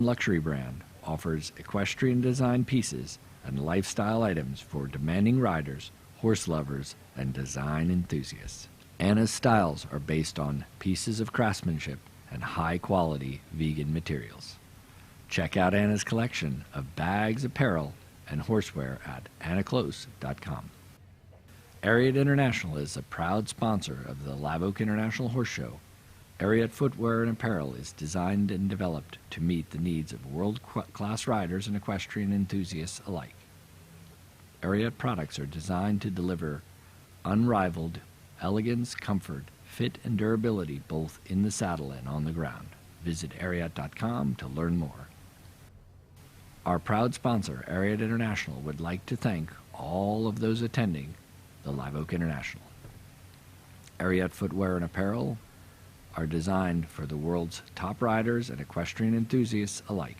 luxury brand offers equestrian design pieces and lifestyle items for demanding riders, horse lovers, and design enthusiasts. Anna's styles are based on pieces of craftsmanship and high-quality vegan materials. Check out Anna's collection of bags, apparel, and horseware at annaclose.com. Ariat International is a proud sponsor of the Live Oak International Horse Show. Ariat footwear and apparel is designed and developed to meet the needs of world-class riders and equestrian enthusiasts alike. Ariat products are designed to deliver unrivaled elegance, comfort, fit, and durability both in the saddle and on the ground. Visit Ariat.com to learn more. Our proud sponsor, Ariat International, would like to thank all of those attending the Live Oak International. Ariat footwear and apparel are designed for the world's top riders and equestrian enthusiasts alike.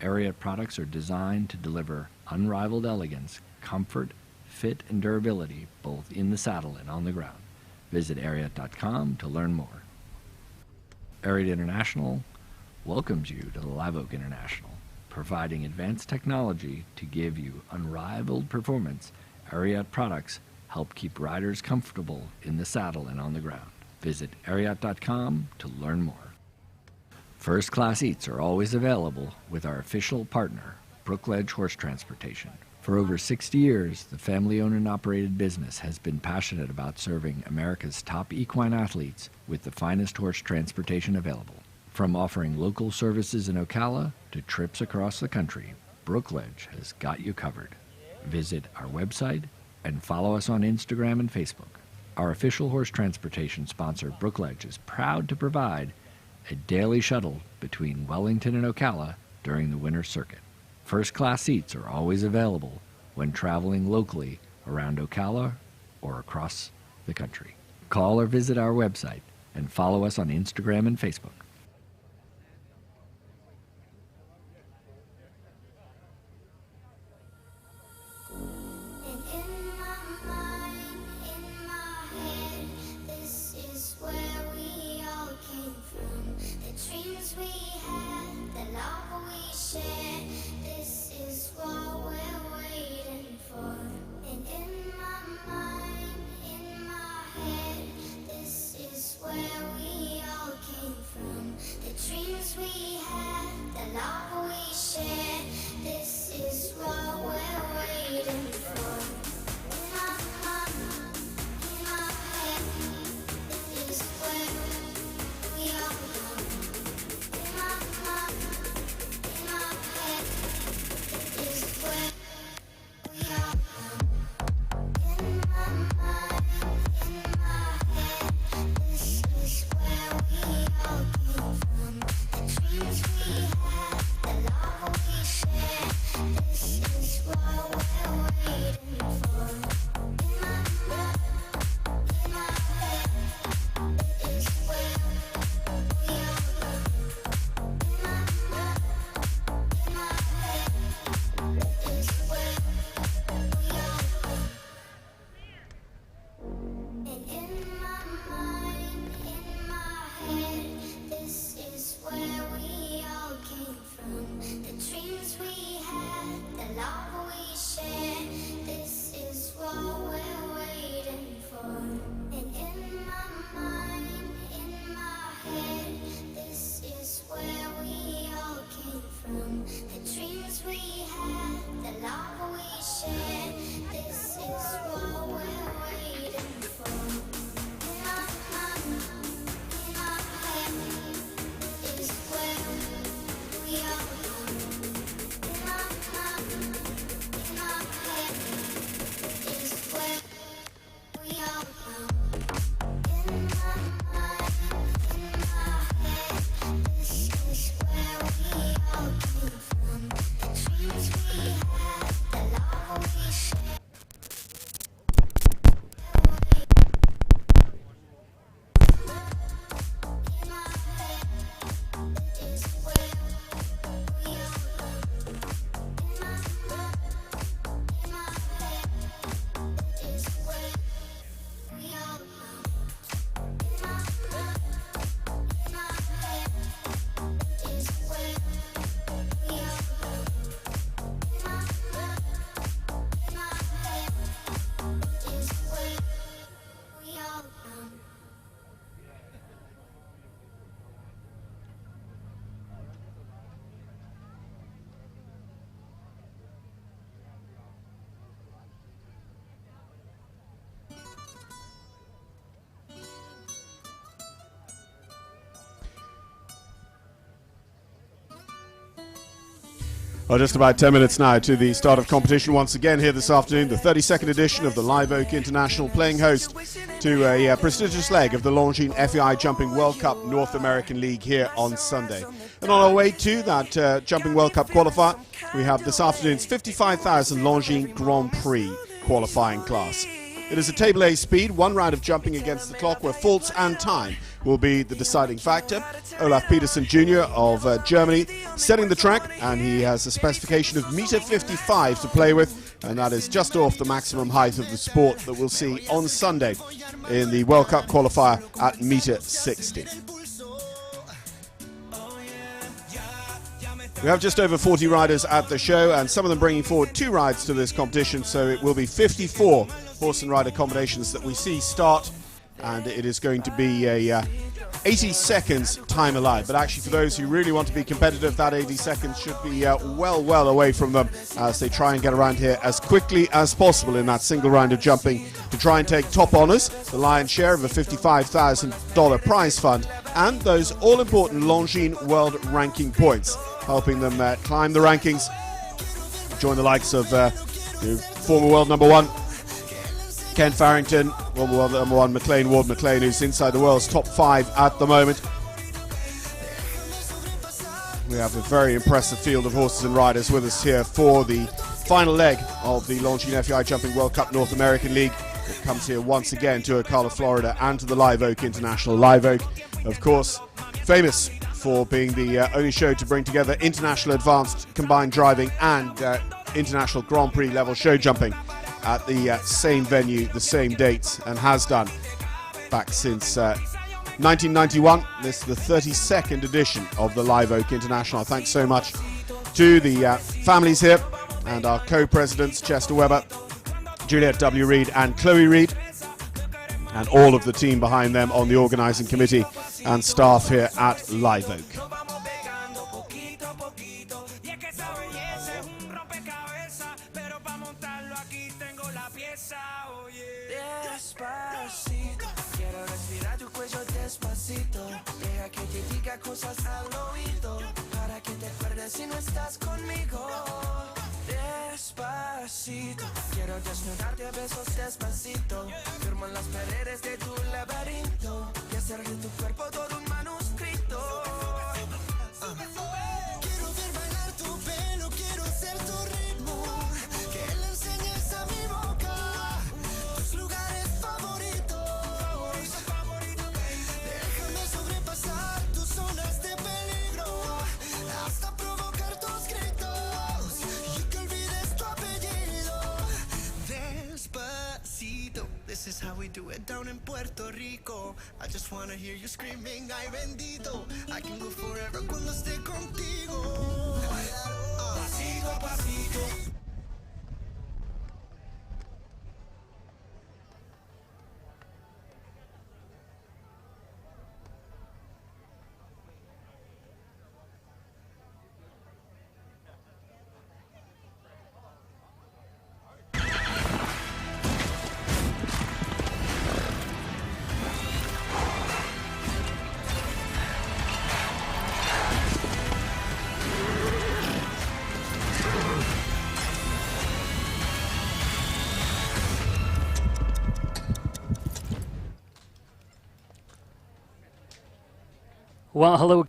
Ariat products are designed to deliver unrivaled elegance, comfort, fit, and durability both in the saddle and on the ground. Visit Ariat.com to learn more. Ariat International welcomes you to the Live Oak International, providing advanced technology to give you unrivaled performance. Ariat products help keep riders comfortable in the saddle and on the ground. Visit Ariat.com to learn more. First-class eats are always available with our official partner, Brookledge Horse Transportation. For over 60 years, the family-owned and operated business has been passionate about serving America's top equine athletes with the finest horse transportation available. From offering local services in Ocala to trips across the country, Brookledge has got you covered. Visit our website and follow us on Instagram and Facebook. Our official horse transportation sponsor, Brookledge, is proud to provide a daily shuttle between Wellington and Ocala during the winter circuit. First-class seats are always available when traveling locally around Ocala or across the country. Call or visit our website and follow us on Instagram and Facebook. Where we all came Well, just about 10 minutes now to the start of competition once again here this afternoon. The 32nd edition of the Live Oak International, playing host to a prestigious leg of the Longines FEI Jumping World Cup North American League here on Sunday. And on our way to that Jumping World Cup qualifier, we have this afternoon's 55,000 Longines Grand Prix qualifying class. It is a table A speed, one round of jumping against the clock where faults and time will be the deciding factor. Olaf Petersen Jr. of Germany setting the track, and he has a specification of meter 55 to play with, and that is just off the maximum height of the sport that we'll see on Sunday in the World Cup qualifier at meter 60. We have just over 40 riders at the show, and some of them bringing forward 2 rides to this competition, so it will be 54 horse and rider combinations that we see start, and it is going to be a 80 seconds time allowed. But actually, for those who really want to be competitive, that 80 seconds should be well away from them as they try and get around here as quickly as possible in that single round of jumping to try and take top honours, the lion's share of a $55,000 prize fund, and those all-important Longines World Ranking points, helping them climb the rankings, join the likes of former world number 1 Ken Farrington, former world number 1 Ward McLean, who's inside the world's top 5 at the moment. We have a very impressive field of horses and riders with us here for the final leg of the Longines FEI Jumping World Cup North American League. It comes here once again to Ocala, Florida, and to the Live Oak International. Live Oak, of course, famous for being the only show to bring together international advanced combined driving and international Grand Prix level show jumping at the same venue, the same dates, and has done back since 1991. This is the 32nd edition of the Live Oak International. Thanks so much to the families here and our co-presidents, Chester Webber, Juliet W. Reed and Chloe Reed, and all of the team behind them on the organising committee and staff here at Live Oak. Cosas al oído para que te acuerdes si no estás conmigo. Despacito, quiero desnudarte a besos despacito. Firmo en las paredes de tu laberinto y hacer de tu cuerpo todo un manuscrito. Quiero ver bailar tu pelo, quiero ser tu ritmo. Que le enseñes a mi boca tus lugares favoritos. Déjame sobrepasar tus zonas de peligro hasta provocar tus gritos y que olvides tu apellido. Despacito, this is how we do it down in Puerto Rico. I just wanna hear you screaming, ay bendito. I can go forever cuando esté contigo. Pasito a pasito. Well, hello.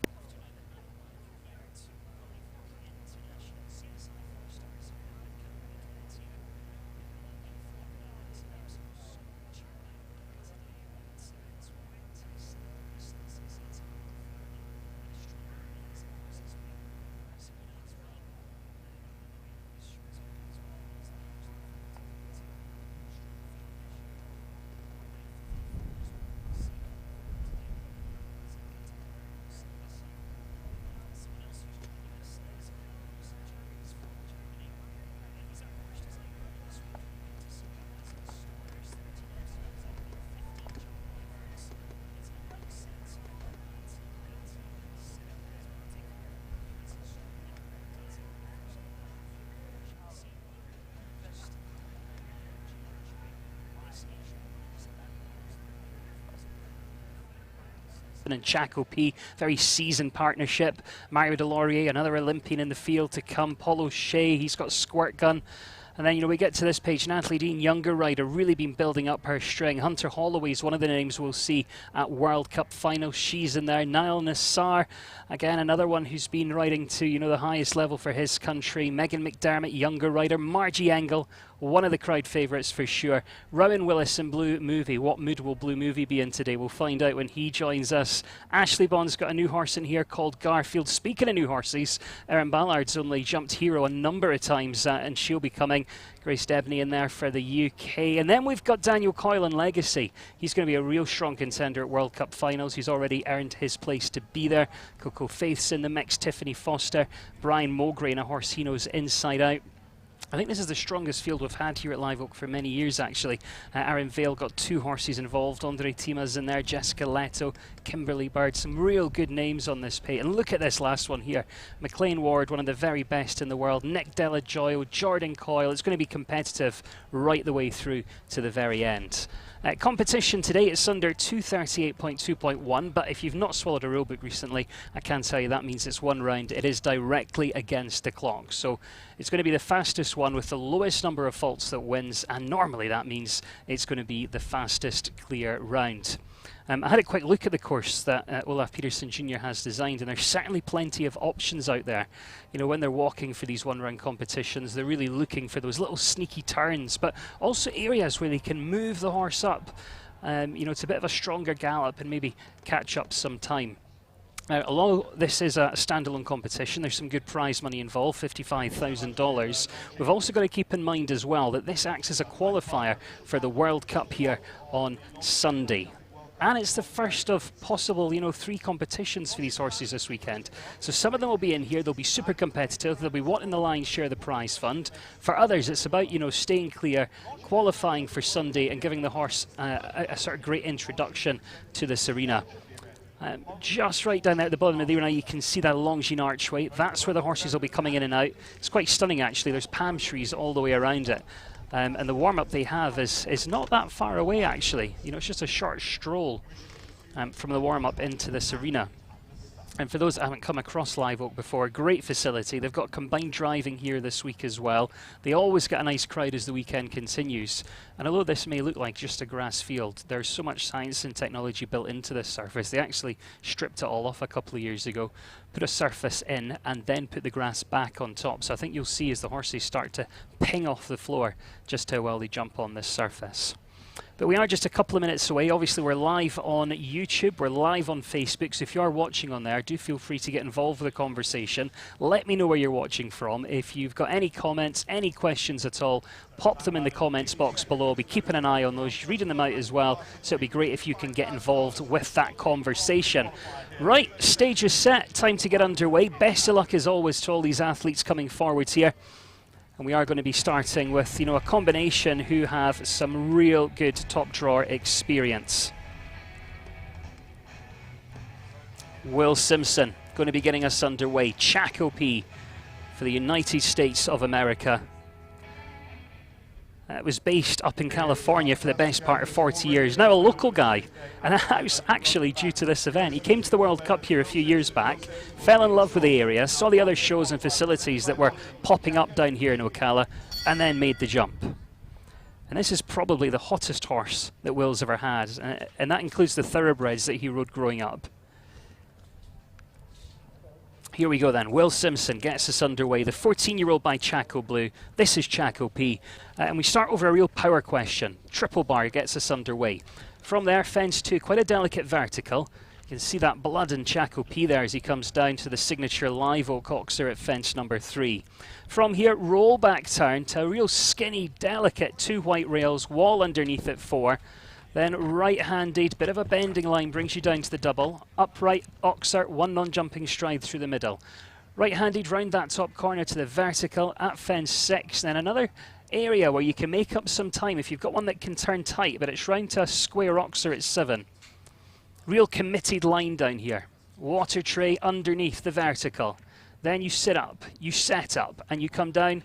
husband and Chaco P, very seasoned partnership. Mario Delorier, another Olympian in the field to come. Paul O'Shea, he's got a squirt gun. And then, we get to this page. Natalie Dean, younger rider, really been building up her string. Hunter Holloway's one of the names we'll see at World Cup final. She's in there. Niall Nassar, again, another one who's been riding to, the highest level for his country. Megan McDermott, younger rider. Margie Engel, one of the crowd favourites for sure. Rowan Willis in Blue Movie. What mood will Blue Movie be in today? We'll find out when he joins us. Ashley Bond's got a new horse in here called Garfield. Speaking of new horses, Erin Ballard's only jumped hero a number of times, and she'll be coming. Grace Debney in there for the UK. And then we've got Daniel Coyle in Legacy. He's going to be a real strong contender at World Cup finals. He's already earned his place to be there. Coco Faith's in the mix. Tiffany Foster. Brian Mulgrew in a horse he knows inside out. I think this is the strongest field we've had here at Live Oak for many years, actually. Aaron Vale got 2 horses involved. Andre Tima's in there, Jessica Leto, Kimberly Bird. Some real good names on this pay. And look at this last one here. McLean Ward, one of the very best in the world. Nick Delajoyo, Jordan Coyle. It's going to be competitive right the way through to the very end. Competition today, it's under 238.2.1, but if you've not swallowed a rule book recently, I can tell you that means it's one round. It is directly against the clock, so it's going to be the fastest one with the lowest number of faults that wins, and normally that means it's going to be the fastest clear round. I had a quick look at the course that Olaf Peterson Jr. has designed, and there's certainly plenty of options out there. When they're walking for these one-round competitions, they're really looking for those little sneaky turns, but also areas where they can move the horse up, to a bit of a stronger gallop and maybe catch up some time. Although this is a standalone competition, there's some good prize money involved, $55,000. We've also got to keep in mind as well that this acts as a qualifier for the World Cup here on Sunday. And it's the first of possible, 3 competitions for these horses this weekend. So some of them will be in here, they'll be super competitive, they'll be wanting the lion's share of the prize fund. For others, it's about, staying clear, qualifying for Sunday and giving the horse a sort of great introduction to this arena. Just right down there at the bottom of the arena, you can see that Longines archway. That's where the horses will be coming in and out. It's quite stunning, actually. There's palm trees all the way around it. And the warm-up they have is not that far away, actually. It's just a short stroll from the warm-up into this arena. And for those that haven't come across Live Oak before, great facility. They've got combined driving here this week as well. They always get a nice crowd as the weekend continues. And although this may look like just a grass field, there's so much science and technology built into this surface. They actually stripped it all off a couple of years ago, put a surface in, and then put the grass back on top. So I think you'll see as the horses start to ping off the floor just how well they jump on this surface. But we are just a couple of minutes away. Obviously, we're live on YouTube. We're live on Facebook. So if you are watching on there, do feel free to get involved with the conversation. Let me know where you're watching from. If you've got any comments, any questions at all, pop them in the comments box below. I'll be keeping an eye on those, reading them out as well. So it'd be great if you can get involved with that conversation. Right, stage is set. Time to get underway. Best of luck as always to all these athletes coming forwards here. And we are going to be starting with, a combination who have some real good top drawer experience. Will Simpson going to be getting us underway. Chaco P for the United States of America. It was based up in California for the best part of 40 years. Now a local guy, and that was actually due to this event. He came to the World Cup here a few years back, fell in love with the area, saw the other shows and facilities that were popping up down here in Ocala, and then made the jump. And this is probably the hottest horse that Will's ever had, and that includes the thoroughbreds that he rode growing up. Here we go then. Will Simpson gets us underway. The 14-year-old by Chaco Blue. This is Chaco P. And we start over a real power question. Triple bar gets us underway. From there, fence 2, quite a delicate vertical. You can see that blood in Chaco P there as he comes down to the signature Live Oak Oxer at fence number 3. From here, roll back turn to a real skinny, delicate 2 white rails, wall underneath at 4. Then right-handed, bit of a bending line brings you down to the double. Upright, Oxer, 1 non-jumping stride through the middle. Right-handed round that top corner to the vertical at fence 6. Then another area where you can make up some time if you've got one that can turn tight, but it's round to a square Oxer at 7. Real committed line down here. Water tray underneath the vertical. Then you sit up, you set up, and you come down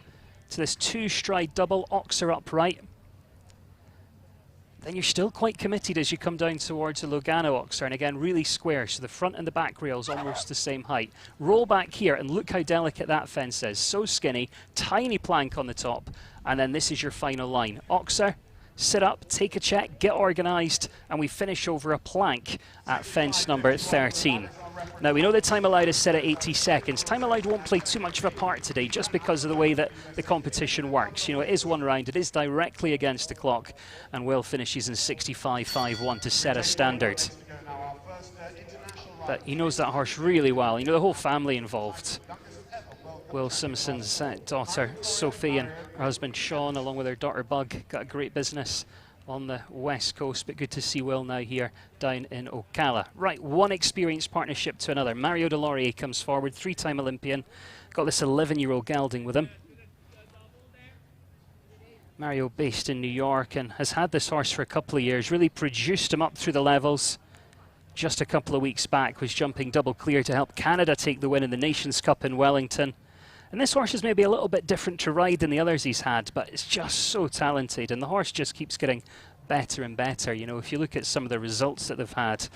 to this 2 stride double Oxer upright. then you're still quite committed as you come down towards the Lugano Oxer, and again really square, so the front and the back rails almost the same height. Roll back here and look how delicate that fence is, so skinny, tiny plank on the top, and then this is your final line. Oxer, sit up, take a check, get organised, and we finish over a plank at fence number 13. Now we know the time allowed is set at 80 seconds. Time allowed won't play too much of a part today just because of the way that the competition works. You know, it is one round, it is directly against the clock, and Will finishes in 65.51 to set a standard. But he knows that horse really well. You know, the whole family involved. Will Simpson's daughter Sophie and her husband Sean, along with her daughter Bug, got a great business on the west coast, but good to see Will now here down in Ocala. Right, one experienced partnership to another. Mario Delorier comes forward, 3-time Olympian, got this 11-year-old gelding with him. Mario based in New York and has had this horse for a couple of years, really produced him up through the levels. Just a couple of weeks back was jumping double clear to help Canada take the win in the Nations Cup in Wellington. And this horse is maybe a little bit different to ride than the others he's had, but it's just so talented, and the horse just keeps getting better and better. You know, if you look at some of the results that they've had,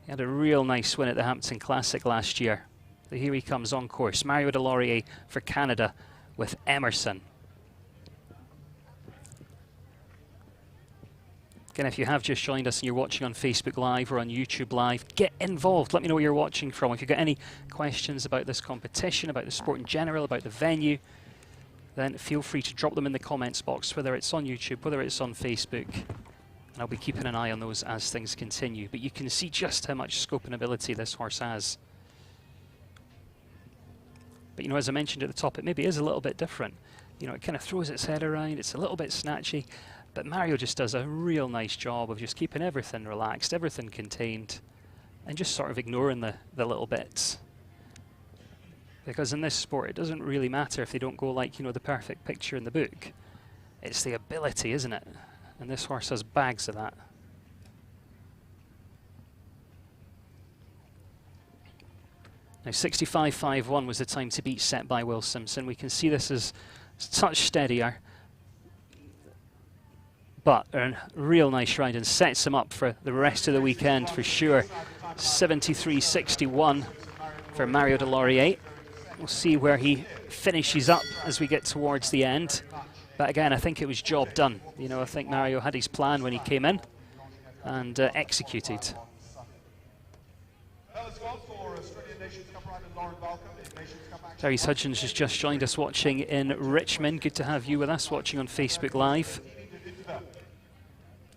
he had a real nice win at the Hampton Classic last year. So here he comes on course. Mario Delorier for Canada with Emerson. Again, if you have just joined us and you're watching on Facebook Live or on YouTube Live, get involved. Let me know where you're watching from. If you've got any questions about this competition, about the sport in general, about the venue, then feel free to drop them in the comments box, whether it's on YouTube, whether it's on Facebook. And I'll be keeping an eye on those as things continue. But you can see just how much scope and ability this horse has. But, you know, as I mentioned at the top, it maybe is a little bit different. You know, it kind of throws its head around. It's a little bit snatchy. But Mario just does a real nice job of just keeping everything relaxed, everything contained, and just sort of ignoring the little bits. Because in this sport, it doesn't really matter if they don't go like, you know, the perfect picture in the book. It's the ability, isn't it? And this horse has bags of that. Now 65.51 was the time to beat set by Will Simpson. We can see this is a touch steadier, but a real nice ride and sets him up for the rest of the weekend for sure. 73.61 for Mario Delorier. We'll see where he finishes up as we get towards the end. But again, I think it was job done. You know, I think Mario had his plan when he came in and executed. Terry Hudgens has just joined us watching in Richmond. Good to have you with us watching on Facebook Live.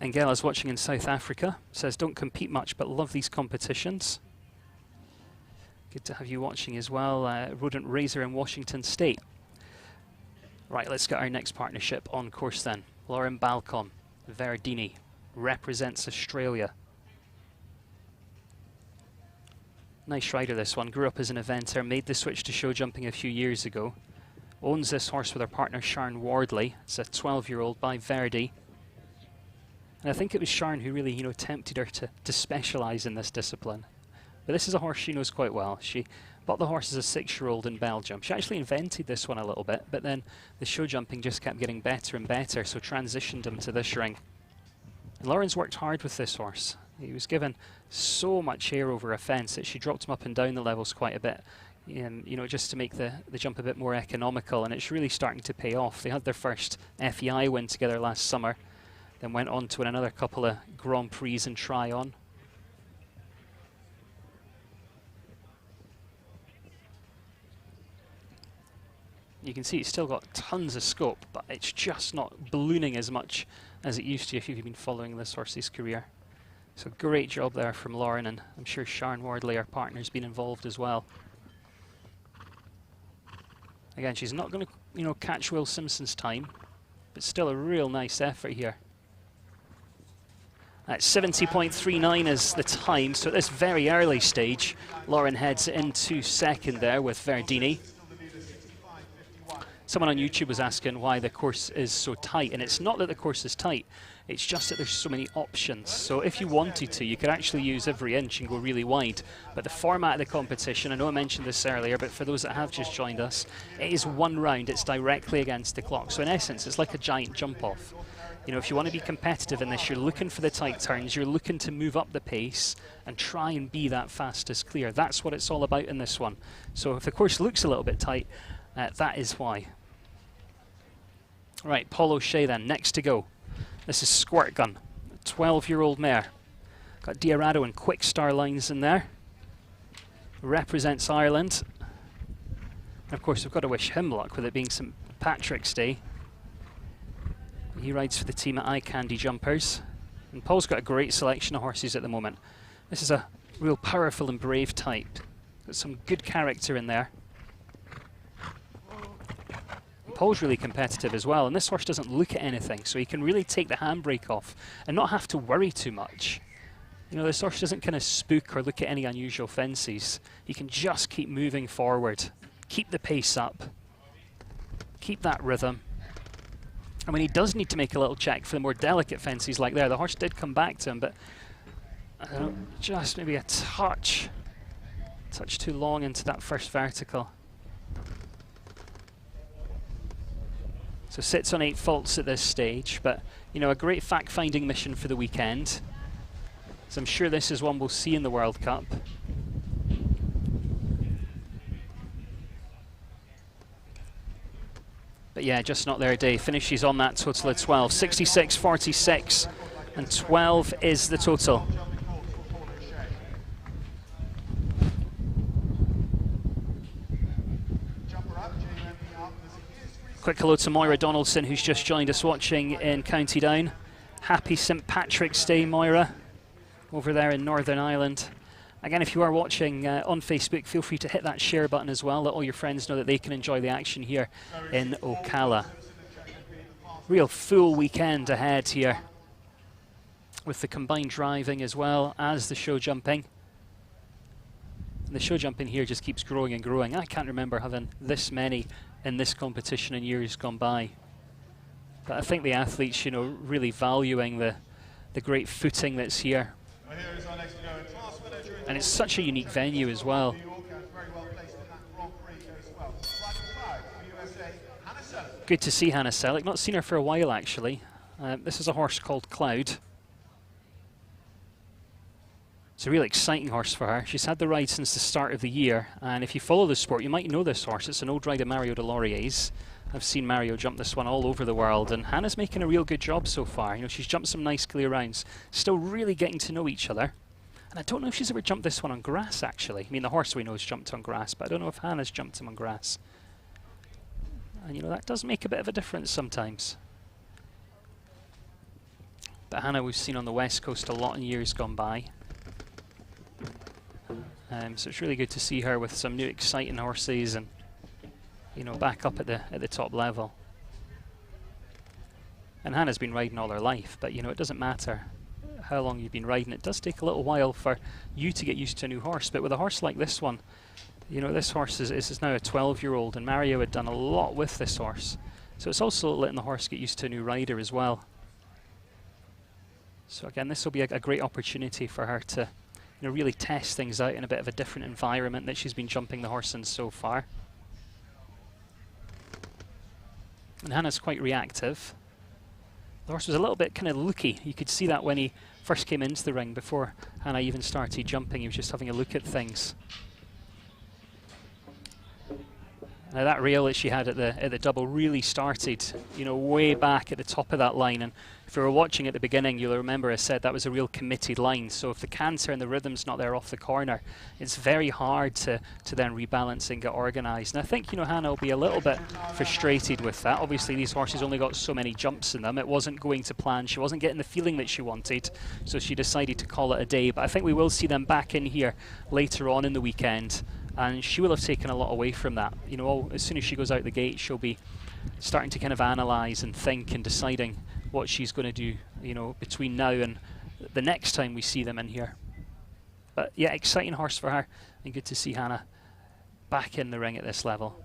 Angela's watching in South Africa. Says, don't compete much, but love these competitions. Good to have you watching as well. Rodent Razor in Washington State. Right, let's get our next partnership on course then. Lauren Balcom, Verdini, represents Australia. Nice rider, this one. Grew up as an eventer, made the switch to show jumping a few years ago. Owns this horse with her partner Sharon Wardley. It's a 12-year-old by Verdi. And I think it was Sharon who really, you know, tempted her to specialise in this discipline. But this is a horse she knows quite well. She bought the horse as a 6-year-old in Belgium. She actually invented this one a little bit, but then the show jumping just kept getting better and better, so transitioned him to this ring. And Lauren's worked hard with this horse. He was given so much air over a fence that she dropped him up and down the levels quite a bit, you know, just to make the jump a bit more economical, and it's really starting to pay off. They had their first FEI win together last summer, then went on to another couple of Grand Prix and try-on. You can see it's still got tons of scope, but it's just not ballooning as much as it used to if you've been following this horse's career. So great job there from Lauren, and I'm sure Sharon Wardley, our partner, has been involved as well. Again, she's not going to, you know, catch Will Simpson's time, but still a real nice effort here. At 70.39 is the time, so at this very early stage, Lauren heads into second there with Verdini. Someone on YouTube was asking why the course is so tight, and it's not that the course is tight, it's just that there's so many options. So if you wanted to, you could actually use every inch and go really wide. But the format of the competition, I know I mentioned this earlier, but for those that have just joined us, it is one round, it's directly against the clock. So in essence, it's like a giant jump off. You know, if you want to be competitive in this, you're looking for the tight turns, you're looking to move up the pace and try and be that fastest clear. That's what it's all about in this one. So if the course looks a little bit tight, that is why. Right, Paul O'Shea then, next to go. This is Squirt Gun, 12-year-old mare. Got Diarado and Quick Star lines in there. Represents Ireland. And of course, we've got to wish him luck with it being St. Patrick's Day. He rides for the team at Eye Candy Jumpers. And Paul's got a great selection of horses at the moment. This is a real powerful and brave type. Got some good character in there. Paul's really competitive as well, and this horse doesn't look at anything, so he can really take the handbrake off and not have to worry too much. You know, this horse doesn't kind of spook or look at any unusual fences. He can just keep moving forward, keep the pace up, keep that rhythm. And when he does need to make a little check for the more delicate fences like there, the horse did come back to him, but I don't know, just maybe a touch too long into that first vertical. So sits on 8 faults at this stage, but you know, a great fact-finding mission for the weekend. So I'm sure this is one we'll see in the World Cup. But yeah, just not their day. Finishes on that total of 12. 66, 46, and 12 is the total. Quick hello to Moira Donaldson, who's just joined us watching in County Down. Happy St. Patrick's Day, Moira, over there in Northern Ireland. Again, if you are watching on Facebook, feel free to hit that share button as well. Let all your friends know that they can enjoy the action here in Ocala. Real full weekend ahead here, with the combined driving as well as the show jumping. And the show jumping here just keeps growing and growing. I can't remember having this many in this competition in years gone by. But I think the athletes, you know, really valuing the great footing that's here. And it's such a unique venue as well. Good to see Hannah Selleck. Not seen her for a while, actually. This is a horse called Cloud. It's a really exciting horse for her. She's had the ride since the start of the year, and if you follow the sport, you might know this horse. It's an old ride of Mario Delorier's. I've seen Mario jump this one all over the world, and Hannah's making a real good job so far. You know, she's jumped some nice clear rounds, still really getting to know each other. And I don't know if she's ever jumped this one on grass, actually. I mean, the horse we know has jumped on grass, but I don't know if Hannah's jumped him on grass. And you know, that does make a bit of a difference sometimes. But Hannah we've seen on the West Coast a lot in years gone by. So it's really good to see her with some new exciting horses and, you know, back up at the top level. And Hannah's been riding all her life, but you know, it doesn't matter how long you've been riding. It does take a little while for you to get used to a new horse, but with a horse like this one, you know, this horse is now a 12-year-old, and Mario had done a lot with this horse. So it's also letting the horse get used to a new rider as well. So again, this will be a great opportunity for her to, you know, really test things out in a bit of a different environment that she's been jumping the horse in so far. And Hannah's quite reactive. The horse was a little bit kind of looky. You could see that when he first came into the ring before Hannah even started jumping. He was just having a look at things. Now that rail that she had at the double really started, you know, way back at the top of that line. And if you were watching at the beginning, you'll remember I said that was a real committed line. So if the canter and the rhythm's not there off the corner, it's very hard to then rebalance and get organised. And I think, you know, Hannah will be a little bit frustrated with that. Obviously, these horses only got so many jumps in them. It wasn't going to plan. She wasn't getting the feeling that she wanted, so she decided to call it a day. But I think we will see them back in here later on in the weekend. And she will have taken a lot away from that. You know, as soon as she goes out the gate, she'll be starting to kind of analyse and think and deciding what she's going to do, you know, between now and the next time we see them in here. But yeah, exciting horse for her, and good to see Hannah back in the ring at this level.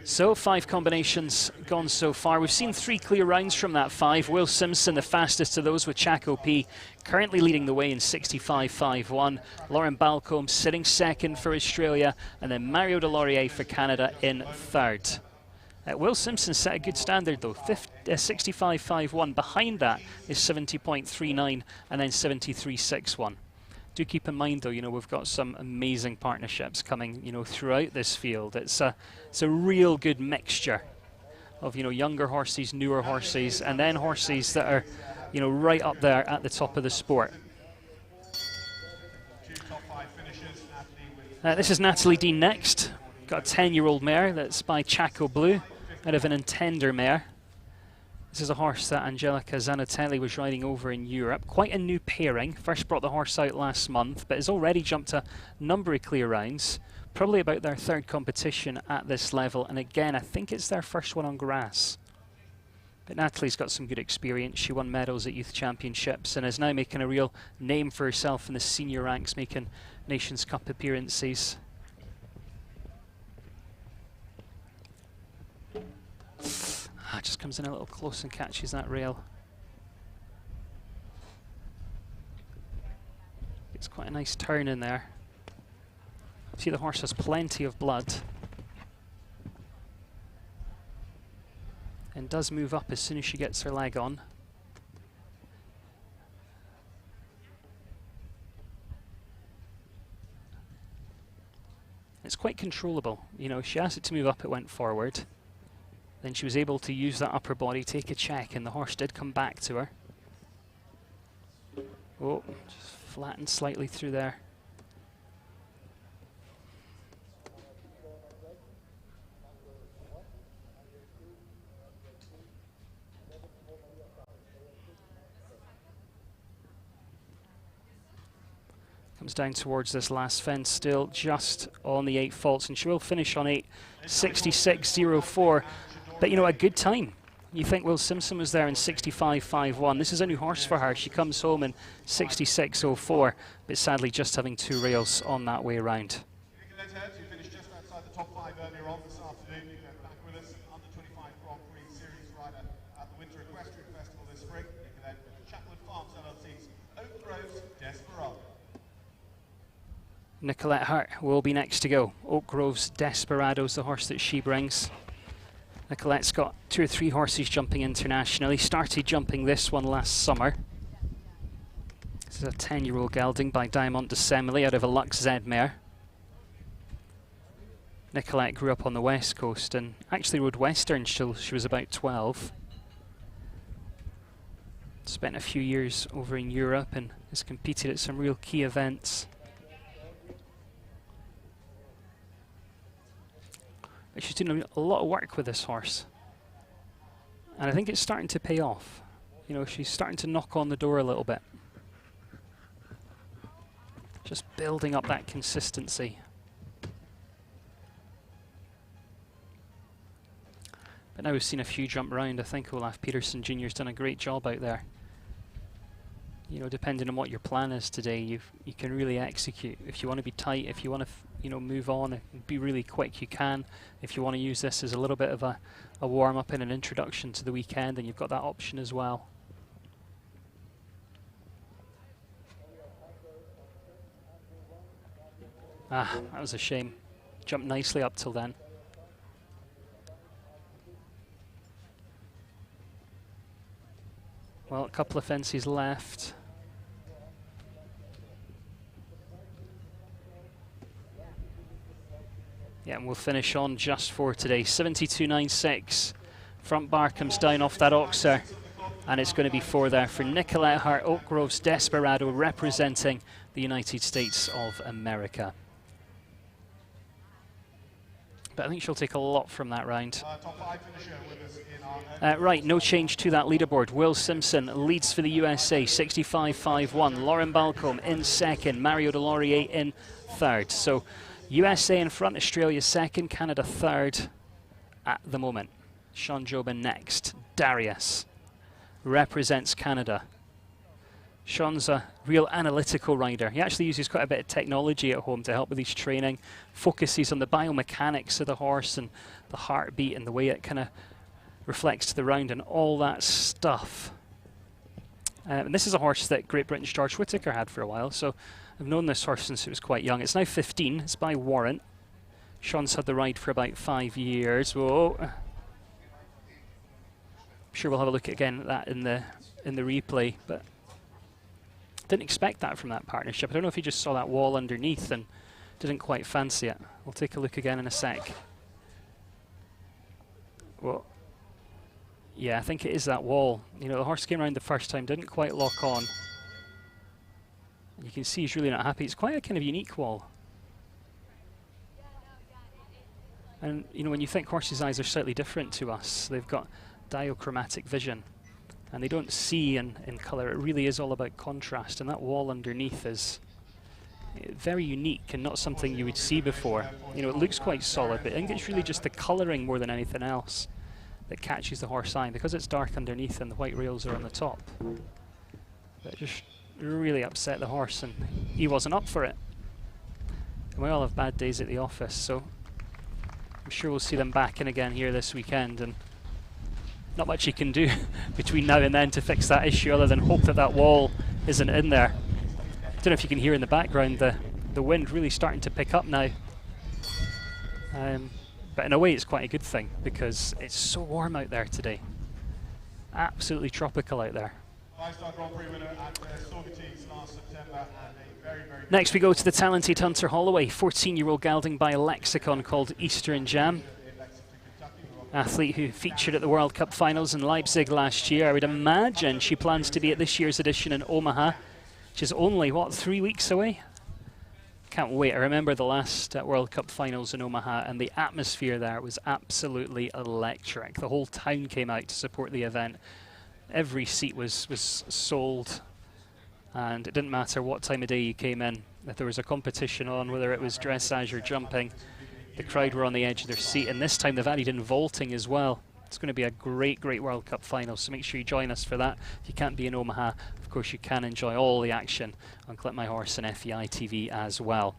So 5 combinations gone so far. We've seen 3 clear rounds from that 5. Will Simpson, the fastest of those, with Chaco P currently leading the way in 65.51. Lauren Balcombe sitting second for Australia, and then Mario Delorier for Canada in third. Will Simpson set a good standard though, 65.51. Behind that is 70.39 and then 73.61. Do keep in mind though, we've got some amazing partnerships coming, throughout this field. It's a real good mixture of, younger horses, newer horses, and then horses that are, right up there at the top of the sport. This is Natalie Dean next. Got a 10-year-old mare that's by Chaco Blue, out of an Intender mare. This is a horse that Angelica Zanatelli was riding over in Europe. Quite a new pairing. First brought the horse out last month, but has already jumped a number of clear rounds. Probably about their 3rd competition at this level, and again, I think it's their first one on grass. But Natalie's got some good experience. She won medals at youth championships and is now making a real name for herself in the senior ranks, making Nations Cup appearances. Just comes in a little close and catches that rail. It's quite a nice turn in there. See, the horse has plenty of blood and does move up as soon as she gets her leg on. It's quite controllable. She asked it to move up, it went forward. Then she was able to use that upper body, take a check, and the horse did come back to her. Oh, just flattened slightly through there. Comes down towards this last fence, still just on the 8 faults, and she will finish on 8:66.04. But a good time. You think Will Simpson was there in 65.51. This is a new horse for her. She comes home in 66.04, but sadly just having 2 rails on that way around. Nicolette Hart will be next to go. Oak Grove's Desperado's the horse that she brings. Nicolette's got 2 or 3 horses jumping internationally. Started jumping this one last summer. This is a 10-year-old gelding by Diamond de Semele out of a Lux Z mare. Nicolette grew up on the West Coast and actually rode Westerns till she was about 12. Spent a few years over in Europe and has competed at some real key events. But she's doing a lot of work with this horse. And I think it's starting to pay off. She's starting to knock on the door a little bit. Just building up that consistency. But now we've seen a few jump round. I think Olaf Peterson Jr.'s done a great job out there. Depending on what your plan is today, you can really execute. If you want to be tight, if you want to move on and be really quick, you can. If you want to use this as a little bit of a warm-up and an introduction to the weekend, then you've got that option as well. That was a shame. Jumped nicely up till then. Well, a couple of fences left. Yeah, and we'll finish on just 4 today. 72.96. Front bar comes down off that oxer, and it's going to be 4 there for Nicolette Hart, Oak Grove's Desperado, representing the United States of America. But I think she'll take a lot from that round. Right, no change to that leaderboard. Will Simpson leads for the USA, 65.51. Lauren Balcombe in second. Mario Delorier in third. So USA in front, Australia second, Canada third at the moment. Sean Jobin next. Darius represents Canada. Sean's a real analytical rider. He actually uses quite a bit of technology at home to help with his training, focuses on the biomechanics of the horse and the heartbeat and the way it kind of reflects to the round and all that stuff. And this is a horse that Great Britain's George Whittaker had for a while, so I've known this horse since it was quite young. It's now 15, it's by Warrant. Sean's had the ride for about 5 years. Whoa. I'm sure we'll have a look again at that in the replay, but didn't expect that from that partnership. I don't know if he just saw that wall underneath and didn't quite fancy it. We'll take a look again in a sec. Well, yeah, I think it is that wall. You know, the horse came around the first time, didn't quite lock on. You can see he's really not happy. It's quite a kind of unique wall. And, you know, when you think horses' eyes are slightly different to us, they've got diachromatic vision. And they don't see in colour. It really is all about contrast. And that wall underneath is very unique and not something you would see before. You know, it looks quite solid, but I think it's really just the colouring more than anything else that catches the horse eye, because it's dark underneath and the white rails are on the top. That just really upset the horse, and he wasn't up for it. And we all have bad days at the office, so I'm sure we'll see them back in again here this weekend, and not much he can do between now and then to fix that issue other than hope that that wall isn't in there. I don't know if you can hear in the background the wind really starting to pick up now. But in a way it's quite a good thing because it's so warm out there today. Absolutely tropical out there. Next we go to the talented Hunter Holloway, 14-year-old gelding by a lexicon called Eastern Jam. Athlete who featured at the World Cup finals in Leipzig last year. I would imagine she plans to be at this year's edition in Omaha, which is only, what, 3 weeks away? Can't wait. I remember the last World Cup finals in Omaha, and the atmosphere there was absolutely electric. The whole town came out to support the event. Every seat was sold, and it didn't matter what time of day you came in. If there was a competition on, whether it was dressage or jumping, the crowd were on the edge of their seat, and this time they've added in vaulting as well. It's going to be a great, great World Cup final, so make sure you join us for that. If you can't be in Omaha, of course you can enjoy all the action on Clip My Horse and FEI TV as well.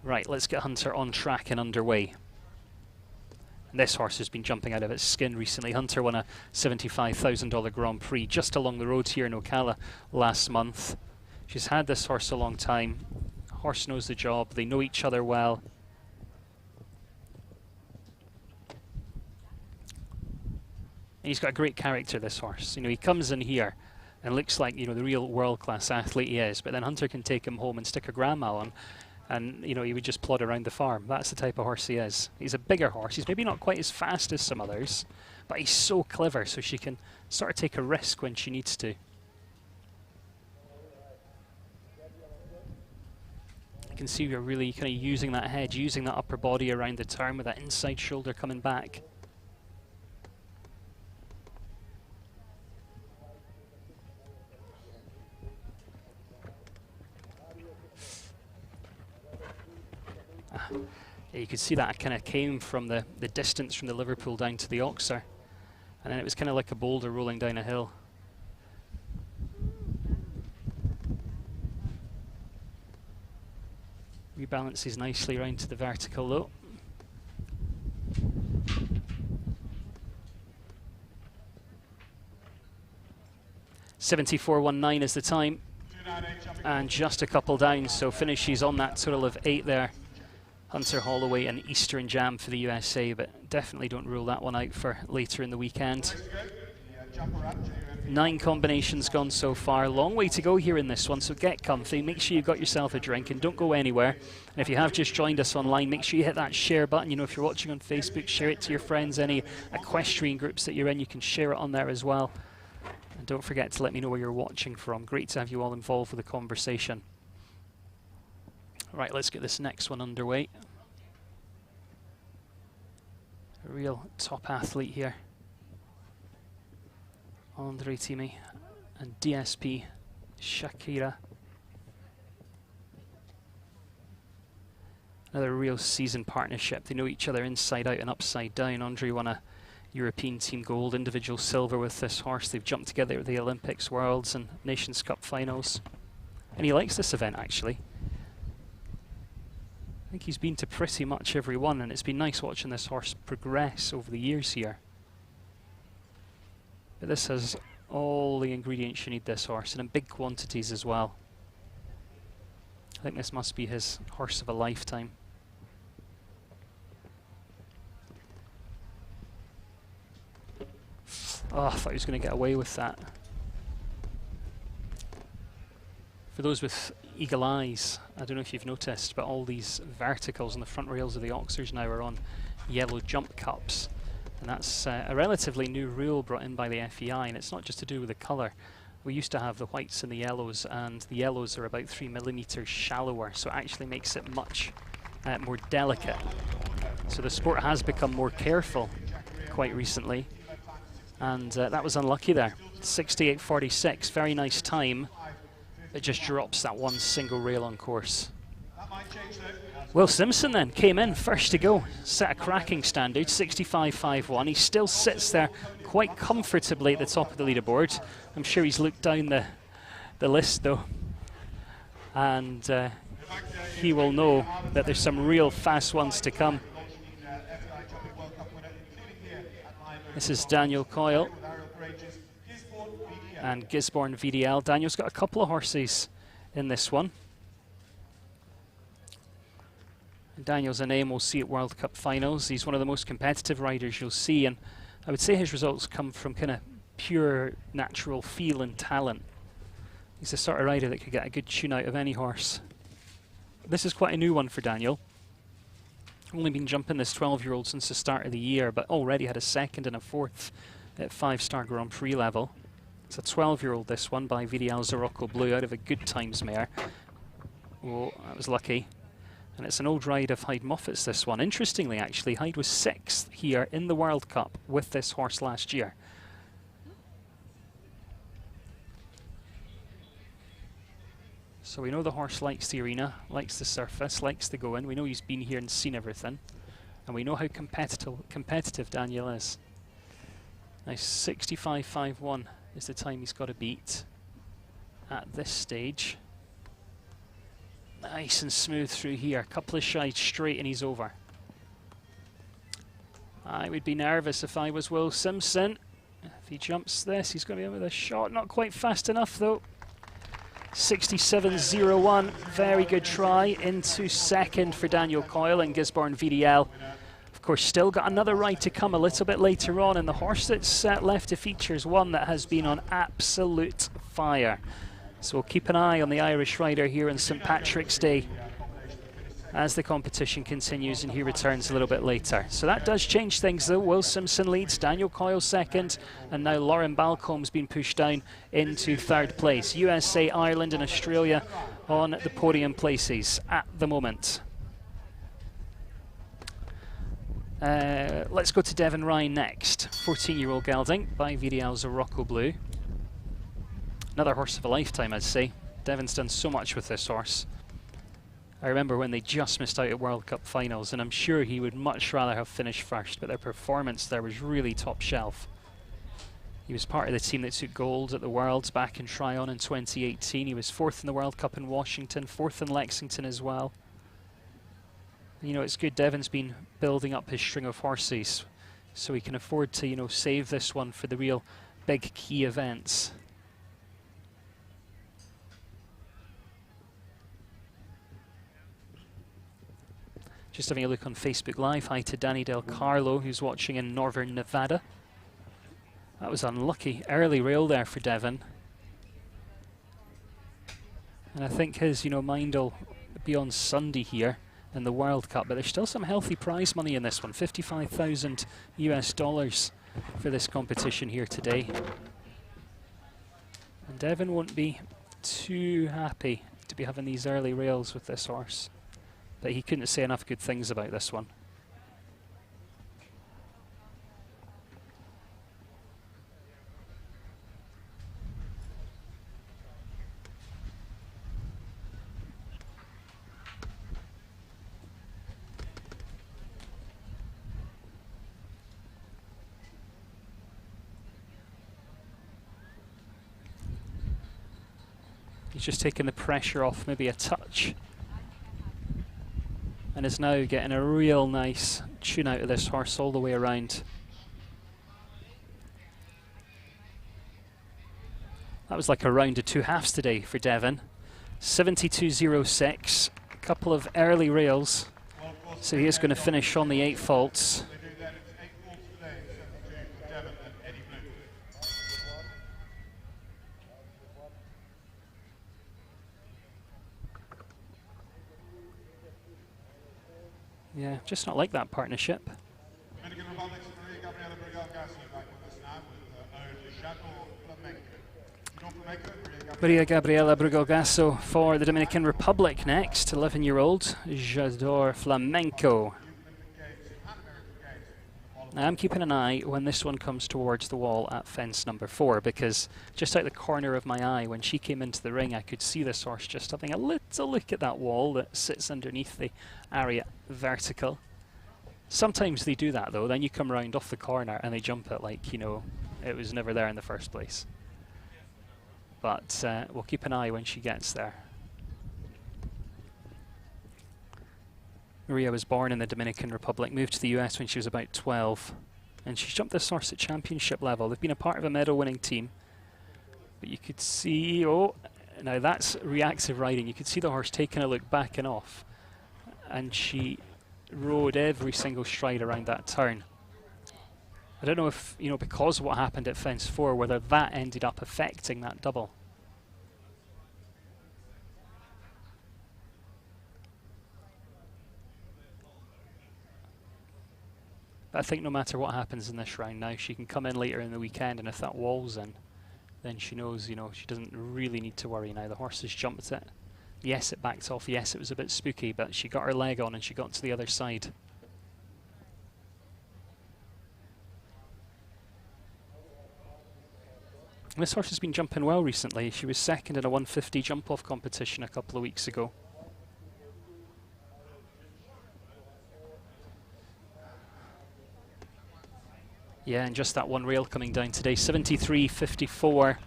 Right, let's get Hunter on track and underway. And this horse has been jumping out of its skin recently. Hunter won a $75,000 Grand Prix just along the road here in Ocala last month. She's had this horse a long time. Horse knows the job, they know each other well. And he's got a great character, this horse. You know, he comes in here and looks like, you know, the real world-class athlete he is, but then Hunter can take him home and stick a grandma on, and, you know, he would just plod around the farm. That's the type of horse he is. He's a bigger horse. He's maybe not quite as fast as some others, but he's so clever, so she can sort of take a risk when she needs to. You can see we're really kind of using that head, using that upper body around the turn with that inside shoulder coming back. Yeah, you could see that kind of came from the distance from the Liverpool down to the Oxer, and then it was kind of like a boulder rolling down a hill. Rebalances nicely around to the vertical though. $74.19 is the time, and just a couple down, so finishes on that total of 8 there. Hunter Holloway and Eastern Jam for the USA, but definitely don't rule that one out for later in the weekend. 9 combinations gone so far. Long way to go here in this one, so get comfy. Make sure you've got yourself a drink and don't go anywhere. And if you have just joined us online, make sure you hit that share button. You know, if you're watching on Facebook, share it to your friends. Any equestrian groups that you're in, you can share it on there as well. And don't forget to let me know where you're watching from. Great to have you all involved with the conversation. Right, let's get this next one underway. A real top athlete here. Andre Timi and DSP Shakira. Another real seasoned partnership. They know each other inside out and upside down. Andre won a European team gold, individual silver with this horse. They've jumped together at the Olympics, Worlds and Nations Cup finals. And he likes this event, actually. I think he's been to pretty much every one, and it's been nice watching this horse progress over the years here. But this has all the ingredients you need, this horse, and in big quantities as well. I think this must be his horse of a lifetime. Oh, I thought he was going to get away with that. For those with eagle eyes, I don't know if you've noticed, but all these verticals on the front rails of the Oxers now are on yellow jump cups. And that's a relatively new rule brought in by the FEI, and it's not just to do with the colour. We used to have the whites and the yellows, and the yellows are about 3 millimetres shallower, so it actually makes it much more delicate. So the sport has become more careful quite recently, and that was unlucky there. 68.46, very nice time. It just drops that one single rail on course. Will Simpson then came in first to go, set a cracking standard, 65.51. He still sits there quite comfortably at the top of the leaderboard. I'm sure he's looked down the list though, and he will know that there's some real fast ones to come. This is Daniel Coyle and Gisborne VDL. Daniel's got a couple of horses in this one. Daniel's a name we'll see at World Cup finals. He's one of the most competitive riders you'll see, and I would say his results come from kind of pure natural feel and talent. He's the sort of rider that could get a good tune out of any horse. This is quite a new one for Daniel. Only been jumping this 12-year-old since the start of the year, but already had a second and a fourth at 5-star Grand Prix level. It's a 12-year-old, this one, by VDL Zorocco Blue, out of a Good Times mare. Oh, that was lucky. And it's an old ride of Hyde Moffat's, this one. Interestingly, actually, Hyde was 6th here in the World Cup with this horse last year. So we know the horse likes the arena, likes the surface, likes to go in. We know he's been here and seen everything. And we know how competitive Daniel is. Now 65.51 is the time he's got to beat at this stage. Nice and smooth through here. A couple of shides straight and he's over. I would be nervous if I was Will Simpson. If he jumps this, he's going to be in with a shot. Not quite fast enough though. 67.01. Very good try. Into second for Daniel Coyle and Gisborne VDL. Of course, still got another ride to come a little bit later on, and the horse that's left to feature is one that has been on absolute fire. So we'll keep an eye on the Irish rider here on St. Patrick's Day as the competition continues, and he returns a little bit later. So that does change things though. Will Simpson leads, Daniel Coyle second, and now Lauren Balcombe's been pushed down into third place. USA, Ireland and Australia on the podium places at the moment. Let's go to Devon Ryan next. 14-year-old gelding by VDL Zorocco Blue. Another horse of a lifetime, I'd say. Devon's done so much with this horse. I remember when they just missed out at World Cup finals, and I'm sure he would much rather have finished first, but their performance there was really top shelf. He was part of the team that took gold at the Worlds back in Tryon in 2018. He was 4th in the World Cup in Washington, 4th in Lexington as well. And, you know, it's good Devon's been building up his string of horses, so he can afford to, you know, save this one for the real big key events. Just having a look on Facebook Live. Hi to Danny Del Carlo, who's watching in northern Nevada. That was unlucky. Early rail there for Devon. And I think his, you know, mind will be on Sunday here in the World Cup, but there's still some healthy prize money in this one. $55,000 US for this competition here today. And Devon won't be too happy to be having these early rails with this horse. But he couldn't say enough good things about this one. He's just taking the pressure off maybe a touch. And is now getting a real nice tune out of this horse all the way around. That was like a round of 2 halves today for Devon. 72.06, a couple of early rails. So he is going to finish on the 8 faults. Yeah, just not like that partnership. Maria Gabriela Brugalgasso for the Dominican Republic next, 11-year-old Jador Flamenco. Now I'm keeping an eye when this one comes towards the wall at fence number 4, because just out the corner of my eye when she came into the ring I could see this horse just having a little look at that wall that sits underneath the area vertical. Sometimes they do that though, then you come round off the corner and they jump it like, you know, it was never there in the first place. But we'll keep an eye when she gets there. Maria was born in the Dominican Republic, moved to the US when she was about 12, and she's jumped this horse at championship level. They've been a part of a medal-winning team. But you could see, oh, now that's reactive riding. You could see the horse taking a look back and off, and she rode every single stride around that turn. I don't know if, you know, because of what happened at fence 4, whether that ended up affecting that double. But I think no matter what happens in this round now, she can come in later in the weekend, and if that wall's in, then she knows, you know, she doesn't really need to worry now. The horse has jumped it. Yes, it backed off. Yes, it was a bit spooky, but she got her leg on and she got to the other side. This horse has been jumping well recently. She was second in a 150 jump-off competition a couple of weeks ago. Yeah, and just that one rail coming down today, 73.54.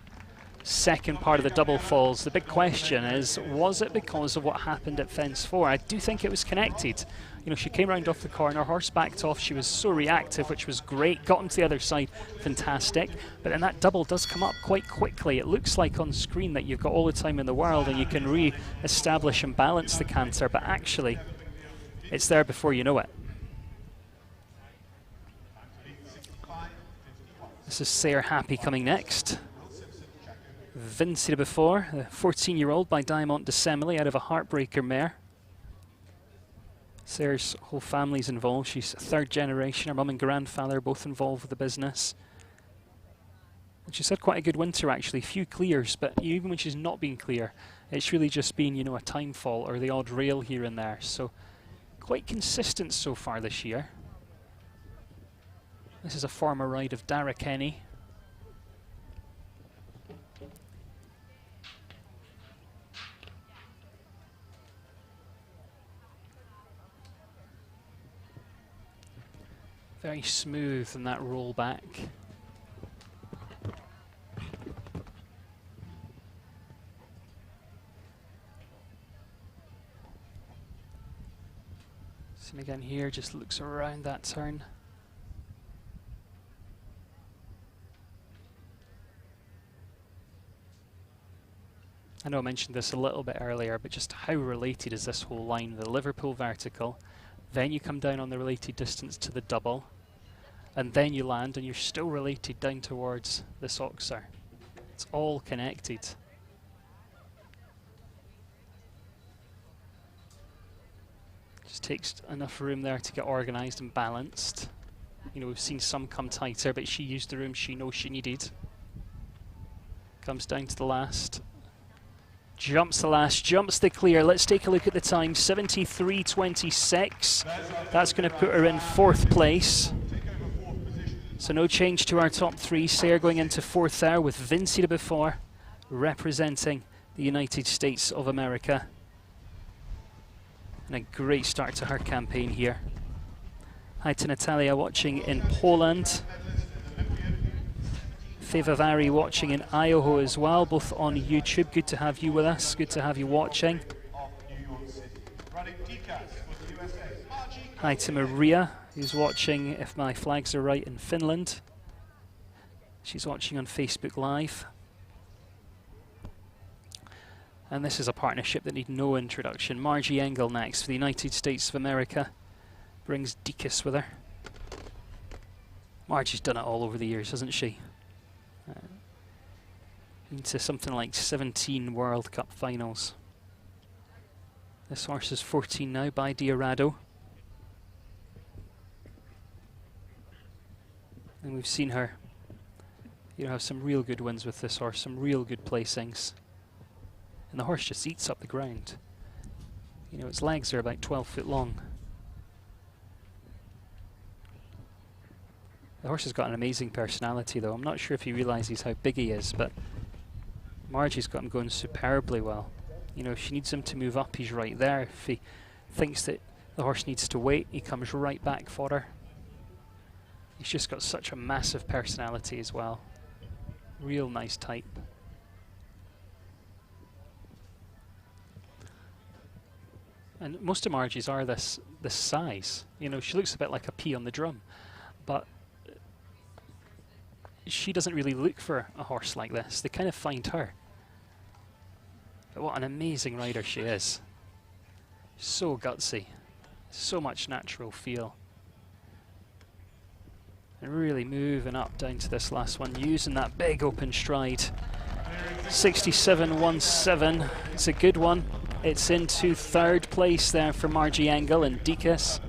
Second part of the double falls. The big question is, was it because of what happened at fence 4? I do think it was connected. You know, she came round off the corner, horse backed off, she was so reactive, which was great, got onto the other side, fantastic. But then that double does come up quite quickly. It looks like on screen that you've got all the time in the world and you can re-establish and balance the canter, but actually, it's there before you know it. This is Sayre Happy coming next. Vinci before, the 14-year-old by Diamond de Semele out of a Heartbreaker mare. Sayre's whole family's involved. She's a 3rd generation. Her mum and grandfather both involved with the business. And she's had quite a good winter actually, few clears, but even when she's not been clear, it's really just been, you know, a time fall or the odd rail here and there. So quite consistent so far this year. This is a former ride of Dara Kenny. Very smooth in that roll back. Same again here, just looks around that turn. I know I mentioned this a little bit earlier, but just how related is this whole line? The Liverpool vertical, then you come down on the related distance to the double, and then you land and you're still related down towards this Oxer. It's all connected. Just takes enough room there to get organised and balanced. You know, we've seen some come tighter, but she used the room she knows she needed. Comes down to the last. Jumps the last, jumps the clear. Let's take a look at the time, 73.26. That's going to put her in 4th place. So no change to our top 3. Sayre going into 4th there with Vinci de Beaufort representing the United States of America. And a great start to her campaign here. Hi to Natalia watching in Poland. Fevavari watching in Iowa as well, both on YouTube. Good to have you with us. Good to have you watching. Hi to Maria, who's watching, if my flags are right, in Finland. She's watching on Facebook Live. And this is a partnership that need no introduction. Margie Engel next for the United States of America. Brings Dikas with her. Margie's done it all over the years, hasn't she? Into something like 17 World Cup finals. This horse is 14 now by Diarado. And we've seen her, you know, have some real good wins with this horse, some real good placings. And the horse just eats up the ground. You know, its legs are about 12 foot long. The horse has got an amazing personality though. I'm not sure if he realises how big he is, but Margie's got him going superbly well. You know, if she needs him to move up, he's right there. If he thinks that the horse needs to wait, he comes right back for her. He's just got such a massive personality as well. Real nice type. And most of Margie's are this size. You know, she looks a bit like a pea on the drum, but she doesn't really look for a horse like this. They kind of find her. But what an amazing rider she is. So gutsy. So much natural feel. And really moving up down to this last one, using that big open stride. 67.17. It's a good one. It's into third place there for Margie Engel and Dikas.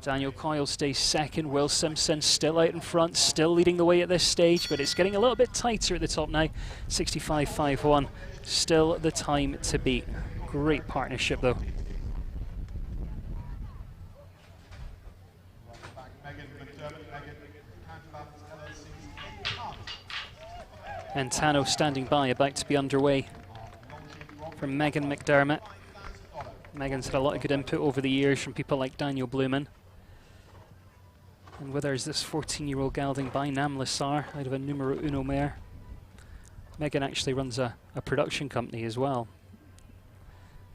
Daniel Coyle stays second. Will Simpson still out in front, still leading the way at this stage, but it's getting a little bit tighter at the top now. 65.51. Still the time to beat. Great partnership though. And Tano standing by, about to be underway from Megan McDermott. Megan's had a lot of good input over the years from people like Daniel Blumen. And with her is this 14-year-old gelding by Nam Lassar out of a numero uno mare. Megan actually runs a production company as well.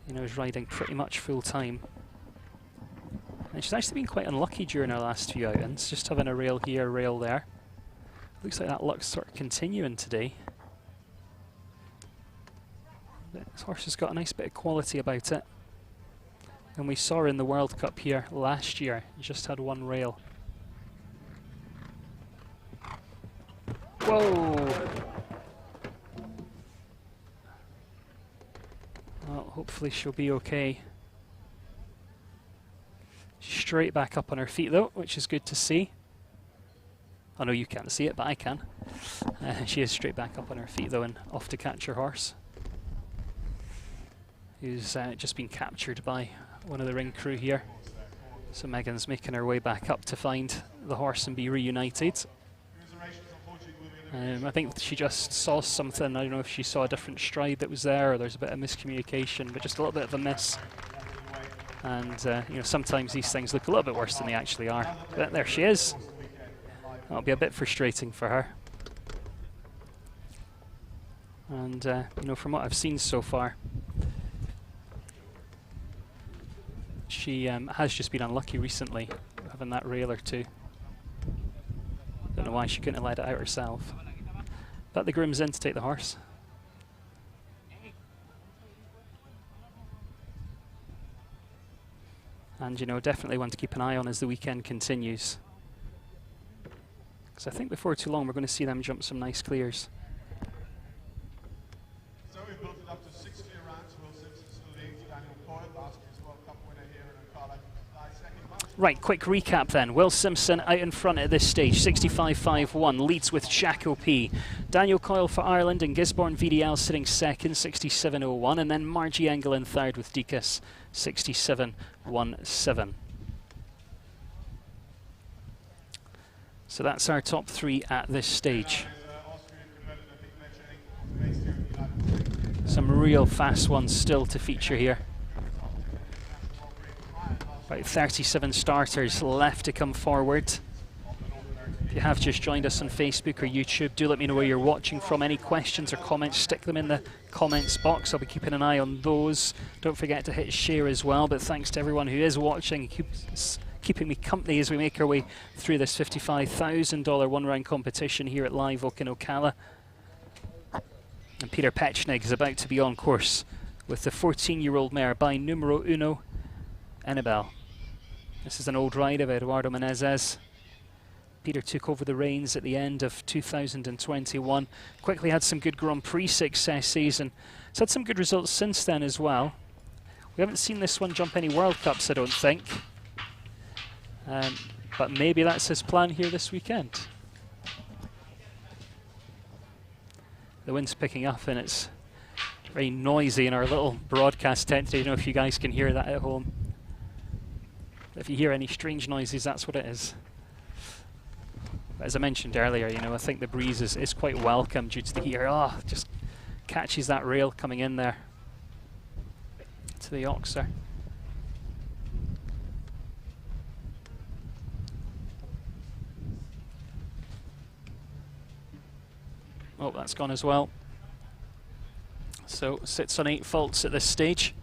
You know, is riding pretty much full time. And she's actually been quite unlucky during her last few outings, just having a rail here, a rail there. Looks like that luck's sort of continuing today. This horse has got a nice bit of quality about it. And we saw her in the World Cup here last year. Just had one rail. Whoa! Well, hopefully she'll be okay. Straight back up on her feet though, which is good to see. I know you can't see it, but I can. She is straight back up on her feet though and off to catch her horse, who's just been captured by one of the ring crew here. So Megan's making her way back up to find the horse and be reunited. I think she just saw something. I don't know if she saw a different stride that was there, or there's a bit of miscommunication, but just a little bit of a miss. And you know, sometimes these things look a little bit worse than they actually are. But there she is. That'll be a bit frustrating for her. And you know, from what I've seen so far, she has just been unlucky recently, having that rail or two. Don't know why she couldn't have let it out herself. But the groom's in to take the horse. And you know, definitely one to keep an eye on as the weekend continues. Because I think before too long we're going to see them jump some nice clears. So we've built it up to 6 clear rounds. Will Simpson still leads. Daniel Coyle, last year's World Cup winner here in Ocala. Right, quick recap then. Will Simpson out in front at this stage, 65.51, leads with Chaco P. Daniel Coyle for Ireland and Gisborne VDL sitting second, 67.01, and then Margie Engel in third with Dikas, 67.17. So that's our top three at this stage. Some real fast ones still to feature here. About 37 starters left to come forward. If you have just joined us on Facebook or YouTube, do let me know where you're watching from. Any questions or comments, stick them in the comments box. I'll be keeping an eye on those. Don't forget to hit share as well. But thanks to everyone who is watching, keeping me company as we make our way through this $55,000 one-round competition here at Live Oak in Ocala. And Peter Pechnig is about to be on course with the 14-year-old mare by numero uno, Annabelle. This is an old ride of Eduardo Menezes. Peter took over the reins at the end of 2021. Quickly had some good Grand Prix success season. It's had some good results since then as well. We haven't seen this one jump any World Cups, I don't think. But maybe that's his plan here this weekend. The wind's picking up and it's very noisy in our little broadcast tent today. I don't know if you guys can hear that at home. If you hear any strange noises, that's what it is. But as I mentioned earlier, you know, I think the breeze is quite welcome due to the heat. Oh, just catches that rail coming in there to the Oxer. Oh, that's gone as well. So sits on 8 faults at this stage.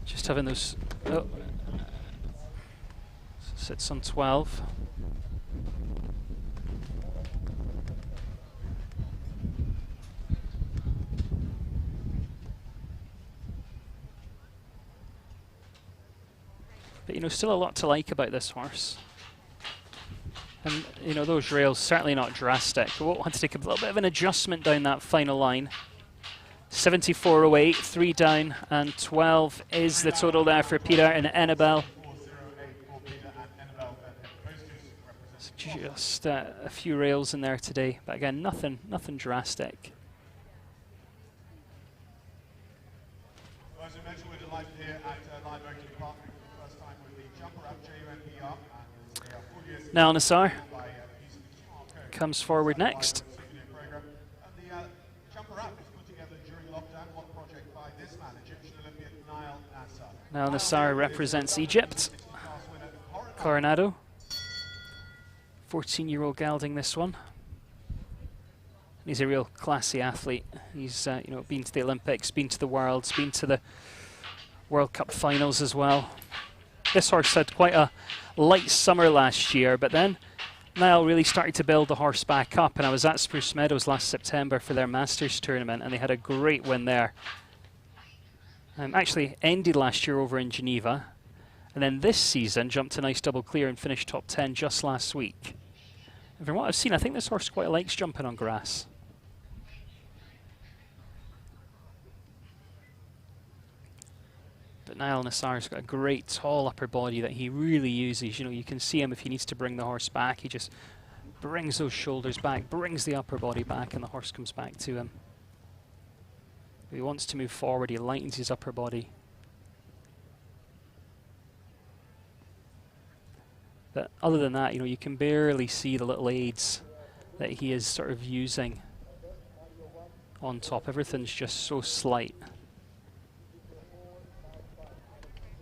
Just having those. Oh, sits on 12. But you know, still a lot to like about this horse. And, you know, those rails, certainly not drastic. We'll want to take a little bit of an adjustment down that final line. 74.08, 3 down, and 12 is the total there for Peter and Annabelle. Just a few rails in there today, but again, nothing drastic. Well, as I mentioned, we're delighted here at Live Oak in Park for the first time with the jumper up JUNPR. Now Nassar comes forward next. Now Nassar represents Egypt. Coronado. 14-year-old gelding this one. He's a real classy athlete. He's you know, been to the Olympics, been to the Worlds, been to the World Cup finals as well. This horse had quite a light summer last year, but then Niall really started to build the horse back up, and I was at Spruce Meadows last September for their Masters tournament, and they had a great win there. Actually ended last year over in Geneva, and then this season jumped a nice double clear and finished top 10 just last week. And from what I've seen, I think this horse quite likes jumping on grass. But Niall Nassar's got a great tall upper body that he really uses. You know, you can see him if he needs to bring the horse back. He just brings those shoulders back, brings the upper body back, and the horse comes back to him. If he wants to move forward, he lightens his upper body. But other than that, you know, you can barely see the little aids that he is sort of using on top. Everything's just so slight.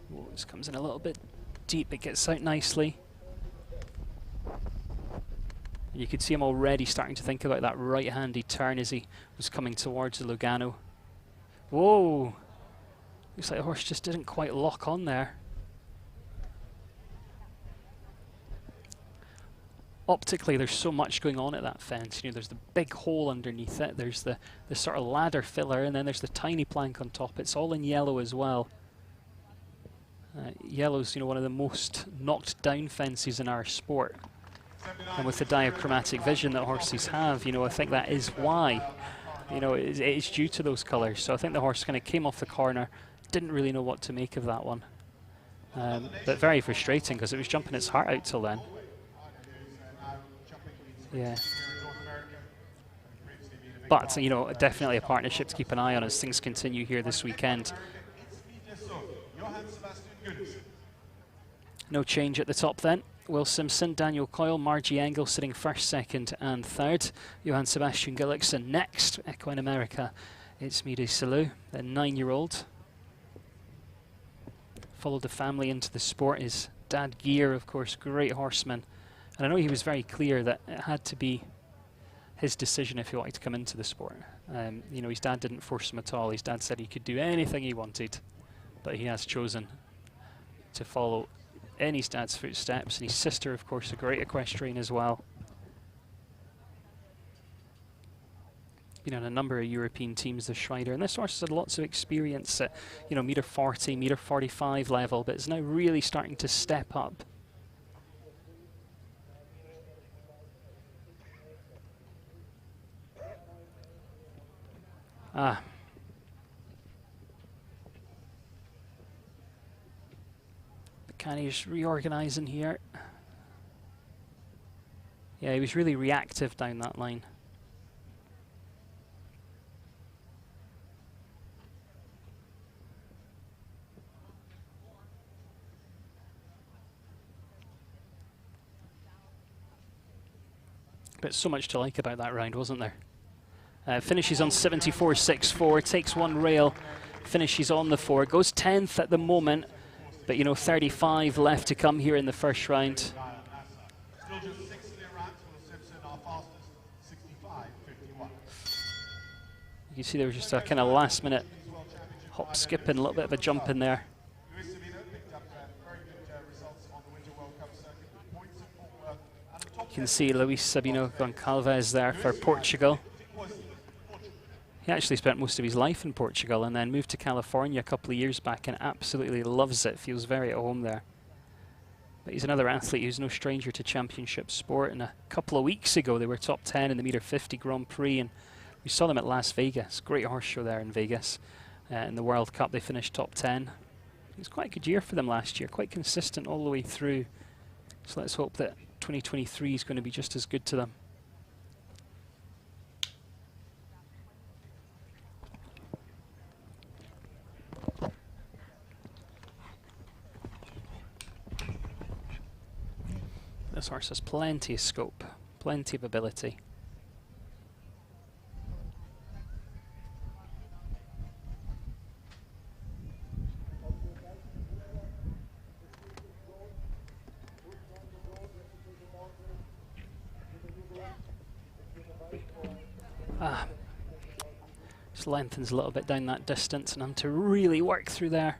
Whoa, this comes in a little bit deep, it gets out nicely. And you could see him already starting to think about that right-handed turn as he was coming towards the Lugano. Whoa! Looks like the horse just didn't quite lock on there. Optically, there's so much going on at that fence. You know, there's the big hole underneath it, there's the sort of ladder filler, and then there's the tiny plank on top. It's all in yellow as well. Yellow's, you know, one of the most knocked down fences in our sport. And with the diachromatic vision that horses have, you know, I think that is why, you know, it is due to those colours. So I think the horse kind of came off the corner, didn't really know what to make of that one. But very frustrating because it was jumping its heart out till then. Yeah. But, you know, definitely a partnership to keep an eye on as things continue here this weekend. No change at the top then. Will Simpson, Daniel Coyle, Margie Engel sitting first, second and third. Johann Sebastian Gullickson next. Equine America, it's Mide Salou, the 9-year-old. Followed the family into the sport is dad Gear, of course, great horseman. And I know he was very clear that it had to be his decision if he wanted to come into the sport. You know, his dad didn't force him at all. His dad said he could do anything he wanted, but he has chosen to follow in his dad's footsteps. And his sister, of course, a great equestrian as well. Been on a number of European teams, this rider, and this horse has had lots of experience at, you know, metre 40, metre 45 level, but is now really starting to step up. Can he just reorganising here? Yeah, he was really reactive down that line. But so much to like about that round, wasn't there? Finishes on 74.64, takes one rail, finishes on the 4, goes 10th at the moment, but you know, 35 left to come here in the first round. Still just 6 clear rounds. Will Simpson, our fastest, 65.51. You can see there was just a kind of last minute hop, skip, and a little bit of a jump in there. Luis Savino picked up very good results on the Winter World Cup circuit. Points in Fort Worth. And the top You can see Luis Sabino Goncalves there for Portugal. He actually spent most of his life in Portugal and then moved to California a couple of years back and absolutely loves it, feels very at home there. But he's another athlete who's no stranger to championship sport, and a couple of weeks ago they were top 10 in the metre 50 Grand Prix, and we saw them at Las Vegas. Great horse show there in Vegas. In the World Cup they finished top 10. It was quite a good year for them last year, quite consistent all the way through. So let's hope that 2023 is going to be just as good to them. This horse has plenty of scope, plenty of ability. Just lengthens a little bit down that distance, and I'm to really work through there.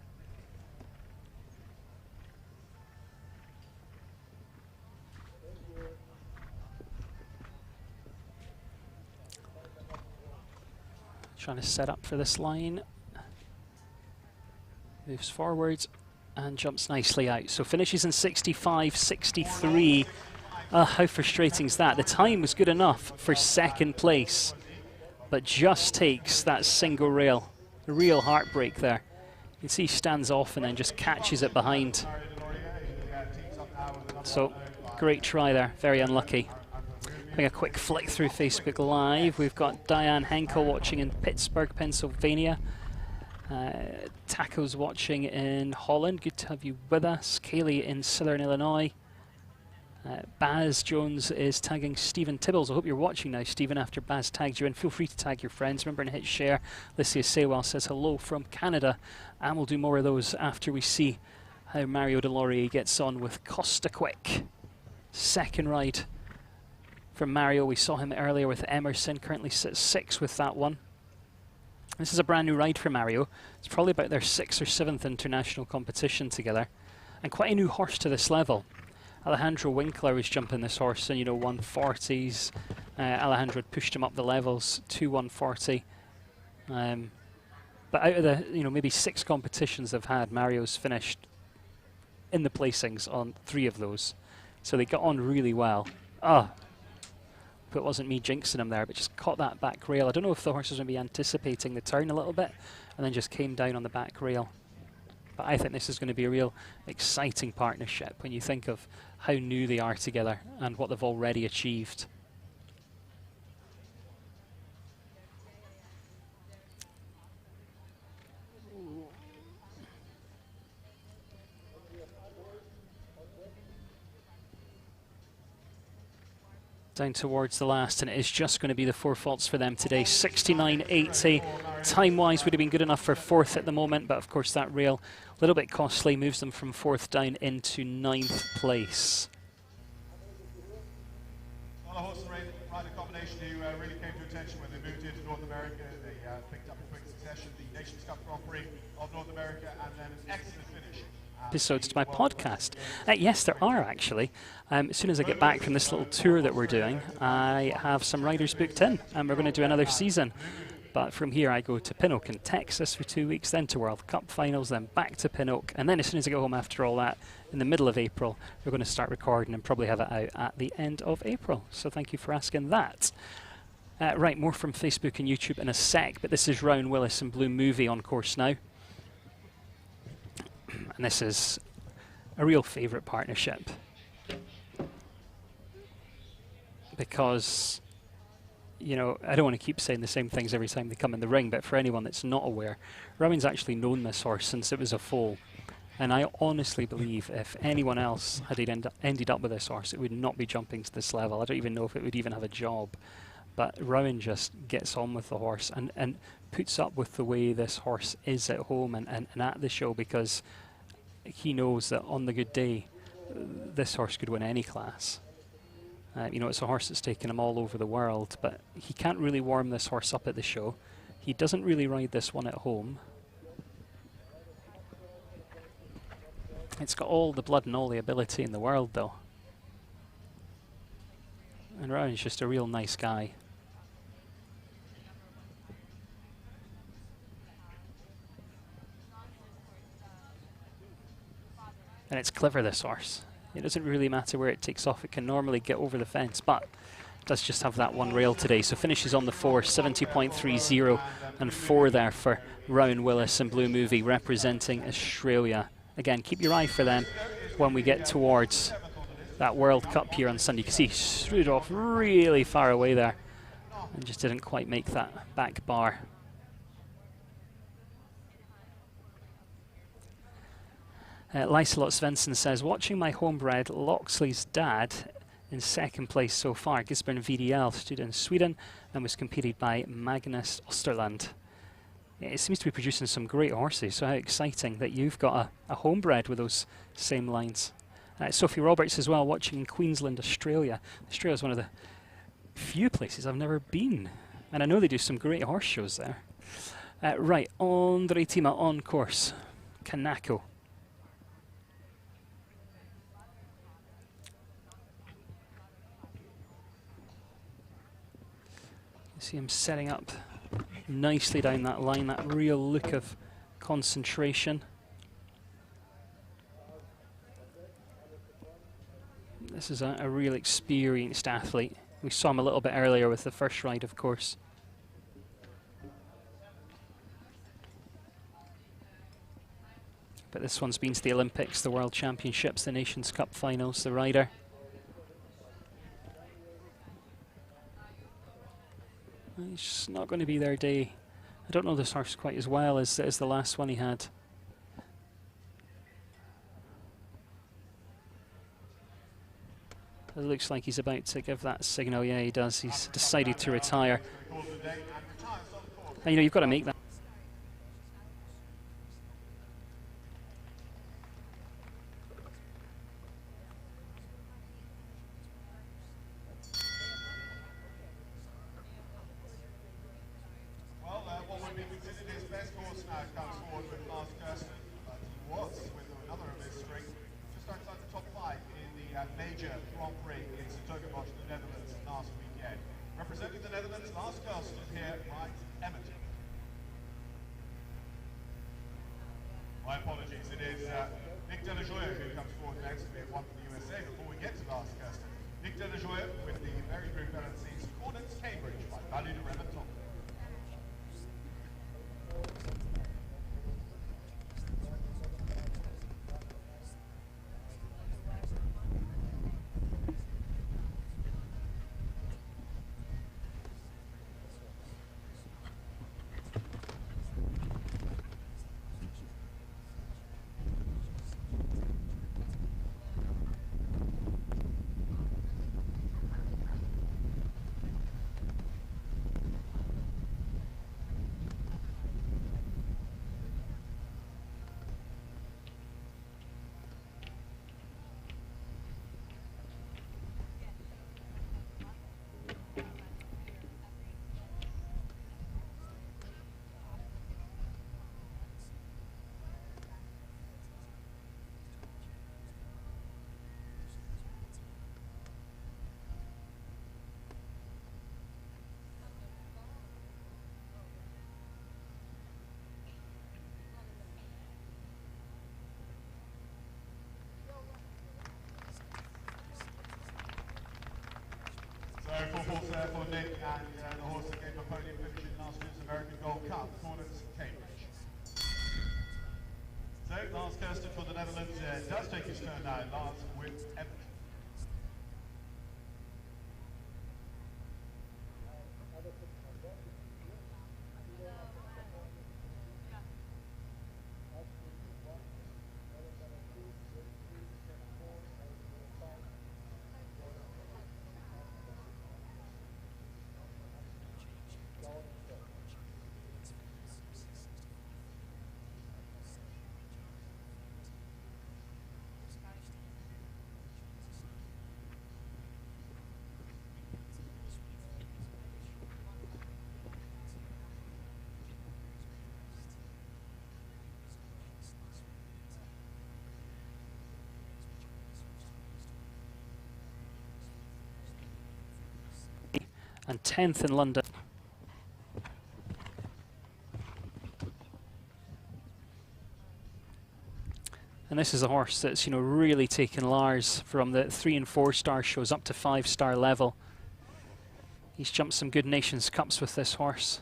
Trying to set up for this line. Moves forwards and jumps nicely out. So finishes in 65.63. How frustrating is that? The time was good enough for second place, but just takes that single rail. A real heartbreak there. You can see he stands off and then just catches it behind. So great try there, very unlucky. Having a quick flick through Facebook Live, we've got Diane Henkel watching in Pittsburgh, Pennsylvania. Taco's watching in Holland. Good to have you with us. Kaylee in Southern Illinois. Baz Jones is tagging Stephen Tibbles. I hope you're watching now, Stephen, after Baz tagged you in. Feel free to tag your friends. Remember to hit share. Lycia Sewell says hello from Canada. And we'll do more of those after we see how Mario Delorier gets on with Costa Quick. Second ride from Mario. We saw him earlier with Emerson. Currently sits 6th with that one. This is a brand new ride for Mario. It's probably about their 6th or 7th international competition together. And quite a new horse to this level. Alejandro Winkler was jumping this horse in, 140s. Alejandro had pushed him up the levels to 140. But out of the, maybe 6 competitions they've had, Mario's finished in the placings on 3 of those. So they got on really well. But it wasn't me jinxing him there, but just caught that back rail. I don't know if the horse was going to be anticipating the turn a little bit and then just came down on the back rail. But I think this is going to be a real exciting partnership when you think of how new they are together and what they've already achieved. down towards the last, and it is just going to be the 4 faults for them today. 69.80. Time-wise would have been good enough for 4th at the moment, but of course that rail, a little bit costly, moves them from 4th down into 9th place. Well, a horse rider combination who really came to attention when they moved into North America. They picked up in quick succession the Nations Cup Grand Prix of North America, and then an excellent finish. Episodes to my podcast. Yes, there are actually. As soon as I get back from this little tour that we're doing, I have some riders booked in, and we're going to do another season. But from here I go to Pinnock in Texas for 2 weeks, then to World Cup finals, then back to Pinnock, and then as soon as I get home after all that, in the middle of April, we're going to start recording and probably have it out at the end of April. So thank you for asking that. Right, more from Facebook and YouTube in a sec, but this is Rowan Willis and Blue Movie on course now. And this is a real favourite partnership because, you know, I don't want to keep saying the same things every time they come in the ring, but for anyone that's not aware, Rowan's actually known this horse since it was a foal. And I honestly believe if anyone else had ended up with this horse, it would not be jumping to this level. I don't even know if it would even have a job. But Rowan just gets on with the horse and puts up with the way this horse is at home and at the show, because he knows that on the good day, this horse could win any class. You know, it's a horse that's taken him all over the world, but he can't really warm this horse up at the show. He doesn't really ride this one at home. It's got all the blood and all the ability in the world, though. And Rowan's just a real nice guy. And it's clever, this horse. It doesn't really matter where it takes off. It can normally get over the fence, but it does just have that one rail today. So finishes on the 4, 70.30, and 4 there for Rowan Willis and Blue Movie representing Australia. Again, keep your eye for them when we get towards that World Cup here on Sunday. You can see he strewed off really far away there and just didn't quite make that back bar. Liselot Svensson says, watching my homebred Loxley's dad in 2nd place so far. Gisborne VDL stood in Sweden and was competed by Magnus Osterland. It seems to be producing some great horses, so how exciting that you've got a homebred with those same lines. Sophie Roberts as well, watching in Queensland, Australia. Australia is one of the few places I've never been, and I know they do some great horse shows there. Right, Andre Tima on course, Kanako. See him setting up nicely down that line, that real look of concentration. This is a real experienced athlete. We saw him a little bit earlier with the first ride, of course. But this one's been to the Olympics, the World Championships, the Nations Cup finals, the rider. It's just not going to be their day. I don't know this horse quite as well as the last one he had. It looks like he's about to give that signal. Yeah, he does. He's decided to retire. And, you know, you've got to make that. My apologies, it is Nick Delajoya who comes forward next. We have one from the USA before we get to last Kirsten. Nick Delajoya with the very group LNC's Cornets Cambridge by Value to Remonton. horse there for Nick, and the horse that gave a podium finish in last year's American Gold Cup, Cornets Cambridge. So, Lars Kirsten for the Netherlands does take his turn now. Lars with Everton. And 10th in London. And this is a horse that's, you know, really taken Lars from the 3 and 4 star shows up to 5-star level. He's jumped some good Nations Cups with this horse.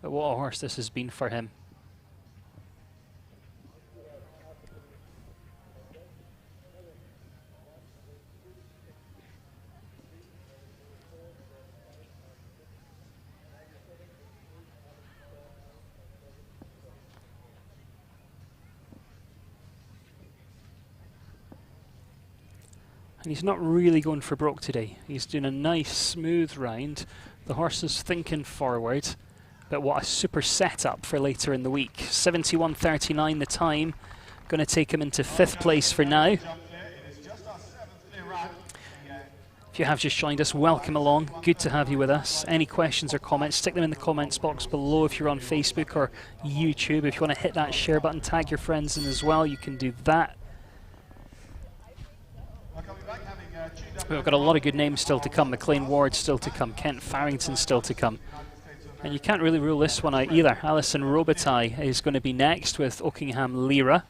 But what a horse this has been for him. And he's not really going for broke today. He's doing a nice smooth round. The horse is thinking forward, but what a super setup for later in the week. 71.39 the time. Going to take him into 5th place for now. If you have just joined us, welcome along. Good to have you with us. Any questions or comments, stick them in the comments box below if you're on Facebook or YouTube. If you want to hit that share button, tag your friends in as well, you can do that. We've got a lot of good names still to come. McLean Ward still to come. Kent Farrington still to come. And you can't really rule this one out either. Alison Robitaille is going to be next with Oakingham Lyra.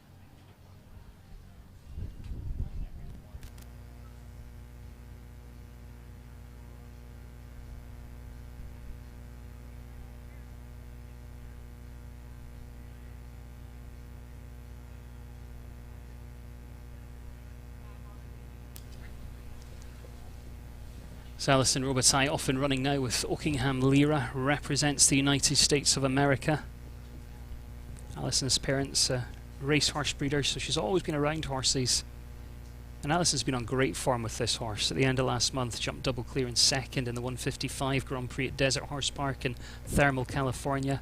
So Alison Robitaille off and running now with Oakingham Lyra, represents the United States of America. Alison's parents racehorse breeders, so she's always been around horses. And Alison's been on great form with this horse. At the end of last month, jumped double clear in 2nd in the 155 Grand Prix at Desert Horse Park in Thermal, California.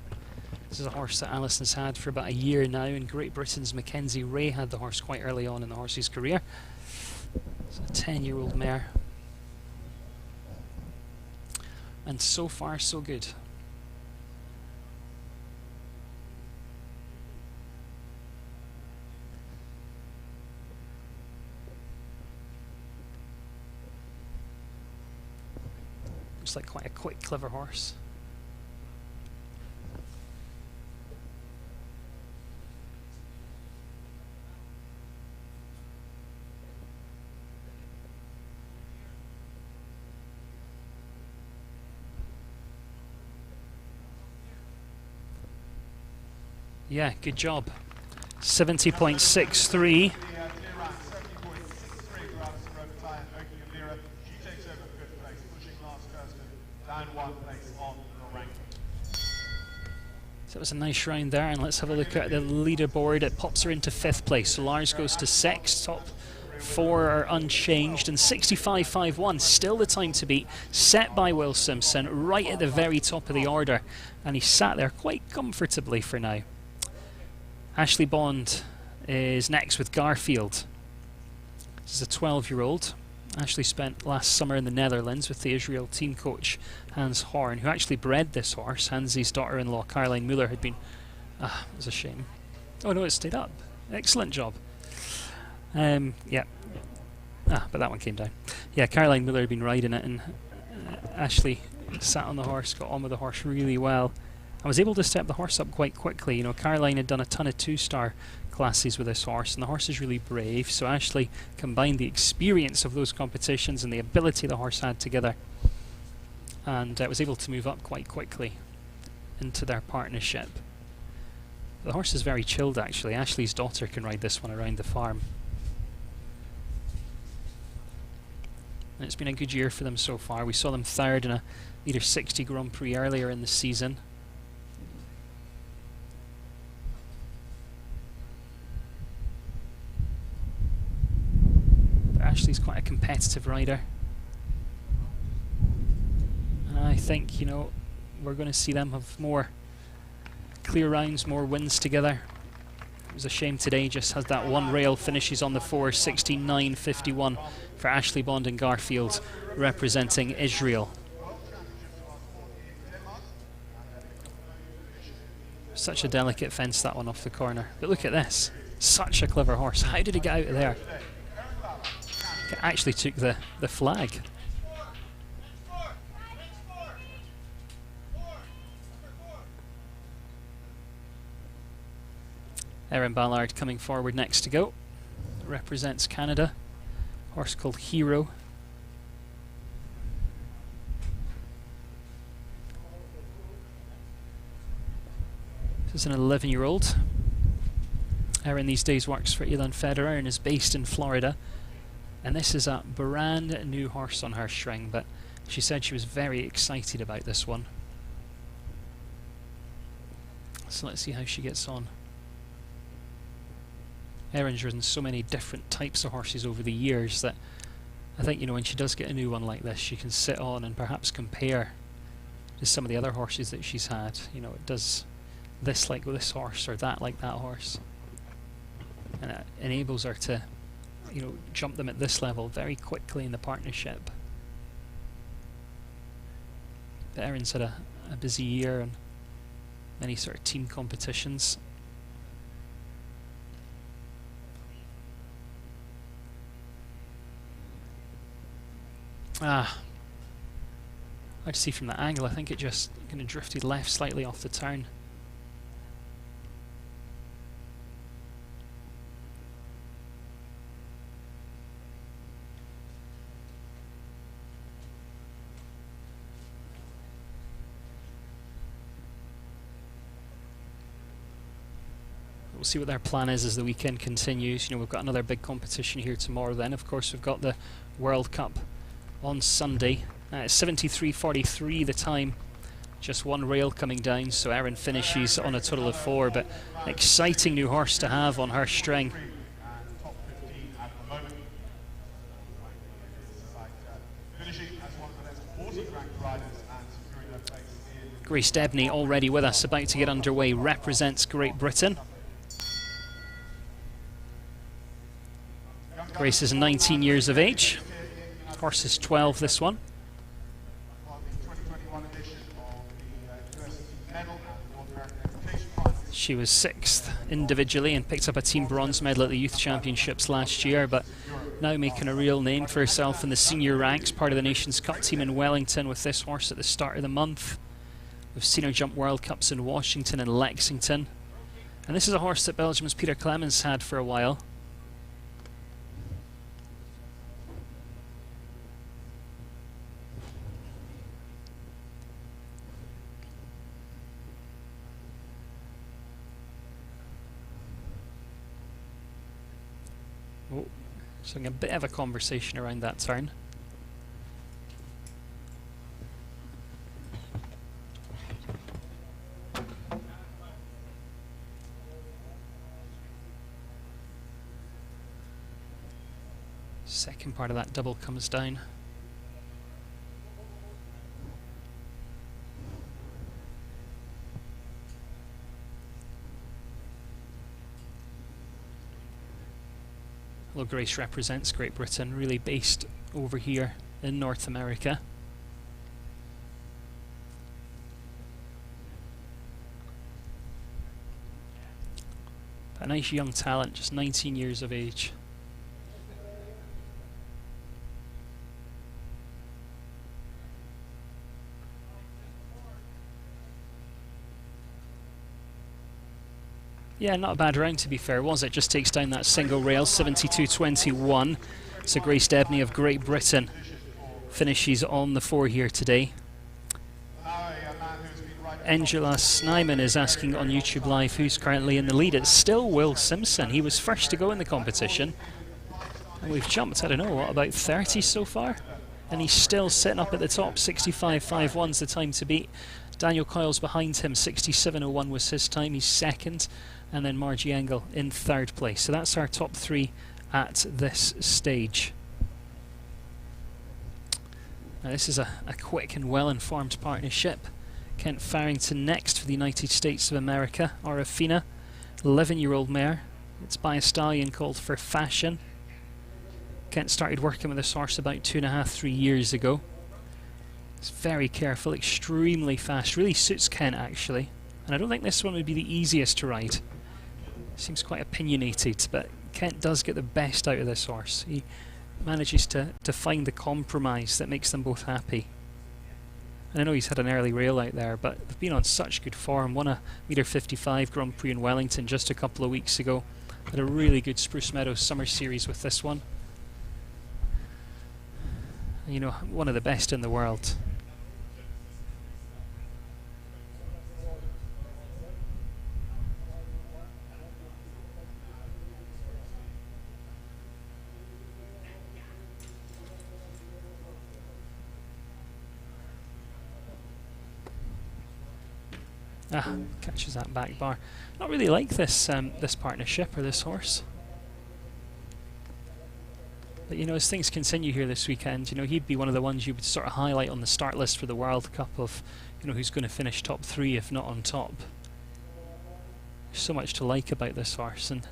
This is a horse that Alison's had for about a year now, and Great Britain's Mackenzie Ray had the horse quite early on in the horse's career. It's a 10-year-old mare. And so far, so good. Looks like quite a quick, clever horse. Yeah, good job. 70.63. So that was a nice round there, and let's have a look at the leaderboard. It pops her into 5th place. So Lars goes to 6th, top 4 are unchanged, and 65.51, still the time to beat, set by Will Simpson, right at the very top of the order, and he sat there quite comfortably for now. Ashley Bond is next with Garfield. This is a 12-year-old. Ashley spent last summer in the Netherlands with the Israel team coach Hans Horn, who actually bred this horse. Hansi's daughter-in-law Caroline Muller had been... it was a shame. Oh no, it stayed up. Excellent job. Yeah. But that one came down. Yeah, Caroline Muller had been riding it, and Ashley sat on the horse, got on with the horse really well. I was able to step the horse up quite quickly. You know, Caroline had done a ton of 2-star classes with this horse, and the horse is really brave, so Ashley combined the experience of those competitions and the ability the horse had together, and was able to move up quite quickly into their partnership. The horse is very chilled, actually. Ashley's daughter can ride this one around the farm. And it's been a good year for them so far. We saw them third in a Leader 60 Grand Prix earlier in the season. But Ashley's quite a competitive rider. And I think, you know, we're going to see them have more clear rounds, more wins together. It was a shame today, just has that one rail, finishes on the 4, 69.51 for Ashley Bond and Garfield, representing Israel. Such a delicate fence, that one off the corner. But look at this, such a clever horse. How did he get out of there? It actually took the flag. Erin Ballard coming forward next to go. Represents Canada. Horse called Hero. This is an 11-year-old. Erin these days works for Elon Federer and is based in Florida. And this is a brand new horse on her string, but she said she was very excited about this one. So let's see how she gets on. Erin's ridden so many different types of horses over the years that I think, you know, when she does get a new one like this, she can sit on and perhaps compare to some of the other horses that she's had. You know, it does this like this horse or that like that horse. And it enables her to, you know, jump them at this level very quickly in the partnership. But Erin's had a busy year and many sort of team competitions. Hard to see from that angle. I think it just kind of drifted left slightly off the turn. We'll see what their plan is as the weekend continues. You know, we've got another big competition here tomorrow. Then, of course, we've got the World Cup on Sunday. It's 73.43 the time. Just one rail coming down, so Erin finishes on a total of 4. But exciting new horse to have on her string. Grace Debney already with us, about to get underway, represents Great Britain. Grace is 19 years of age. Horse is 12, this one. She was 6th individually and picked up a team bronze medal at the Youth Championships last year, but now making a real name for herself in the senior ranks, part of the Nations Cup team in Wellington with this horse at the start of the month. We've seen her jump World Cups in Washington and Lexington. And this is a horse that Belgium's Peter Clemens had for a while. Oh, so a bit of a conversation around that turn. Second part of that double comes down. Well, Grace represents Great Britain, really based over here in North America. A nice young talent, just 19 years of age. Yeah, not a bad round to be fair, was it? Just takes down that single rail, 72.21. So Grace Debney of Great Britain finishes on the 4 here today. Angela Snyman is asking on YouTube Live who's currently in the lead. It's still Will Simpson. He was first to go in the competition. And we've jumped, I don't know, what, about 30 so far? And he's still sitting up at the top. 65.51's the time to beat. Daniel Coyle's behind him. 67.01 was his time. He's second. And then Margie Engel in third place. So that's our top 3 at this stage. Now this is a quick and well-informed partnership. Kent Farrington next for the United States of America. Orofina, 11-year-old mare. It's by a stallion called For Fashion. Kent started working with this horse about 2.5, 3 years ago. It's very careful, extremely fast. Really suits Kent actually. And I don't think this one would be the easiest to ride. Seems quite opinionated, but Kent does get the best out of this horse. He manages to find the compromise that makes them both happy. And I know he's had an early rail out there, but they've been on such good form. Won a metre 55 Grand Prix in Wellington just a couple of weeks ago. Had a really good Spruce Meadows Summer Series with this one. And, you know, one of the best in the world. Catches that back bar. Not really like this this partnership or this horse. But you know, as things continue here this weekend, you know, he'd be one of the ones you would sort of highlight on the start list for the World Cup of, you know, who's going to finish top 3 if not on top. There's so much to like about this horse, and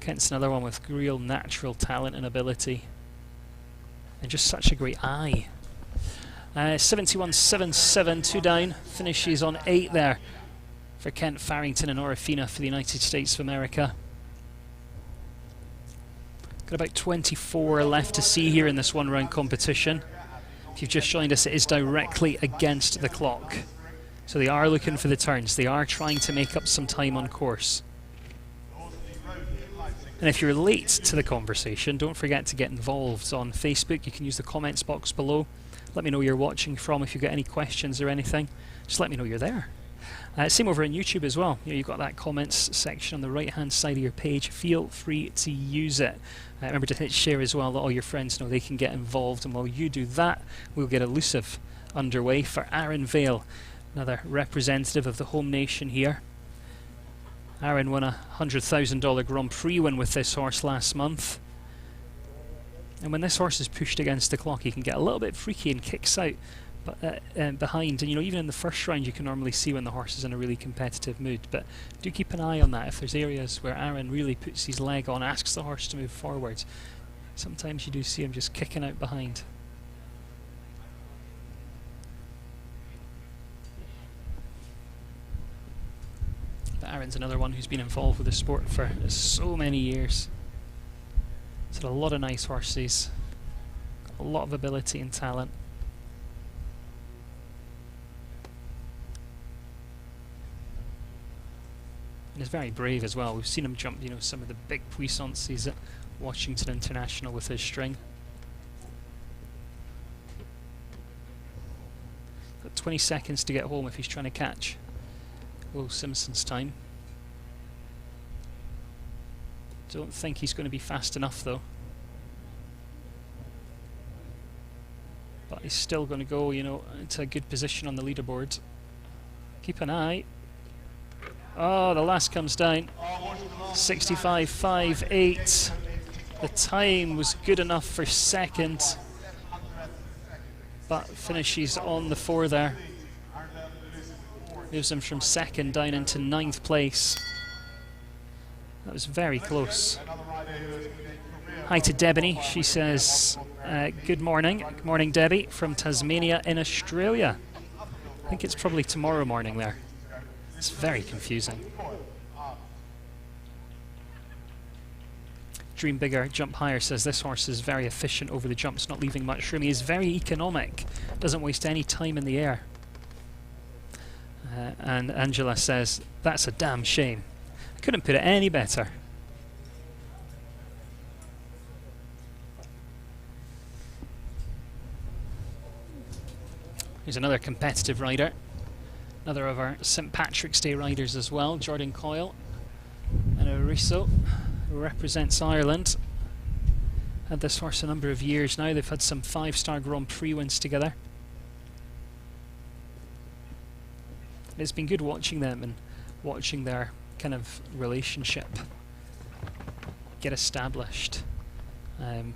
Kent's another one with real natural talent and ability, and just such a great eye. 71.77, 2 down, finishes on 8 there for Kent Farrington and Orofina for the United States of America. Got about 24 left to see here in this one-round competition. If you've just joined us, it is directly against the clock. So they are looking for the turns. They are trying to make up some time on course. And if you're late to the conversation, don't forget to get involved on Facebook. You can use the comments box below. Let me know where you're watching from. If you've got any questions or anything, just let me know you're there. Same over on YouTube as well. You know, you've got that comments section on the right hand side of your page. Feel free to use it. Remember to hit share as well, let all your friends know they can get involved. And while you do that, we'll get Elusive underway for Aaron Vale, another representative of the home nation here. Aaron won a $100,000 Grand Prix win with this horse last month. And when this horse is pushed against the clock, he can get a little bit freaky and kicks out behind. And you know, even in the first round, you can normally see when the horse is in a really competitive mood. But do keep an eye on that. If there's areas where Aaron really puts his leg on, asks the horse to move forward, sometimes you do see him just kicking out behind. But Aaron's another one who's been involved with the sport for so many years. He's had a lot of nice horses, got a lot of ability and talent. And he's very brave as well. We've seen him jump, you know, some of the big puissances at Washington International with his string. Got 20 seconds to get home if he's trying to catch Will Simpson's time. Don't think he's going to be fast enough though. But he's still going to go, you know, into a good position on the leaderboard. Keep an eye. Oh, the last comes down. 65.58. The time was good enough for second, but finishes on the 4 there. Moves him from second down into 9th place. That was very close. Hi to Debony. She says, good morning. Good morning, Debbie, from Tasmania in Australia. I think it's probably tomorrow morning there. It's very confusing. Dream Bigger, Jump Higher says this horse is very efficient over the jumps, not leaving much room. He is very economic, doesn't waste any time in the air. And Angela says, that's a damn shame. Couldn't put it any better. Here's another competitive rider. Another of our St Patrick's Day riders as well, Jordan Coyle and Ariso, who represents Ireland. Had this horse a number of years now. They've had some 5-star Grand Prix wins together. It's been good watching them and watching their kind of relationship get established. You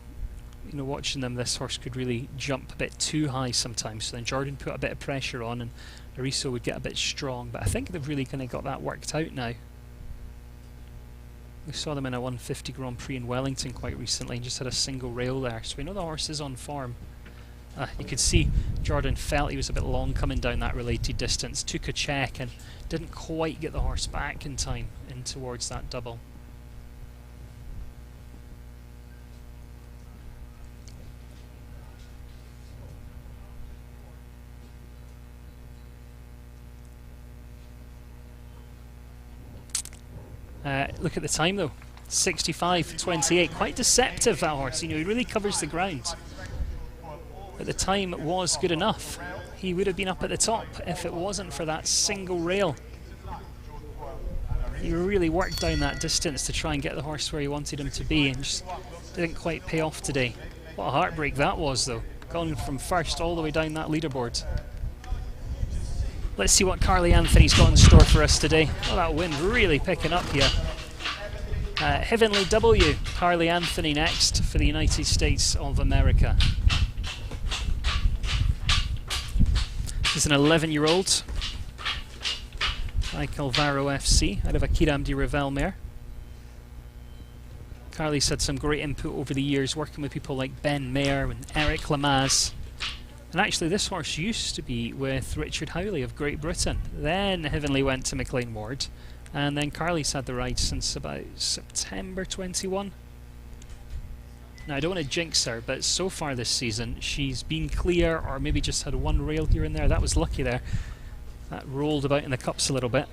know, watching them, this horse could really jump a bit too high sometimes, so then Jordan put a bit of pressure on and Ariso would get a bit strong, but I think they've really kind of got that worked out now. We saw them in a 150 Grand Prix in Wellington quite recently and just had a single rail there, so we know the horse is on form. You could see Jordan felt he was a bit long coming down that related distance, took a check and didn't quite get the horse back in time in towards that double. Look at the time though, 65.28, quite deceptive that horse, you know, he really covers the ground. But the time was good enough. He would have been up at the top if it wasn't for that single rail. He really worked down that distance to try and get the horse where he wanted him to be and just didn't quite pay off today. What a heartbreak that was though, going from first all the way down that leaderboard. Let's see what Carly Anthony's got in store for us today. Oh, that wind really picking up here. Heavenly W, Carly Anthony next for the United States of America. He's an 11-year-old by Calvaro FC out of a Kiram de Revel mare. Carly's had some great input over the years working with people like Ben Mayer and Eric Lamaze. And actually this horse used to be with Richard Howley of Great Britain. Then Heavenly went to McLean Ward. And then Carly's had the ride since about September 21. Now I don't want to jinx her, but so far this season she's been clear or maybe just had one rail here and there. That was lucky there. That rolled about in the cups a little bit.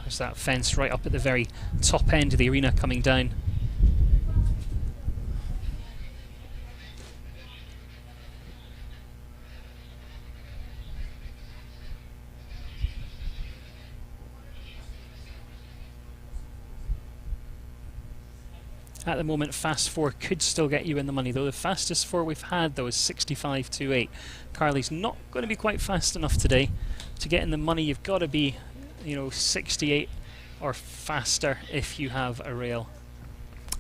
There's that fence right up at the very top end of the arena coming down. At the moment, fast 4 could still get you in the money, though. The fastest 4 we've had, though, is 65.28. Carly's not going to be quite fast enough today. To get in the money, you've got to be, you know, 68 or faster if you have a rail.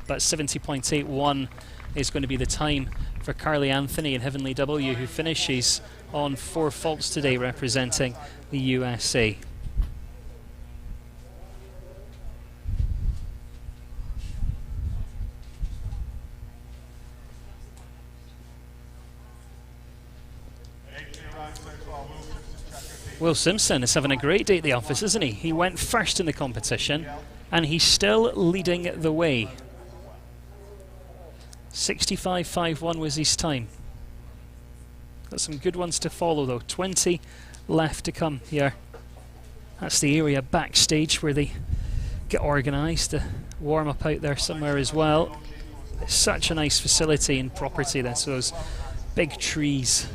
But 70.81 is going to be the time for Carly Anthony and Heavenly W, who finishes on 4 faults today, representing the USA. Will Simpson is having a great day at the office, isn't he? He went first in the competition and he's still leading the way. 65.51 was his time. Got some good ones to follow though. 20 left to come here. That's the area backstage where they get organised to warm up out there somewhere as well. It's such a nice facility and property there, so those big trees.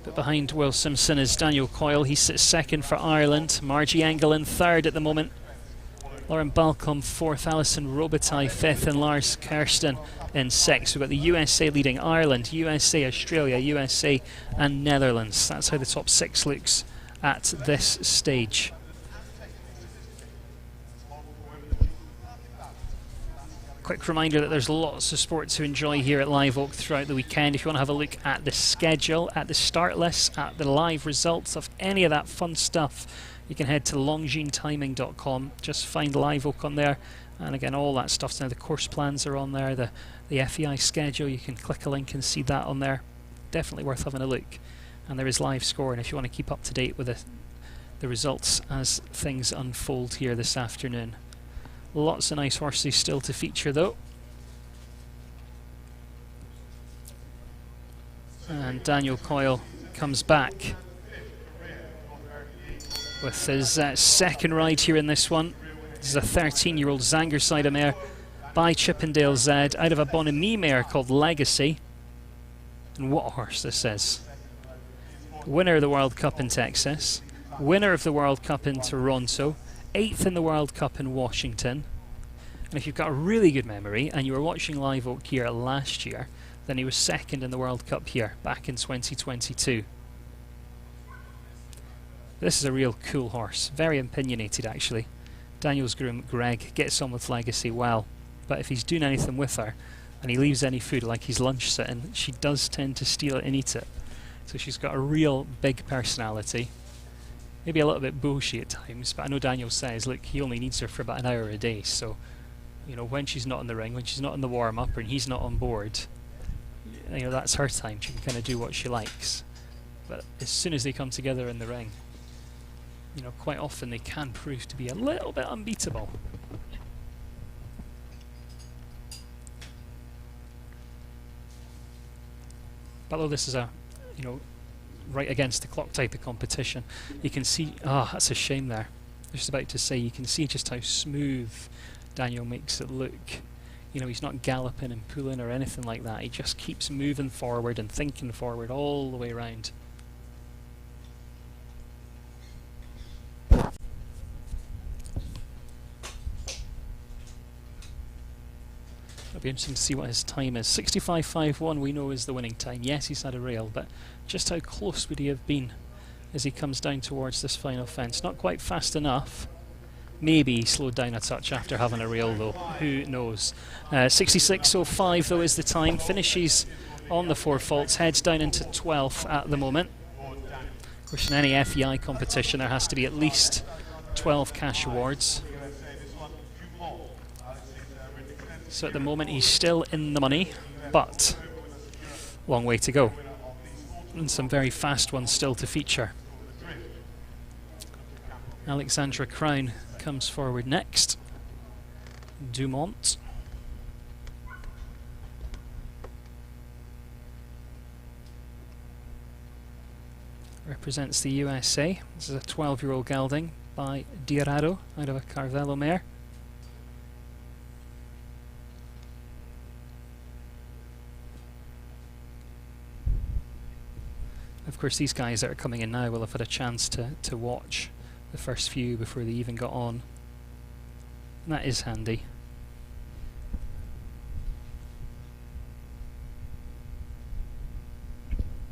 But behind Will Simpson is Daniel Coyle. He sits second for Ireland. Margie Engel in third at the moment. Lauren Balcom fourth. Alison Robitaille fifth. And Lars Kirsten in sixth. We've got the USA leading Ireland, USA, Australia, USA and Netherlands. That's how the top 6 looks at this stage. Quick reminder that there's lots of sport to enjoy here at Live Oak throughout the weekend. If you want to have a look at the schedule, at the start list, at the live results of any of that fun stuff, you can head to longinetiming.com. Just find Live Oak on there, and again all that stuff's now. The course plans are on there, the FEI schedule, you can click a link and see that on there. definitely worth having a look. And there is live scoring if you want to keep up to date with the results as things unfold here this afternoon. Lots of nice horses still to feature though. And Daniel Coyle comes back with his second ride here in this one. This is a 13-year-old Zangerside mare by Chippendale Z out of a Bonamie mare called Legacy. And what a horse this is. Winner of the World Cup in Texas, winner of the World Cup in Toronto, 8th in the World Cup in Washington. And if you've got a really good memory and you were watching Live Oak here last year, then he was 2nd in the World Cup here back in 2022. This is a real cool horse, very opinionated actually. Daniel's groom Greg gets on with Legacy well, but if he's doing anything with her and he leaves any food like he's lunch sitting, she does tend to steal it and eat it. So she's got a real big personality. Maybe a little bit bushy at times, but I know Daniel says, look, he only needs her for about an hour a day, so you know, when she's not in the ring, when she's not in the warm-up and he's not on board, you know, that's her time. She can kind of do what she likes. But as soon as they come together in the ring, you know, quite often they can prove to be a little bit unbeatable. But although this is a, you know, right against the clock type of competition, you can see, that's a shame there. I was just about to say, you can see just how smooth Daniel makes it look. You know, he's not galloping and pulling or anything like that. He just keeps moving forward and thinking forward all the way around. It'll be interesting to see what his time is. 65.51 we know is the winning time. Yes, he's had a rail, but just how close would he have been as he comes down towards this final fence? Not quite fast enough. Maybe he slowed down a touch after having a rail though, who knows. 66.05 though is the time, finishes on the 4 faults, heads down into 12th at the moment. Of course in any FEI competition there has to be at least 12 cash awards. So at the moment he's still in the money, but long way to go. And some very fast ones still to feature. Alexandra Crown comes forward next. Dumont. Represents the USA. This is a 12-year-old gelding by Diarado out of a Carvello mare. Of course these guys that are coming in now will have had a chance to watch the first few before they even got on. And that is handy.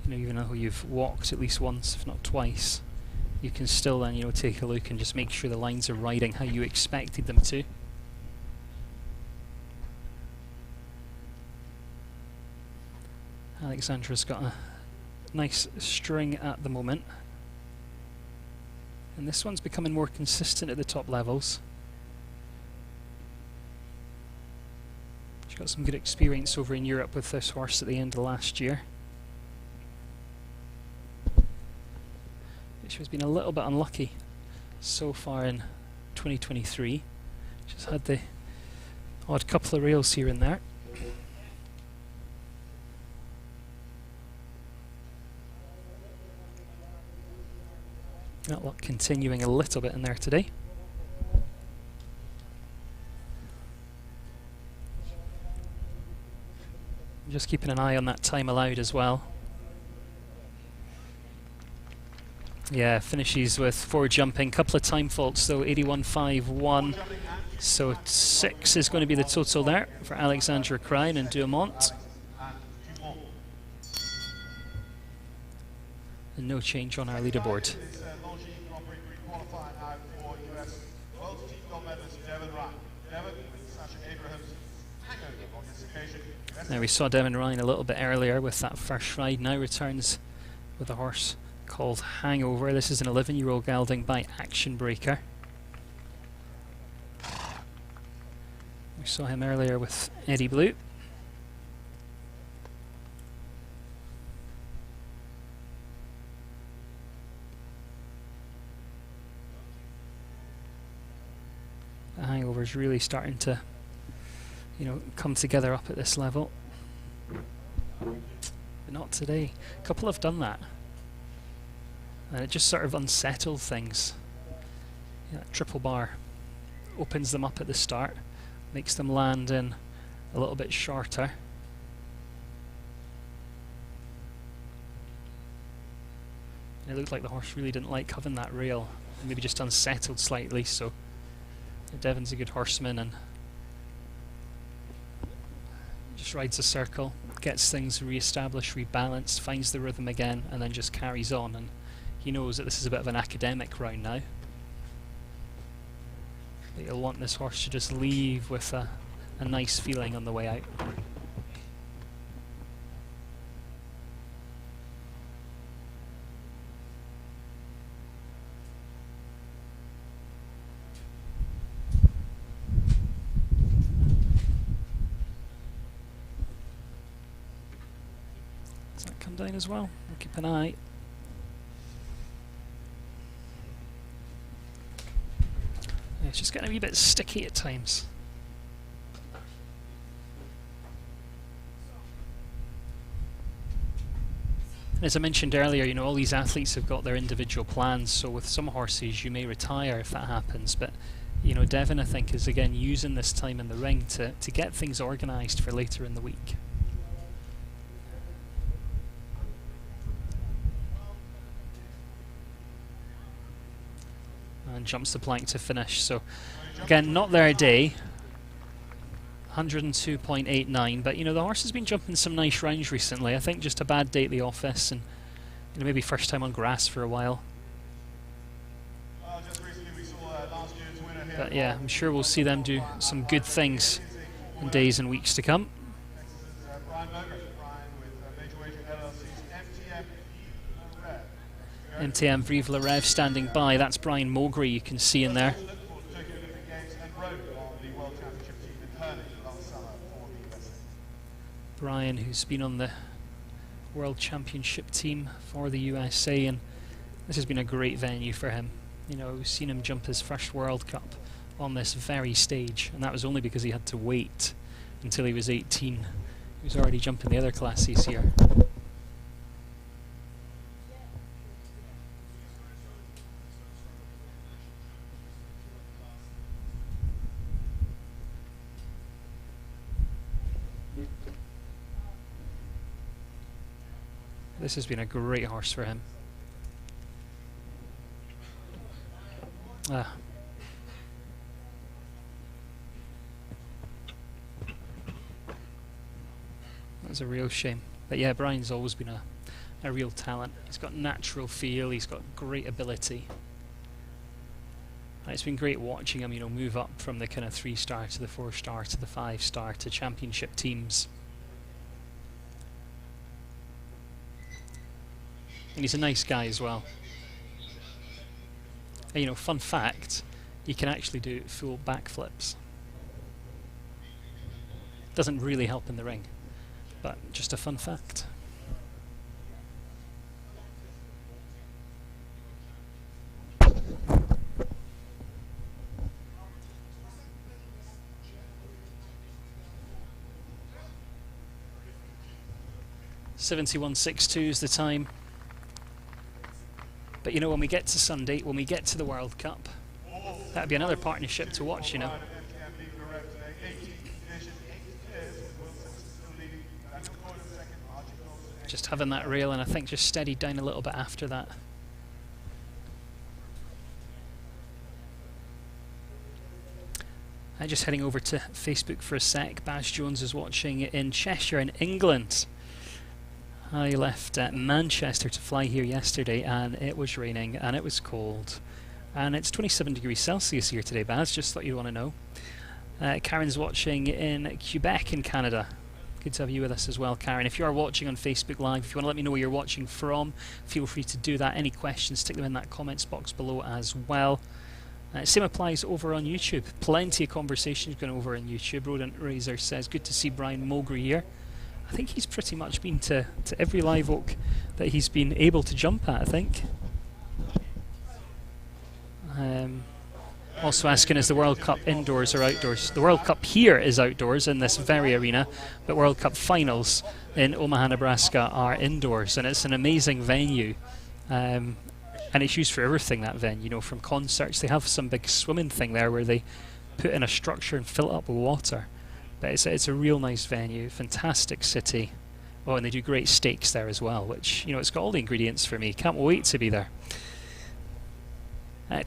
You know, even though you've walked at least once, if not twice, you can still then, you know, take a look and just make sure the lines are riding how you expected them to. Alexandra's got a nice string at the moment. And this one's becoming more consistent at the top levels. She got some good experience over in Europe with this horse at the end of last year. She has been a little bit unlucky so far in 2023. She's had the odd couple of rails here and there. That luck continuing a little bit in there today. Just keeping an eye on that time allowed as well. Yeah, finishes with 4 jumping, couple of time faults though, 81.51. So 6 is going to be the total there for Alexandra Crown and Dumont. And no change on our leaderboard. Now we saw Devin Ryan a little bit earlier with that first ride, now returns with a horse called Hangover. This is an 11-year-old gelding by Action Breaker. We saw him earlier with Eddie Blue. flyovers really starting to, you know, come together up at this level. But not today. A couple have done that. And it just sort of unsettled things. Yeah, that triple bar opens them up at the start, makes them land in a little bit shorter. And it looked like the horse really didn't like having that rail, maybe just unsettled slightly, so Devon's a good horseman and just rides a circle, gets things re-established, rebalanced, finds the rhythm again, and then just carries on. And he knows that this is a bit of an academic round now. But you'll want this horse to just leave with a nice feeling on the way out. Does that come down as well? We'll keep an eye. It's just getting a wee bit sticky at times. And as I mentioned earlier, you know, all these athletes have got their individual plans, so with some horses you may retire if that happens, but you know, Devon, I think, is again using this time in the ring to get things organised for later in the week. And jumps the plank to finish. So again, not their day. 102.89, but you know, the horse has been jumping some nice rounds recently. I think just a bad day at the office, and you know, maybe first time on grass for a while. But yeah, I'm sure we'll see them do some good things in days and weeks to come. MTM Vive Le Rev standing by. That's Brian Mowgray you can see in there. Brian, who's been on the World Championship team for the USA, and this has been a great venue for him. You know, we've seen him jump his first World Cup on this very stage, and that was only because he had to wait until he was 18. He was already jumping the other classes here. This has been a great horse for him. That's a real shame. But yeah, Brian's always been a real talent. He's got natural feel, he's got great ability. And it's been great watching him, you know, move up from the kind of 3-star to the 4-star to the 5-star to championship teams. And he's a nice guy as well. And, you know, fun fact, he can actually do full backflips. Doesn't really help in the ring, but just a fun fact. .71.62 is the time. But you know, when we get to Sunday, when we get to the World Cup, that'd be another partnership to watch, you know. Just having that rail, and I think just steadied down a little bit after that. I'm just heading over to Facebook for a sec. Baz Jones is watching in Cheshire in England. I left Manchester to fly here yesterday, and it was raining and it was cold, and it's 27 degrees Celsius here today. Baz, just thought you'd want to know. Karen's watching in Quebec in Canada. Good to have you with us as well, Karen. If you are watching on Facebook Live, if you want to let me know where you're watching from, feel free to do that. Any questions, stick them in that comments box below as well. Same applies over on YouTube. Plenty of conversations going over on YouTube. Rodent Razor says, good to see Brian Mowgray here. I think he's pretty much been to every live oak that he's been able to jump at, I think. Also asking, is the World Cup indoors or outdoors? The World Cup here is outdoors in this very arena, but World Cup finals in Omaha, Nebraska are indoors, and it's an amazing venue. And it's used for everything, that venue, you know, from concerts. They have some big swimming thing there where they put in a structure and fill it up with water. But it's a real nice venue, fantastic city. Oh, and they do great steaks there as well, which, you know, it's got all the ingredients for me. Can't wait to be there.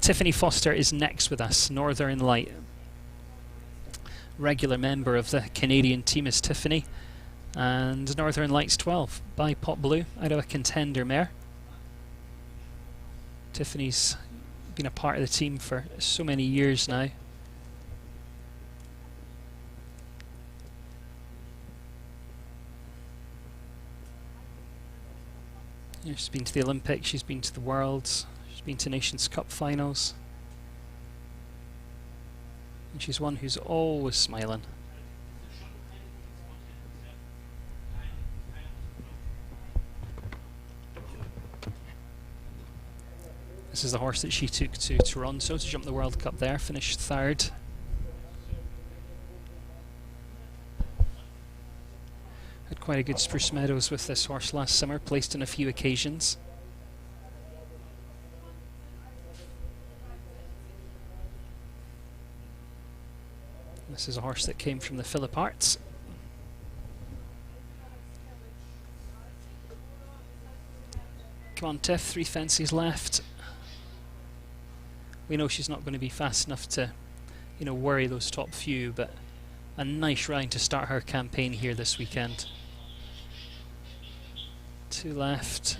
Tiffany Foster is next with us, Northern Light. Regular member of the Canadian team is Tiffany. And Northern Light's 12 by Pot Blue out of a Contender mare. Tiffany's been a part of the team for so many years now. She's been to the Olympics, she's been to the Worlds, she's been to Nations Cup finals. And she's one who's always smiling. This is the horse that she took to Toronto to jump the World Cup there, finished third. Had quite a good Spruce Meadows with this horse last summer, placed on a few occasions. This is a horse that came from the Phillip Arts. Come on, Tiff, 3 fences left. We know she's not going to be fast enough to, you know, worry those top few, but a nice round to start her campaign here this weekend. 2 left.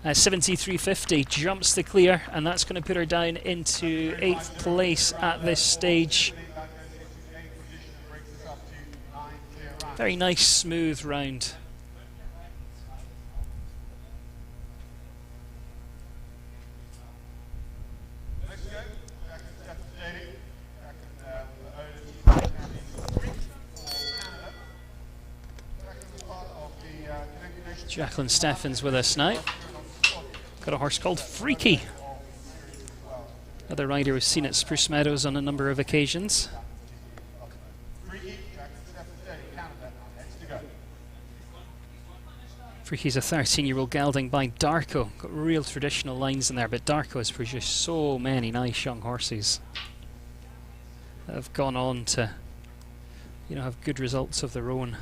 73.50 jumps the clear, and that's going to put her down into 8th place at this stage. Very nice, smooth round. Jacqueline Steffens with us now. Got a horse called Freaky. Another rider we've seen at Spruce Meadows on a number of occasions. Freaky's a 13-year-old gelding by Darko. Got real traditional lines in there, but Darko has produced so many nice young horses that have gone on to, you know, have good results of their own.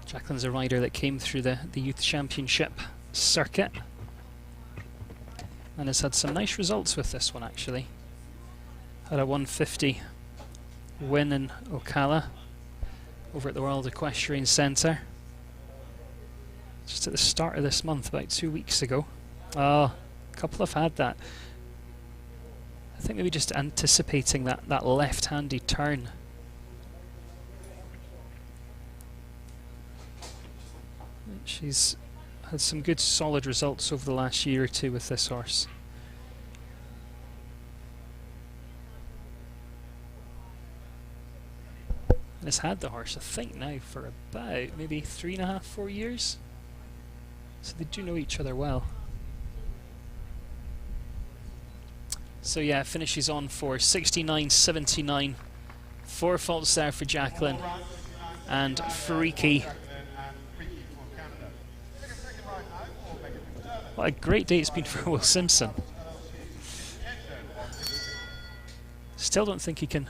Jacqueline's a rider that came through the Youth Championship circuit and has had some nice results with this one, actually. Had a 150 win in Ocala over at the World Equestrian Centre just at the start of this month, about 2 weeks ago. A couple have had that. I think maybe just anticipating that left-handed turn. She's had some good solid results over the last year or two with this horse. And has had the horse, I think, now for about maybe 3.5, 4 years. So they do know each other well. So yeah, finishes on for 69.79. 4 faults there for Jacqueline. And Freaky. What a great day it's been for Will Simpson. Still don't think he can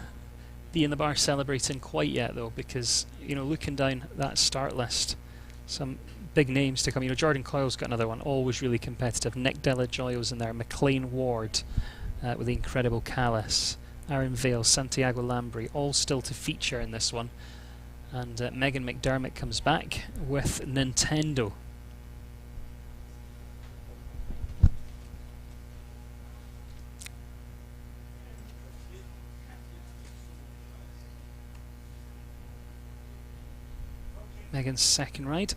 be in the bar celebrating quite yet, though, because, you know, looking down that start list, some big names to come. You know, Jordan Coyle's got another one, always really competitive. Nick Delajoyo's in there, McLean Ward with the incredible Callus, Aaron Vale, Santiago Lambry, all still to feature in this one. And Megan McDermott comes back with Nintendo. Megan's second ride.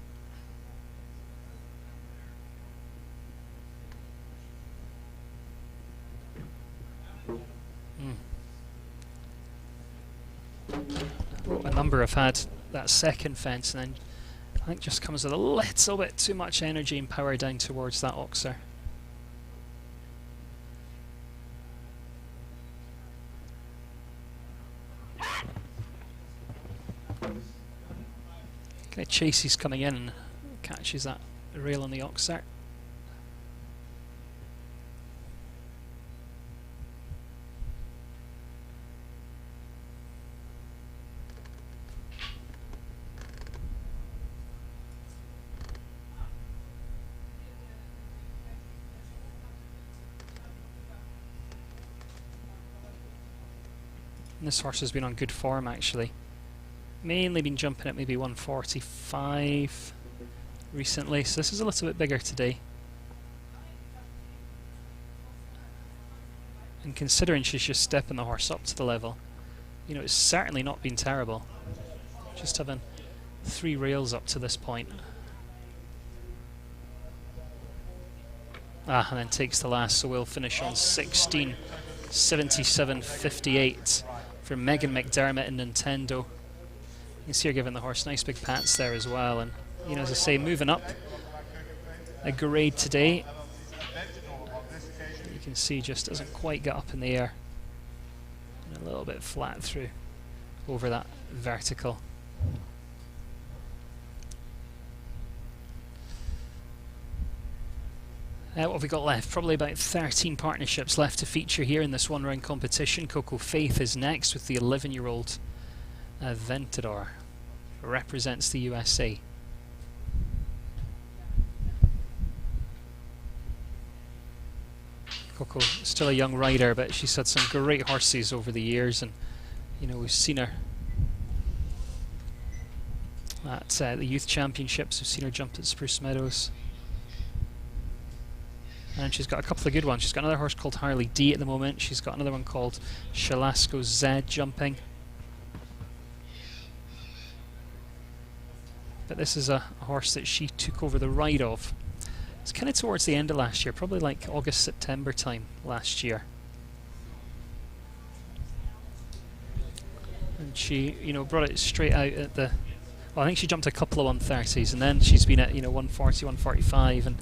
a number have had that second fence, and then I think just comes with a little bit too much energy and power down towards that oxer. Okay, Chasey's coming in and catches that rail on the oxer. And this horse has been on good form actually. Mainly been jumping at maybe 145 recently, so this is a little bit bigger today. And considering she's just stepping the horse up to the level, you know, it's certainly not been terrible. Just having 3 rails up to this point. And then takes the last, so we'll finish on 16:77.58 for Megan McDermott and Nintendo. You can see her giving the horse nice big pats there as well, and you know, as I say, moving up a grade today. You can see just doesn't quite get up in the air, and a little bit flat through over that vertical. What have we got left? Probably about 13 partnerships left to feature here in this one-round competition. Coco Faith is next with the 11-year-old Aventador. Represents the USA. Coco, still a young rider, but she's had some great horses over the years, and you know, we've seen her at the youth championships. We've seen her jump at Spruce Meadows. And she's got a couple of good ones. She's got another horse called Harley D at the moment. She's got another one called Shalasco Z jumping. But this is a horse that she took over the ride of. It's kind of towards the end of last year, probably like August, September time last year. And she, you know, brought it straight out at the... Well, I think she jumped a couple of 130s, and then she's been at, you know, 140, 145, and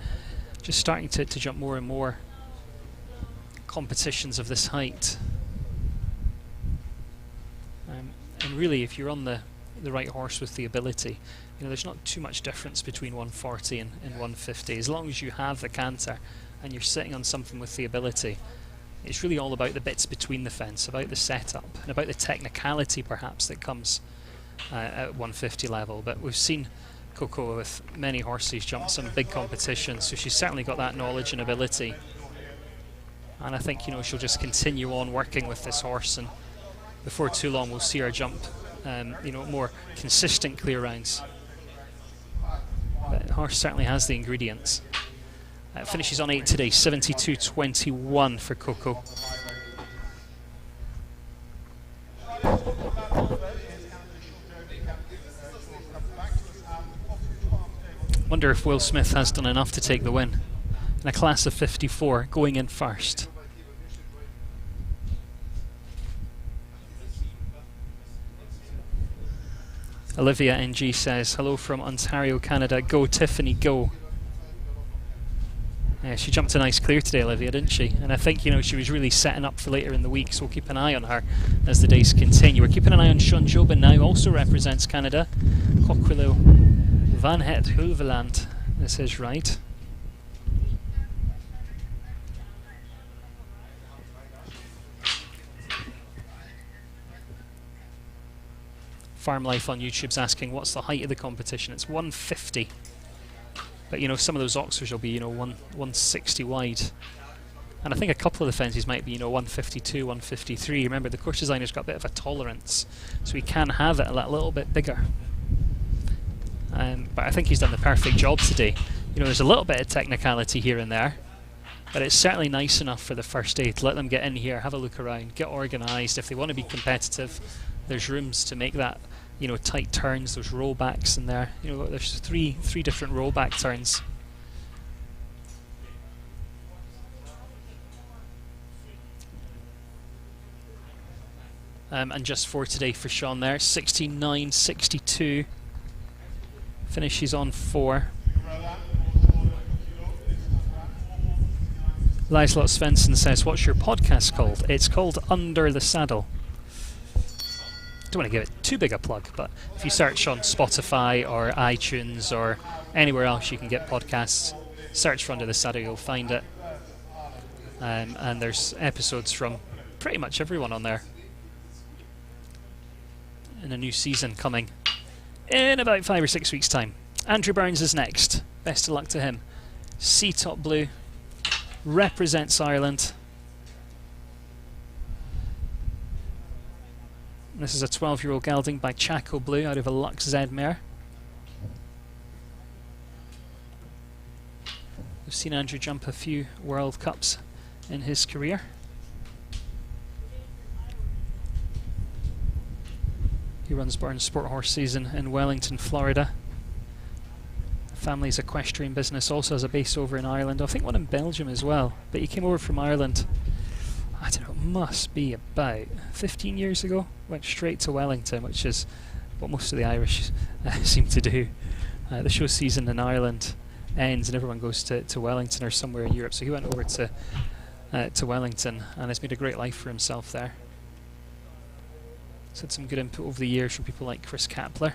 just starting to jump more and more competitions of this height. And really, if you're on the right horse with the ability, you know, there's not too much difference between 140 and 150. As long as you have the canter and you're sitting on something with the ability, it's really all about the bits between the fence, about the setup, and about the technicality perhaps that comes at 150 level. But we've seen Coco with many horses jump some big competitions, so she's certainly got that knowledge and ability. And I think, you know, she'll just continue on working with this horse, and before too long we'll see her jump you know, more consistent clear rounds. But the horse certainly has the ingredients. Finishes on 8 today, 72.21 for Coco. Wonder if Will Smith has done enough to take the win in a class of 54, going in first. Olivia NG says, hello from Ontario, Canada. Go, Tiffany, go. Yeah, she jumped a nice clear today, Olivia, didn't she? And I think, you know, she was really setting up for later in the week, so we'll keep an eye on her as the days continue. We're keeping an eye on Sean Jobin now, also represents Canada. Coquilo Van Het Hulveland, this is right. Farm Life on YouTube's asking what's the height of the competition. It's 150. But you know, some of those oxers will be, you know, 160 wide. And I think a couple of the fences might be, you know, 152, 153. Remember, the course designer's got a bit of a tolerance, so he can have it a little bit bigger. But I think he's done the perfect job today. You know, there's a little bit of technicality here and there, but it's certainly nice enough for the first day to let them get in here, have a look around, get organised. If they want to be competitive, there's rooms to make that, you know, tight turns. There's rollbacks in there. You know, there's three different rollback turns. And just 4 today for Sean there. 69.62. Finishes on 4. Liselot Svensson says, what's your podcast called? It's called Under the Saddle. Don't want to give it too big a plug, but if you search on Spotify or iTunes or anywhere else you can get podcasts, search for Under the Saddle, you'll find it. And there's episodes from pretty much everyone on there. And a new season coming in about 5 or 6 weeks' time. Andrew Burns is next. Best of luck to him. Sea-top blue. Represents Ireland. This is a 12-year-old gelding by Chaco Blue out of a Lux Z mare. We've seen Andrew jump a few World Cups in his career. He runs Burns Sport Horse Season in Wellington, Florida. Family's equestrian business, also has a base over in Ireland. I think one in Belgium as well. But he came over from Ireland, I don't know, it must be about 15 years ago. Went straight to Wellington, which is what most of the Irish seem to do. The show season in Ireland ends and everyone goes to Wellington or somewhere in Europe. So he went over to Wellington and has made a great life for himself there. He's had some good input over the years from people like Chris Kapler.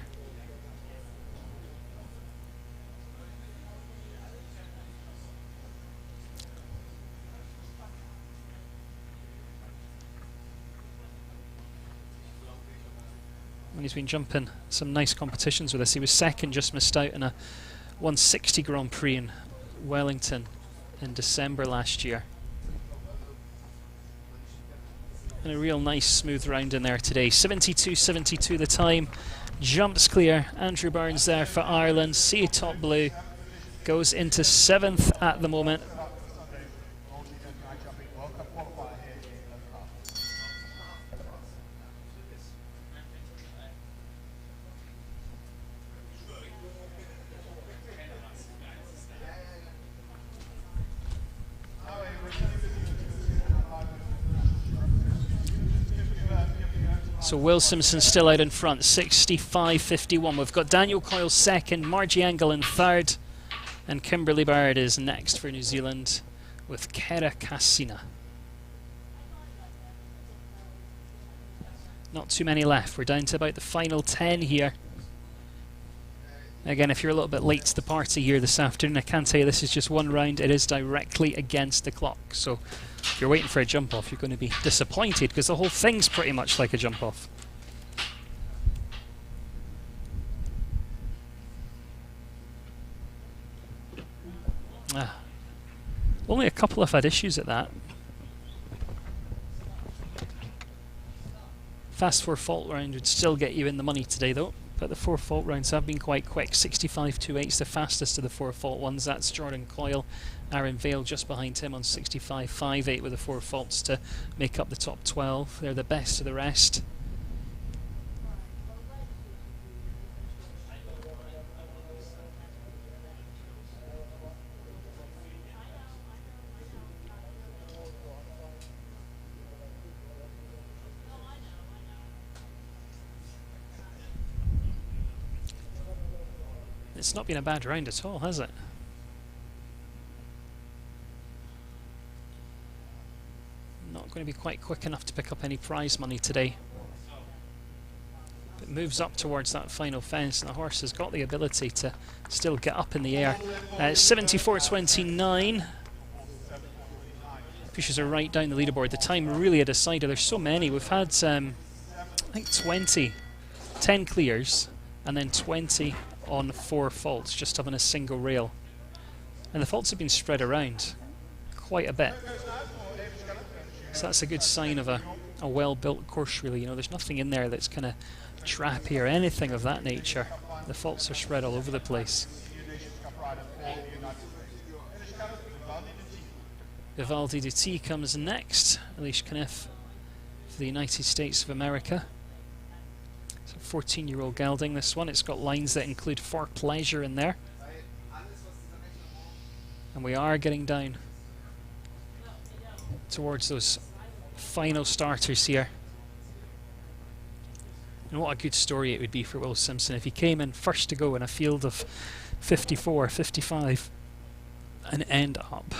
And he's been jumping some nice competitions with us. He was second, just missed out in a 160 Grand Prix in Wellington in December last year. And a real nice smooth round in there today. 72.72 the time. Jumps clear. Andrew Burns there for Ireland. Sea-top blue. Goes into 7th at the moment. So Will Simpson still out in front, 65.51. We've got Daniel Coyle second, Margie Angle in third, and Kimberly Bird is next for New Zealand with Kera Cassina. Not too many left. We're down to about the final 10 here. Again, if you're a little bit late to the party here this afternoon, I can tell you this is just one round. It is directly against the clock. So if you're waiting for a jump off, you're going to be disappointed because the whole thing's pretty much like a jump off. Only a couple have had issues at that. Fast 4 fault round would still get you in the money today though. But the 4 fault rounds have been quite quick. 65.28 is the fastest of the 4 fault ones. That's Jordan Coyle. Aaron Vale just behind him on 65.58 with the 4 faults to make up the top 12. They're the best of the rest. It's not been a bad round at all, has it? Not going to be quite quick enough to pick up any prize money today. It moves up towards that final fence and the horse has got the ability to still get up in the air. 74.29. Pushes her right down the leaderboard. The time really a decider. There's so many. We've had I think 10 clears and then 20 on 4 faults, just having a single rail. And the faults have been spread around quite a bit. So that's a good sign of a well-built course, really. You know, there's nothing in there that's kind of trappy or anything of that nature. The faults are spread all over the place. Vivaldi Duty comes next. Alish Kniff for the United States of America. 14-year-old gelding, this one. It's got lines that include For Pleasure in there. And we are getting down towards those final starters here. And what a good story it would be for Will Simpson if he came in first to go in a field of 54, 55 and end up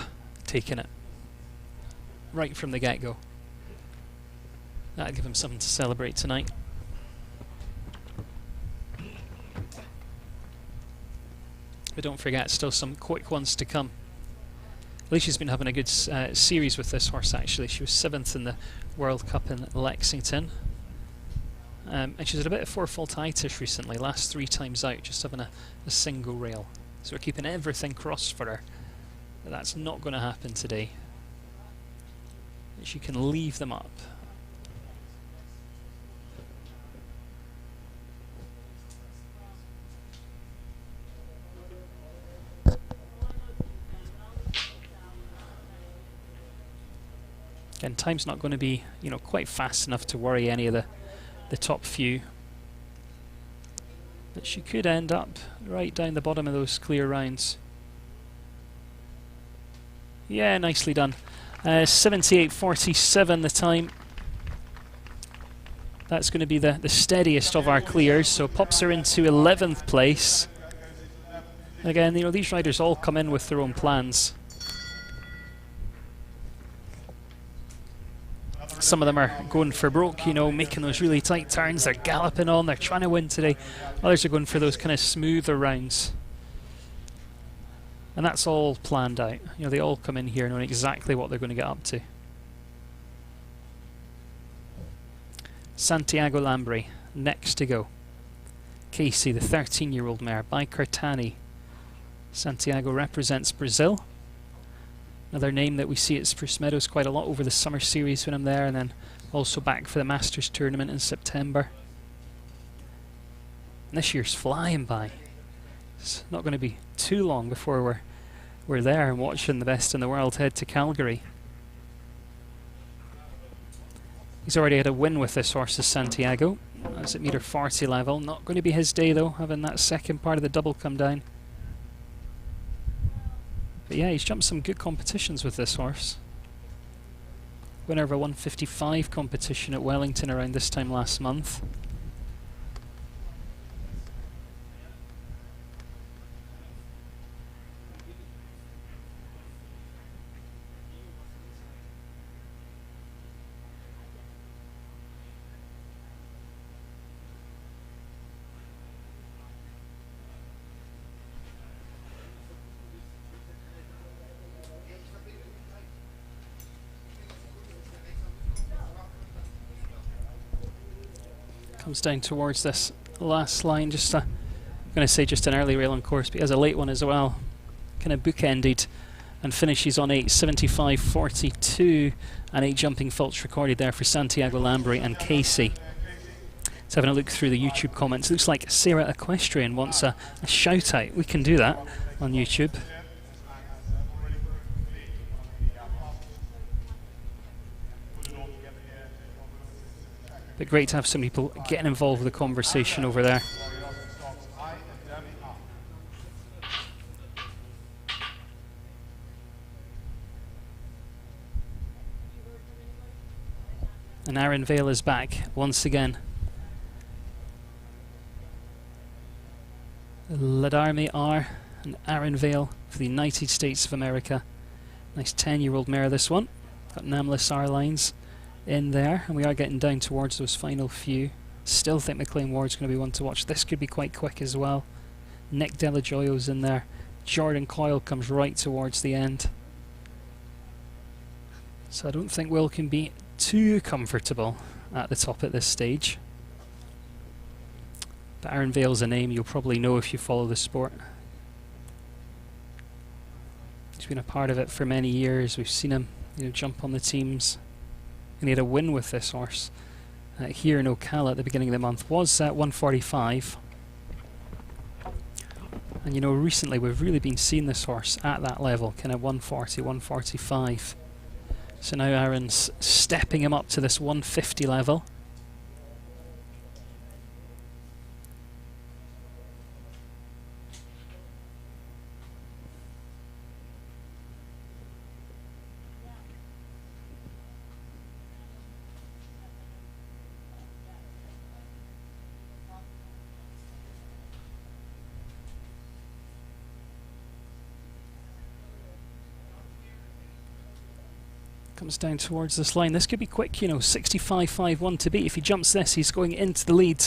taking it right from the get-go. That'd give him something to celebrate tonight. But don't forget, still some quick ones to come. Alicia's been having a good series with this horse, actually. She was 7th in the World Cup in Lexington. And she's had a bit of forefaultitis recently, last 3 times out, just having a single rail. So we're keeping everything crossed for her. But that's not going to happen today. She can leave them up. Again, time's not going to be, quite fast enough to worry any of the top few. But she could end up right down the bottom of those clear rounds. Yeah, nicely done. 78.47 the time. That's going to be the steadiest of our clears, so pops her into 11th place. Again, these riders all come in with their own plans. Some of them are going for broke, making those really tight turns. They're galloping on, they're trying to win today. Others are going for those kind of smoother rounds. And that's all planned out. They all come in here knowing exactly what they're going to get up to. Santiago Lambri, next to go. Casey, the 13-year-old mare, by Curtani. Santiago represents Brazil. Another name that we see at Spruce Meadows quite a lot over the summer series when I'm there, and then also back for the Masters tournament in September. And this year's flying by. It's not going to be too long before we're there and watching the best in the world head to Calgary. He's already had a win with this horse, is Santiago. That's at metre 40 level. Not going to be his day though, having that second part of the double come down. But yeah, he's jumped some good competitions with this horse. Winner of a 155 competition at Wellington around this time last month. Comes down towards this last line, I'm going to say just an early rail on course, but he has a late one as well. Kind of bookended and finishes on 8:75.42 and 8 jumping faults recorded there for Santiago Lambri and Casey. So having a look through the YouTube comments, looks like Sarah Equestrian wants a shout out. We can do that on YouTube. But great to have some people getting involved with the conversation over there. And Aaron Vale is back once again. Ladarme R and Aaron Vale for the United States of America. Nice 10-year-old mare, this one. Got nameless R lines in there, and we are getting down towards those final few. Still think McLean Ward's going to be one to watch. This could be quite quick as well. Nick Delajoyo's in there. Jordan Coyle comes right towards the end. So I don't think Will can be too comfortable at the top at this stage. But Aaron Vale's a name you'll probably know if you follow the sport. He's been a part of it for many years. We've seen him jump on the teams. And he had a win with this horse here in Ocala at the beginning of the month. Was at 145. And recently we've really been seeing this horse at that level, kind of 140, 145. So now Aaron's stepping him up to this 150 level. Comes down towards this line. This could be quick, you know, 65.51 to beat. If he jumps this, he's going into the lead.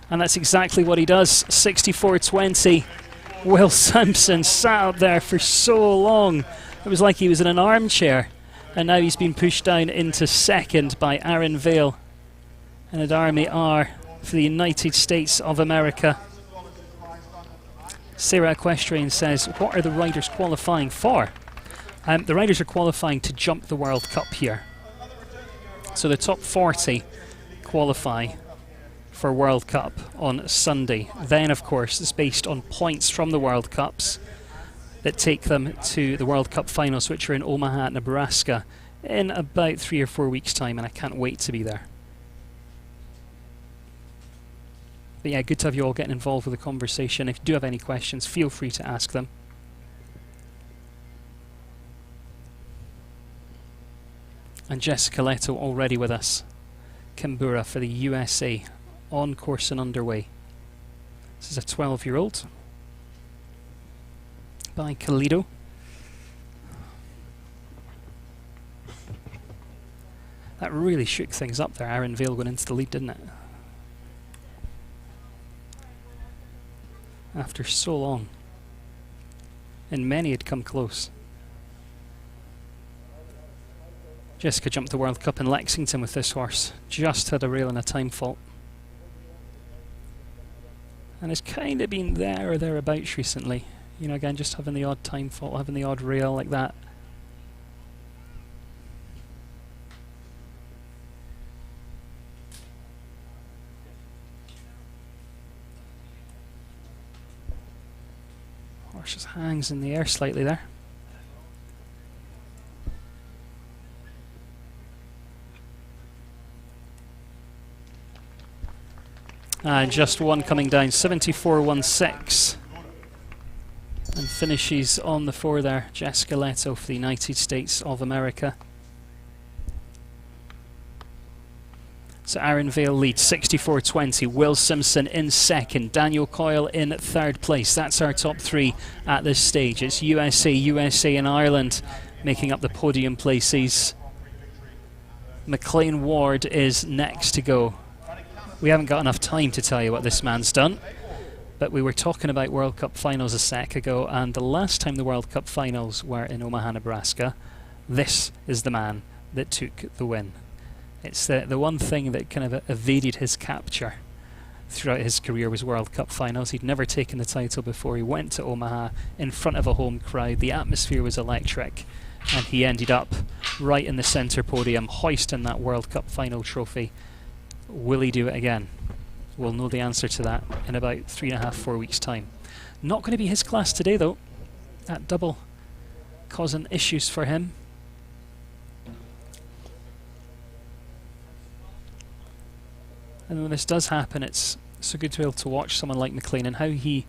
And that's exactly what he does. 64.20. Will Simpson sat up there for so long. It was like he was in an armchair. And now he's been pushed down into second by Aaron Vale. And at Army R for the United States of America. Sarah Equestrian says, what are the riders qualifying for? The riders are qualifying to jump the World Cup here. So the top 40 qualify for World Cup on Sunday. Then, of course, it's based on points from the World Cups that take them to the World Cup finals, which are in Omaha, Nebraska, in about 3 or 4 weeks' time, and I can't wait to be there. But yeah, good to have you all getting involved with the conversation. If you do have any questions, feel free to ask them. And Jessica Leto already with us. Kimbura for the USA, on course and underway. This is a 12-year-old by Kalido. That really shook things up there. Aaron Vale went into the lead, didn't it? After so long. And many had come close. Jessica jumped the World Cup in Lexington with this horse. Just had a rail and a time fault. And it's kind of been there or thereabouts recently. You know, again, just having the odd time fault, having the odd rail like that. Horse just hangs in the air slightly there. And just one coming down, 74.16. And finishes on the 4 there, Jessica Leto for the United States of America. So Aaron Vale leads, 64.20. Will Simpson in second. Daniel Coyle in third place. That's our top 3 at this stage. It's USA and Ireland making up the podium places. McLean Ward is next to go. We haven't got enough time to tell you what this man's done, but we were talking about World Cup finals a sec ago, and the last time the World Cup finals were in Omaha, Nebraska, this is the man that took the win. It's the one thing that kind of evaded his capture throughout his career was World Cup finals. He'd never taken the title before. He went to Omaha in front of a home crowd. The atmosphere was electric, and he ended up right in the centre podium, hoisting that World Cup final trophy. Will he do it again? We'll know the answer to that in about 3.5, 4 weeks' time. Not going to be his class today, though. That double causing issues for him. And when this does happen, it's so good to be able to watch someone like McLean and how he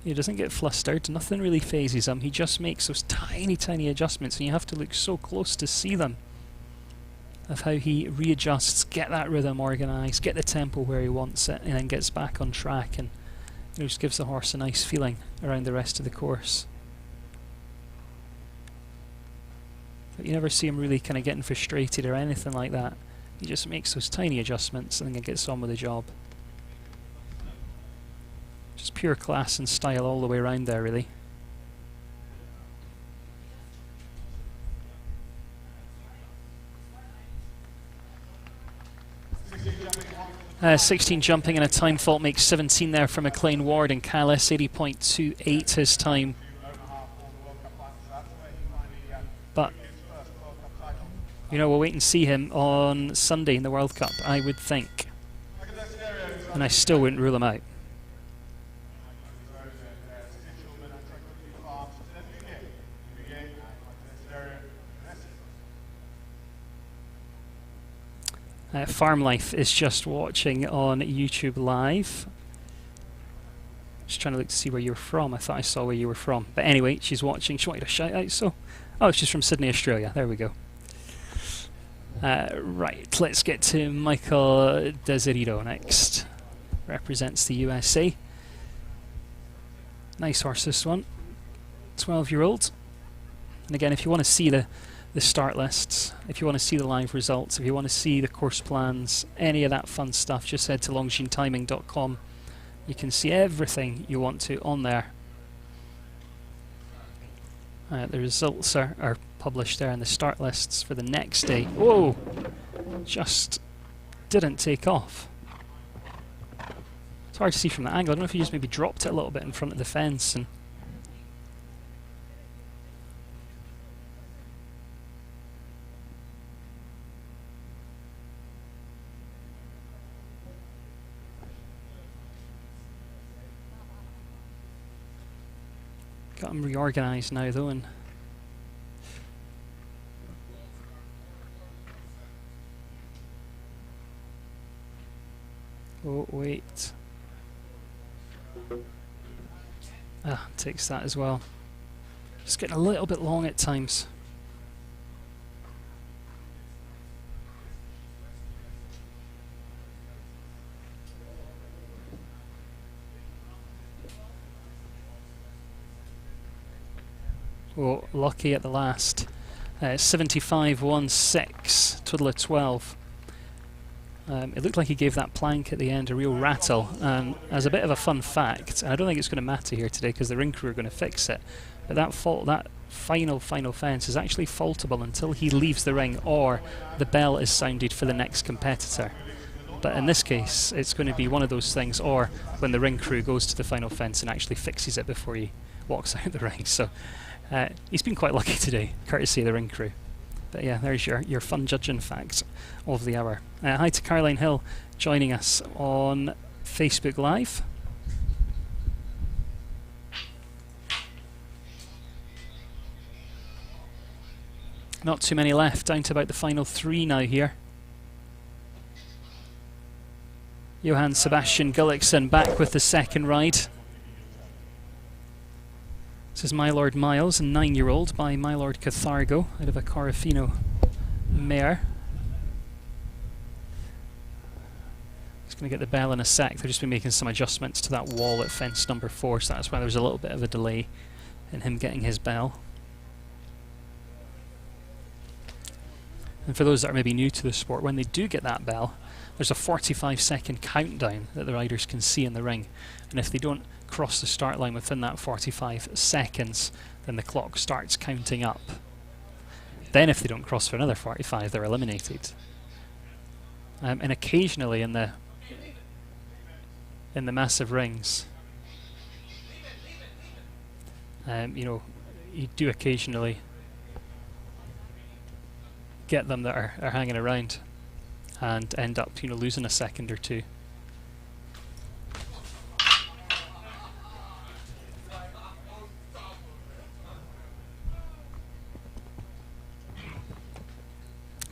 doesn't get flustered. Nothing really phases him. He just makes those tiny, tiny adjustments, and you have to look so close to see them. Of how he readjusts, get that rhythm organised, get the tempo where he wants it, and then gets back on track, and just gives the horse a nice feeling around the rest of the course. But you never see him really kind of getting frustrated or anything like that. He just makes those tiny adjustments and then gets on with the job. Just pure class and style all the way around there, really. 16 jumping and a time fault makes 17 there for McLean Ward, and Kyle S 80.28 his time. But, you know, we'll wait and see him on Sunday in the World Cup, I would think. And I still wouldn't rule him out. Farm Life is just watching on YouTube Live. Just trying to look to see where you're from. I thought I saw where you were from. But anyway, she's watching. She wanted a shout out, so... Oh, she's from Sydney, Australia. There we go. Right, let's get to Michael Desidero next. Represents the USA. Nice horse, this one. 12-year-old. And again, if you want to see the start lists, if you want to see the live results, if you want to see the course plans, any of that fun stuff, just head to longinetiming.com. You can see everything you want to on there. The results are published there in the start lists for the next day. Whoa! Just didn't take off. It's hard to see from that angle. I don't know if he just maybe dropped it a little bit in front of the fence and got him reorganised now though, and oh wait, takes that as well. Just getting a little bit long at times. Oh, lucky at the last. 75.16, total of 12. It looked like he gave that plank at the end a real rattle, and as a bit of a fun fact, and I don't think it's going to matter here today because the ring crew are going to fix it, but that final fence is actually faultable until he leaves the ring or the bell is sounded for the next competitor. But in this case, it's going to be one of those things, or when the ring crew goes to the final fence and actually fixes it before he walks out the ring. So he's been quite lucky today, courtesy of the ring crew. But yeah, there's your fun judging facts of the hour. Hi to Caroline Hill joining us on Facebook Live. Not too many left, down to about the final 3 now here. Johann Sebastian Gullikson back with the second ride. This is My Lord Miles, a 9-year-old by My Lord Cathargo out of a Corofino mare. He's going to get the bell in a sec. They've just been making some adjustments to that wall at fence number 4, so that's why there was a little bit of a delay in him getting his bell. And for those that are maybe new to the sport, when they do get that bell, there's a 45-second countdown that the riders can see in the ring. And if they don't cross the start line within that 45 seconds, then the clock starts counting up. Then if they don't cross for another 45, they're eliminated. And occasionally in the massive rings, you know, you do occasionally get them that are hanging around and end up, you know, losing a second or two.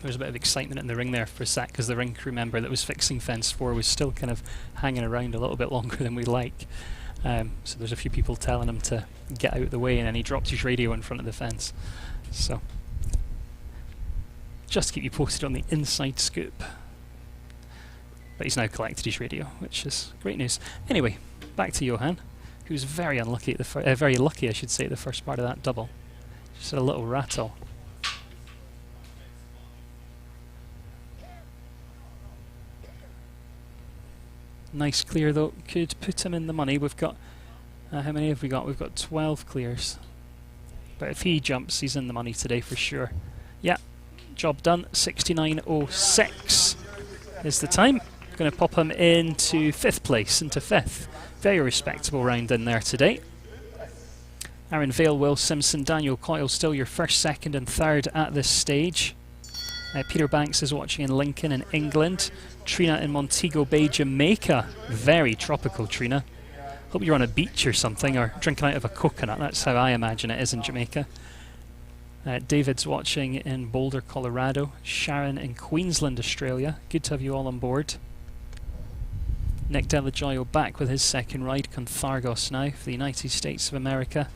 There was a bit of excitement in the ring there for a sec because the ring crew member that was fixing fence 4 was still kind of hanging around a little bit longer than we like. So there's a few people telling him to get out of the way, and then he dropped his radio in front of the fence. So just to keep you posted on the inside scoop. But he's now collected his radio, which is great news. Anyway, back to Johann, who was very unlucky at the very lucky, I should say, at the first part of that double. Just had a little rattle. Nice clear though, could put him in the money. We've got, how many have we got? We've got 12 clears. But if he jumps, he's in the money today for sure. Yeah, job done. 69.06 is the time. Going to pop him into 5th place, into 5th. Very respectable round in there today. Aaron Vale, Will Simpson, Daniel Coyle still your 1st, 2nd and 3rd at this stage. Peter Banks is watching in Lincoln in England. Trina in Montego Bay, Jamaica. Very tropical, Trina. Hope you're on a beach or something, or drinking out of a coconut. That's how I imagine it is in Jamaica. David's watching in Boulder, Colorado. Sharon in Queensland, Australia. Good to have you all on board. Nick Delajoyo back with his 2nd ride. Conthargos now for the United States of America.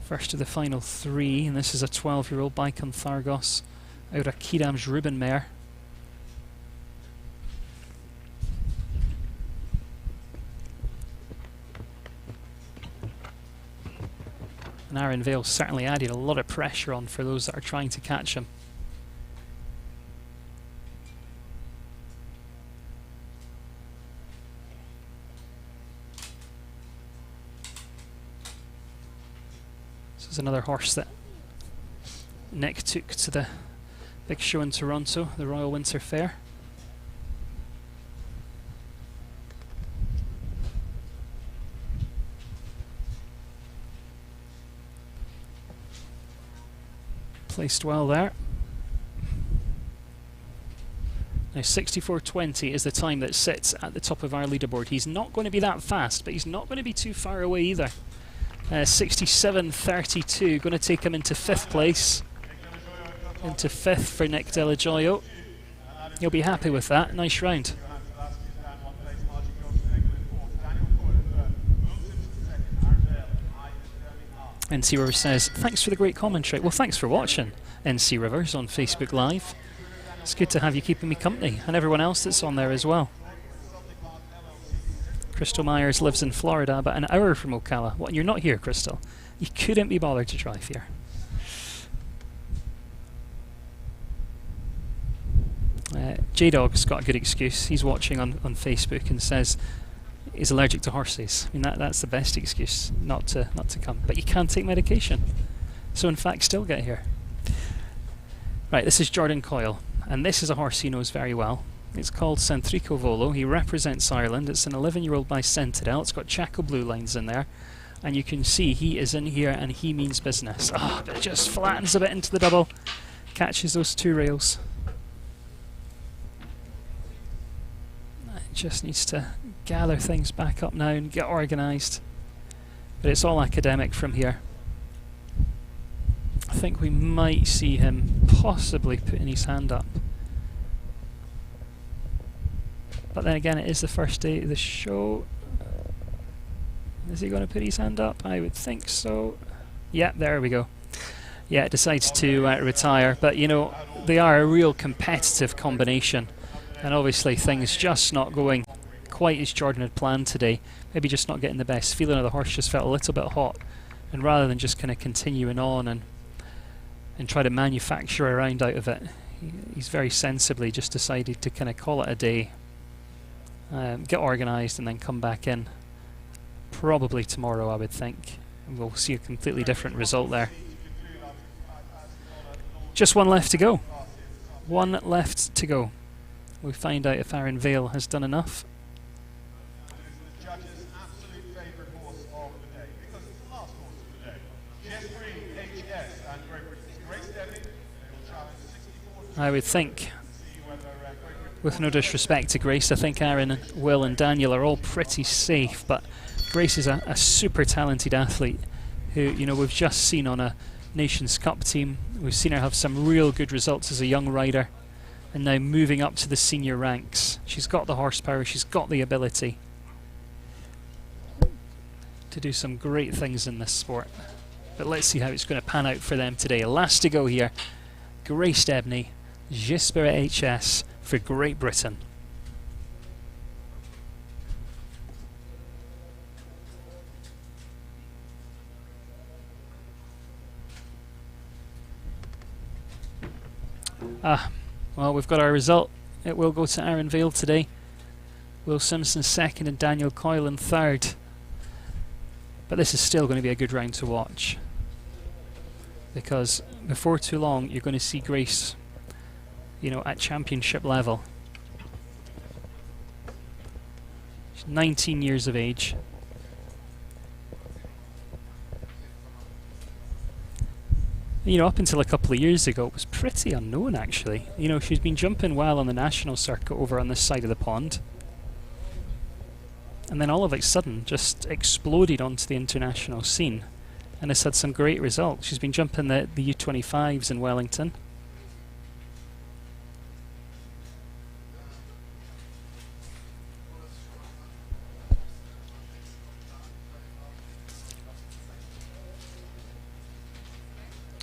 First of the final 3, and this is a 12-year-old by Conthargos out of Kidam's Ruben mare. And Aaron Vale certainly added a lot of pressure on for those that are trying to catch him. This is another horse that Nick took to the big show in Toronto, the Royal Winter Fair. Placed well there. Now 64.20 is the time that sits at the top of our leaderboard. He's not going to be that fast, but he's not going to be too far away either. 67.32, going to take him into 5th place. Into 5th for Nick Delajoyo. He'll be happy with that. Nice round. NC River says, thanks for the great commentary. Well, thanks for watching, NC Rivers on Facebook Live. It's good to have you keeping me company, and everyone else that's on there as well. Crystal Myers lives in Florida, about an hour from Ocala. What, you're not here, Crystal? You couldn't be bothered to drive here. J-Dog's got a good excuse. He's watching on Facebook and says he's allergic to horses. I mean, that's the best excuse not to come. But you can take medication. So in fact, still get here. Right, this is Jordan Coyle, and this is a horse he knows very well. It's called Centrico Volo. He represents Ireland. It's an 11-year-old by Sentinel. It's got Chaco Blue lines in there. And you can see he is in here and he means business. Ah, but it just flattens a bit into the double. Catches those 2 rails. Just needs to gather things back up now and get organised. But it's all academic from here. I think we might see him possibly putting his hand up. But then again, it is the first day of the show. Is he going to put his hand up? I would think so. Yeah, there we go. Yeah, decides to retire. But you know, they are a real competitive combination. And obviously things just not going quite as Jordan had planned today. Maybe just not getting the best feeling of the horse, just felt a little bit hot. And rather than just kind of continuing on and try to manufacture a round out of it, he's very sensibly just decided to kind of call it a day, get organised and then come back in. Probably tomorrow, I would think. And we'll see a completely different result there. Just one left to go. One left to go. We'll find out if Aaron Vale has done enough. The judges' absolute favourite horse of the day, because it's the last horse of the day. Jeffrey HS and Great Britain's Grace Debbie. They will challenge 64. I would think, with no disrespect to Grace, I think Aaron, Will and Daniel are all pretty safe, but Grace is a super talented athlete who, you know, we've just seen on a Nations Cup team. We've seen her have some real good results as a young rider. And now moving up to the senior ranks. She's got the horsepower, she's got the ability to do some great things in this sport. But let's see how it's going to pan out for them today. Last to go here, Grace Debney, J'espère HS for Great Britain. Well, we've got our result. It will go to Aaron Vale today. Will Simpson 2nd and Daniel Coyle in 3rd. But this is still going to be a good round to watch. Because before too long, you're going to see Grace, you know, at championship level. She's 19 years of age. You know, up until a couple of years ago, it was pretty unknown, actually. You know, she's been jumping well on the national circuit over on this side of the pond. And then all of a sudden, just exploded onto the international scene. And has had some great results. She's been jumping the U25s in Wellington.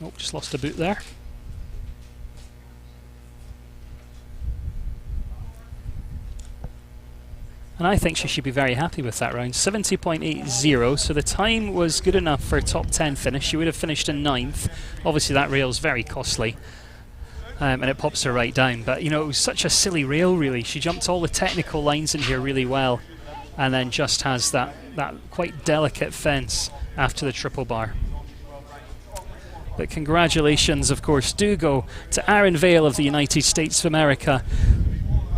Oh, just lost a boot there. And I think she should be very happy with that round. 70.80, so the time was good enough for a top 10 finish. She would have finished in 9th. Obviously that rail's very costly, and it pops her right down. But, you know, it was such a silly rail, really. She jumped all the technical lines in here really well, and then just has that quite delicate fence after the triple bar. But congratulations, of course, do go to Aaron Vale of the United States of America.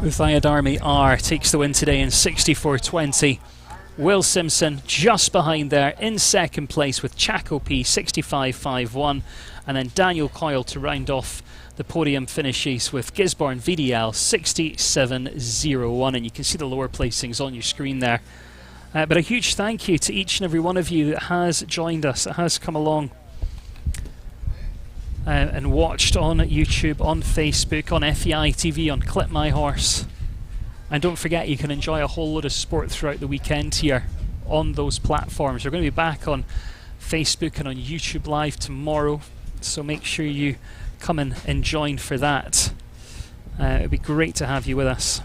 Uthayadharmi R takes the win today in 64.20. Will Simpson just behind there in second place with Chaco P 65.51, and then Daniel Coyle to round off the podium finishes with Gisborne VDL 67.01, and you can see the lower placings on your screen there. But a huge thank you to each and every one of you that has joined us, that has come along and watched on YouTube, on Facebook, on FEI TV, on Clip My Horse. And don't forget, you can enjoy a whole load of sport throughout the weekend here on those platforms. We're going to be back on Facebook and on YouTube Live tomorrow, so make sure you come and join for that. It would be great to have you with us.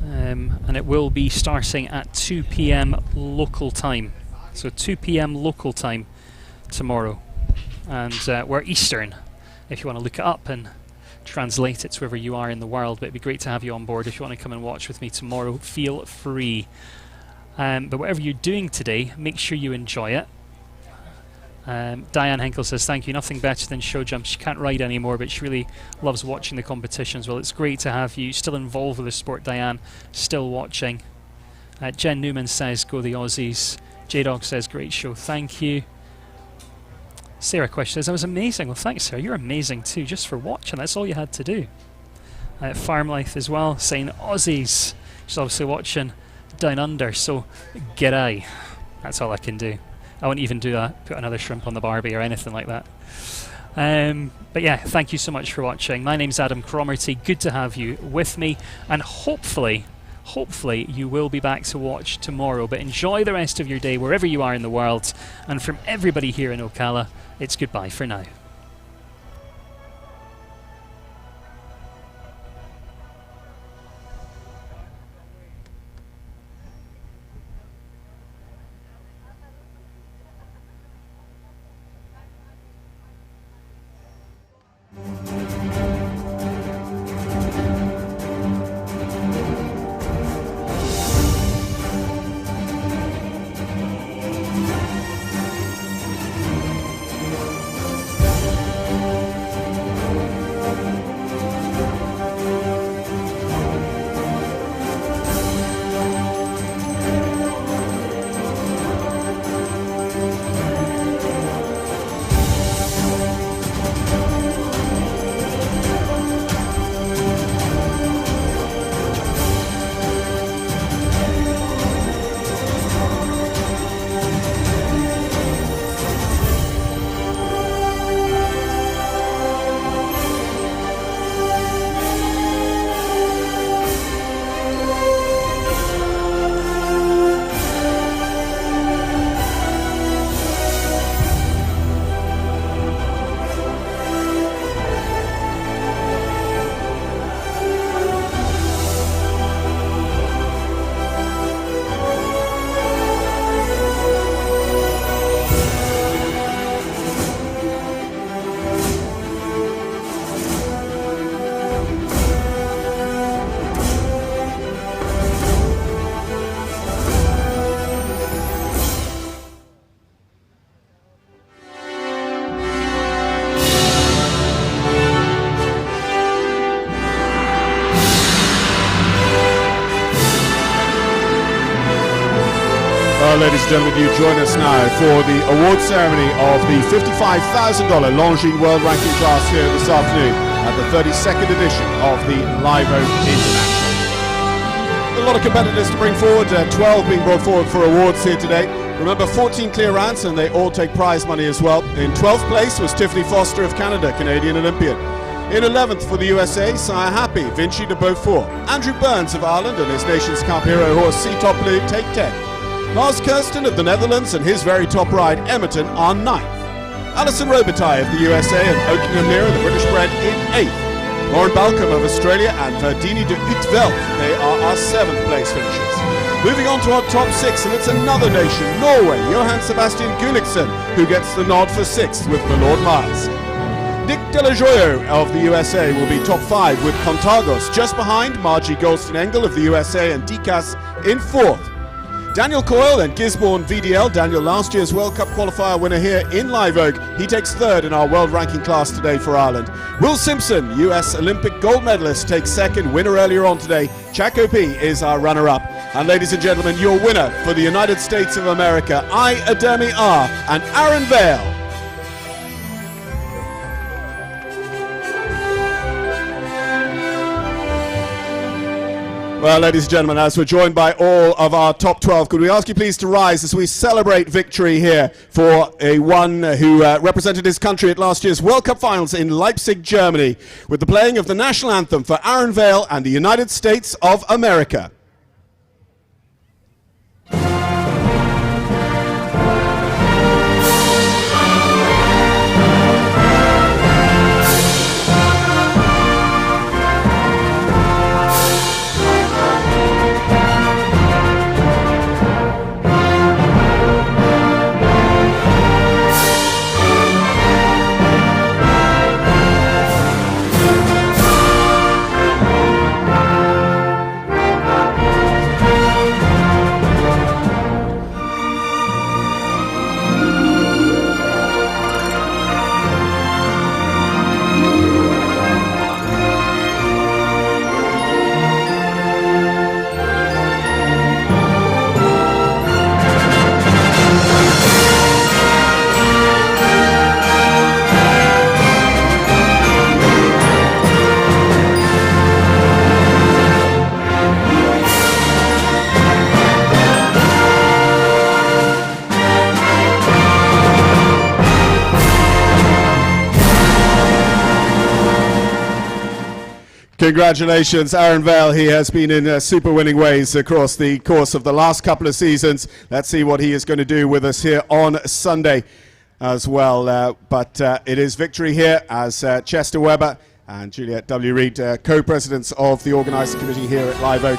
And it will be starting at 2 p.m. local time. So 2 p.m. local time tomorrow, and we're Eastern if you want to look it up and translate it to wherever you are in the world. But it'd be great to have you on board. If you want to come and watch with me tomorrow, feel free. But whatever you're doing today, make sure you enjoy it. Diane Henkel says thank you, nothing better than show jumps. She can't ride anymore, but she really loves watching the competitions. Well, it's great to have you still involved with the sport, Diane, still watching. Jen Newman says go the Aussies. J-Dog says great show, thank you. Sarah Question says, that was amazing. Well, thanks, Sarah. You're amazing too, just for watching. That's all you had to do. Farm Life as well, saying Aussies. She's obviously watching Down Under, so g'day. That's all I can do. I won't even do that, put another shrimp on the Barbie or anything like that. But yeah, thank you so much for watching. My name's Adam Cromarty. Good to have you with me, and hopefully you will be back to watch tomorrow. But enjoy the rest of your day wherever you are in the world, and from everybody here in Ocala, it's goodbye for now. Ladies and gentlemen, you join us now for the award ceremony of the $55,000 Longines World Ranking class here this afternoon at the 32nd edition of the Live Oak International. A lot of competitors to bring forward, 12 being brought forward for awards here today. Remember, 14 clear rounds, and they all take prize money as well. In 12th place was Tiffany Foster of Canada, Canadian Olympian. In 11th for the USA, Sire Happy, Vinci de Beaufort. Andrew Burns of Ireland and his nation's Cup hero horse C-Top Blue take 10. Lars Kirsten of the Netherlands and his very top ride Emerton are 9th. Alison Robitaille of the USA and Oakingham Mirror, the British bred, in 8th. Lauren Balcom of Australia and Verdini de Utveld, they are our 7th place finishers. Moving on to our top 6, and it's another nation, Norway, Johan Sebastian Gulliksen, who gets the nod for 6th with Lord Miles. Nick Delajoyo of the USA will be top 5 with Contagos, just behind Margie Goldstein-Engel of the USA and Dikas in 4th. Daniel Coyle and Gisborne VDL, Daniel last year's World Cup qualifier winner here in Live Oak. He takes 3rd in our world ranking class today for Ireland. Will Simpson, US Olympic gold medalist, takes 2nd, winner earlier on today. Chaco P is our runner-up. And ladies and gentlemen, your winner for the United States of America, I Ademi R and Aaron Vale. Well, ladies and gentlemen, as we're joined by all of our top 12, could we ask you please to rise as we celebrate victory here for one who represented his country at last year's World Cup Finals in Leipzig, Germany, with the playing of the national anthem for Aaron Vale and the United States of America. Congratulations, Aaron Vale. He has been in super winning ways across the course of the last couple of seasons. Let's see what he is going to do with us here on Sunday as well. But it is victory here as Chester Webber and Juliet W. Reid, co-presidents of the organising committee here at Live Oak,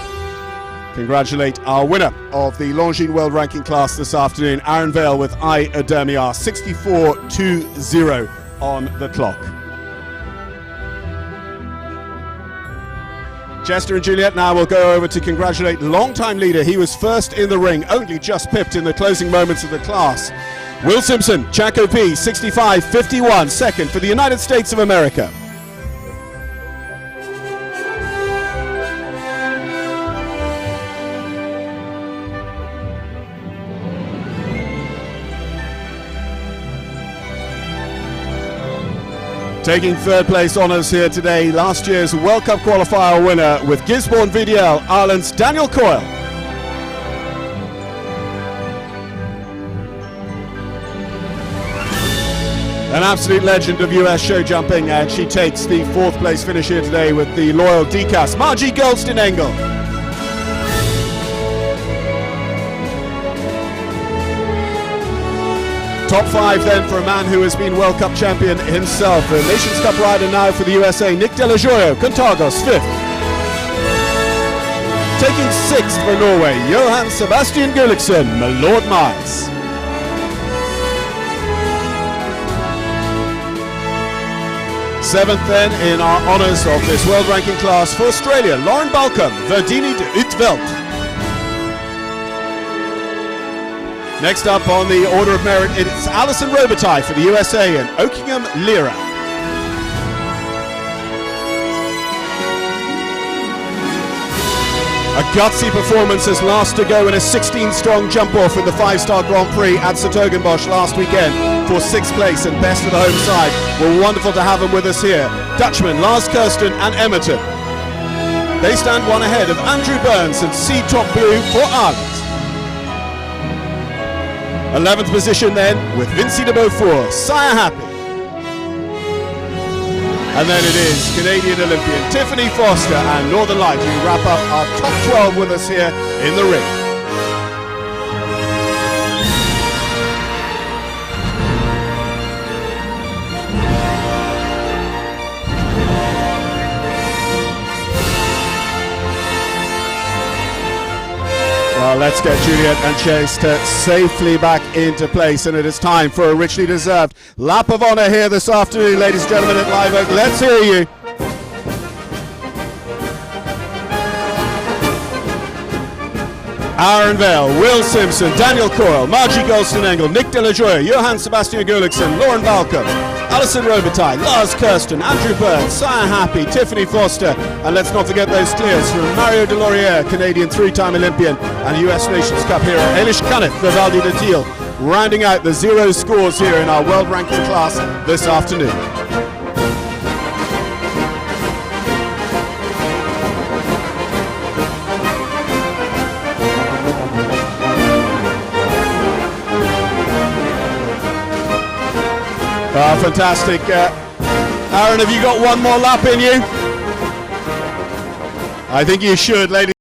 congratulate our winner of the Longines World Ranking class this afternoon, Aaron Vale, with I Ademi R 64.20 on the clock. Chester and Juliet now will go over to congratulate longtime leader. He was first in the ring, only just pipped in the closing moments of the class. Will Simpson, Chaco P, 65.51, second for the United States of America. Taking 3rd place honours here today, last year's World Cup qualifier winner with Gisborne VDL, Ireland's Daniel Coyle. An absolute legend of US show jumping, and she takes the 4th place finish here today with the loyal DCAS, Margie Goldstein-Engel. Top 5 then for a man who has been World Cup champion himself. A Nations Cup rider now for the USA, Nick Delajoyo, Contagos, 5th. Taking 6th for Norway, Johan Sebastian Gulliksen, Lord Miles. Seventh then in our honours of this world ranking class for Australia, Lauren Balcom, Verdini de Utveld. Next up on the order of merit, it's Alison Robitaille for the USA and Oakingham Lira. A gutsy performance as last to go in a 16-strong jump-off in the 5-star Grand Prix at Sertogenbosch last weekend for 6th place and best of the home side. Well, wonderful to have them with us here. Dutchman, Lars Kirsten and Emerton. They stand one ahead of Andrew Burns and C Top Blue for Ireland. 11th position then with Vinci de Beaufort, Sire Happy. And then it is Canadian Olympian Tiffany Foster and Northern Light who wrap up our top 12 with us here in the ring. Let's get Juliet and Chase safely back into place, and it is time for a richly deserved lap of honour here this afternoon, ladies and gentlemen, at Live Oak. Let's hear you. Aaron Vale, Will Simpson, Daniel Coyle, Margie Goldstein-Engel, Nick De La Joya, Johan Sebastian Gullikson, Lauren Balcom, Alison Robitaille, Lars Kirsten, Andrew Bird, Sia Happy, Tiffany Foster, and let's not forget those clears from Mario Delorier, Canadian three-time Olympian and US Nations Cup hero, Eilish Cunnett, Vivaldi de Thiel, rounding out the zero scores here in our world ranking class this afternoon. Fantastic. Aaron, have you got one more lap in you? I think you should, ladies.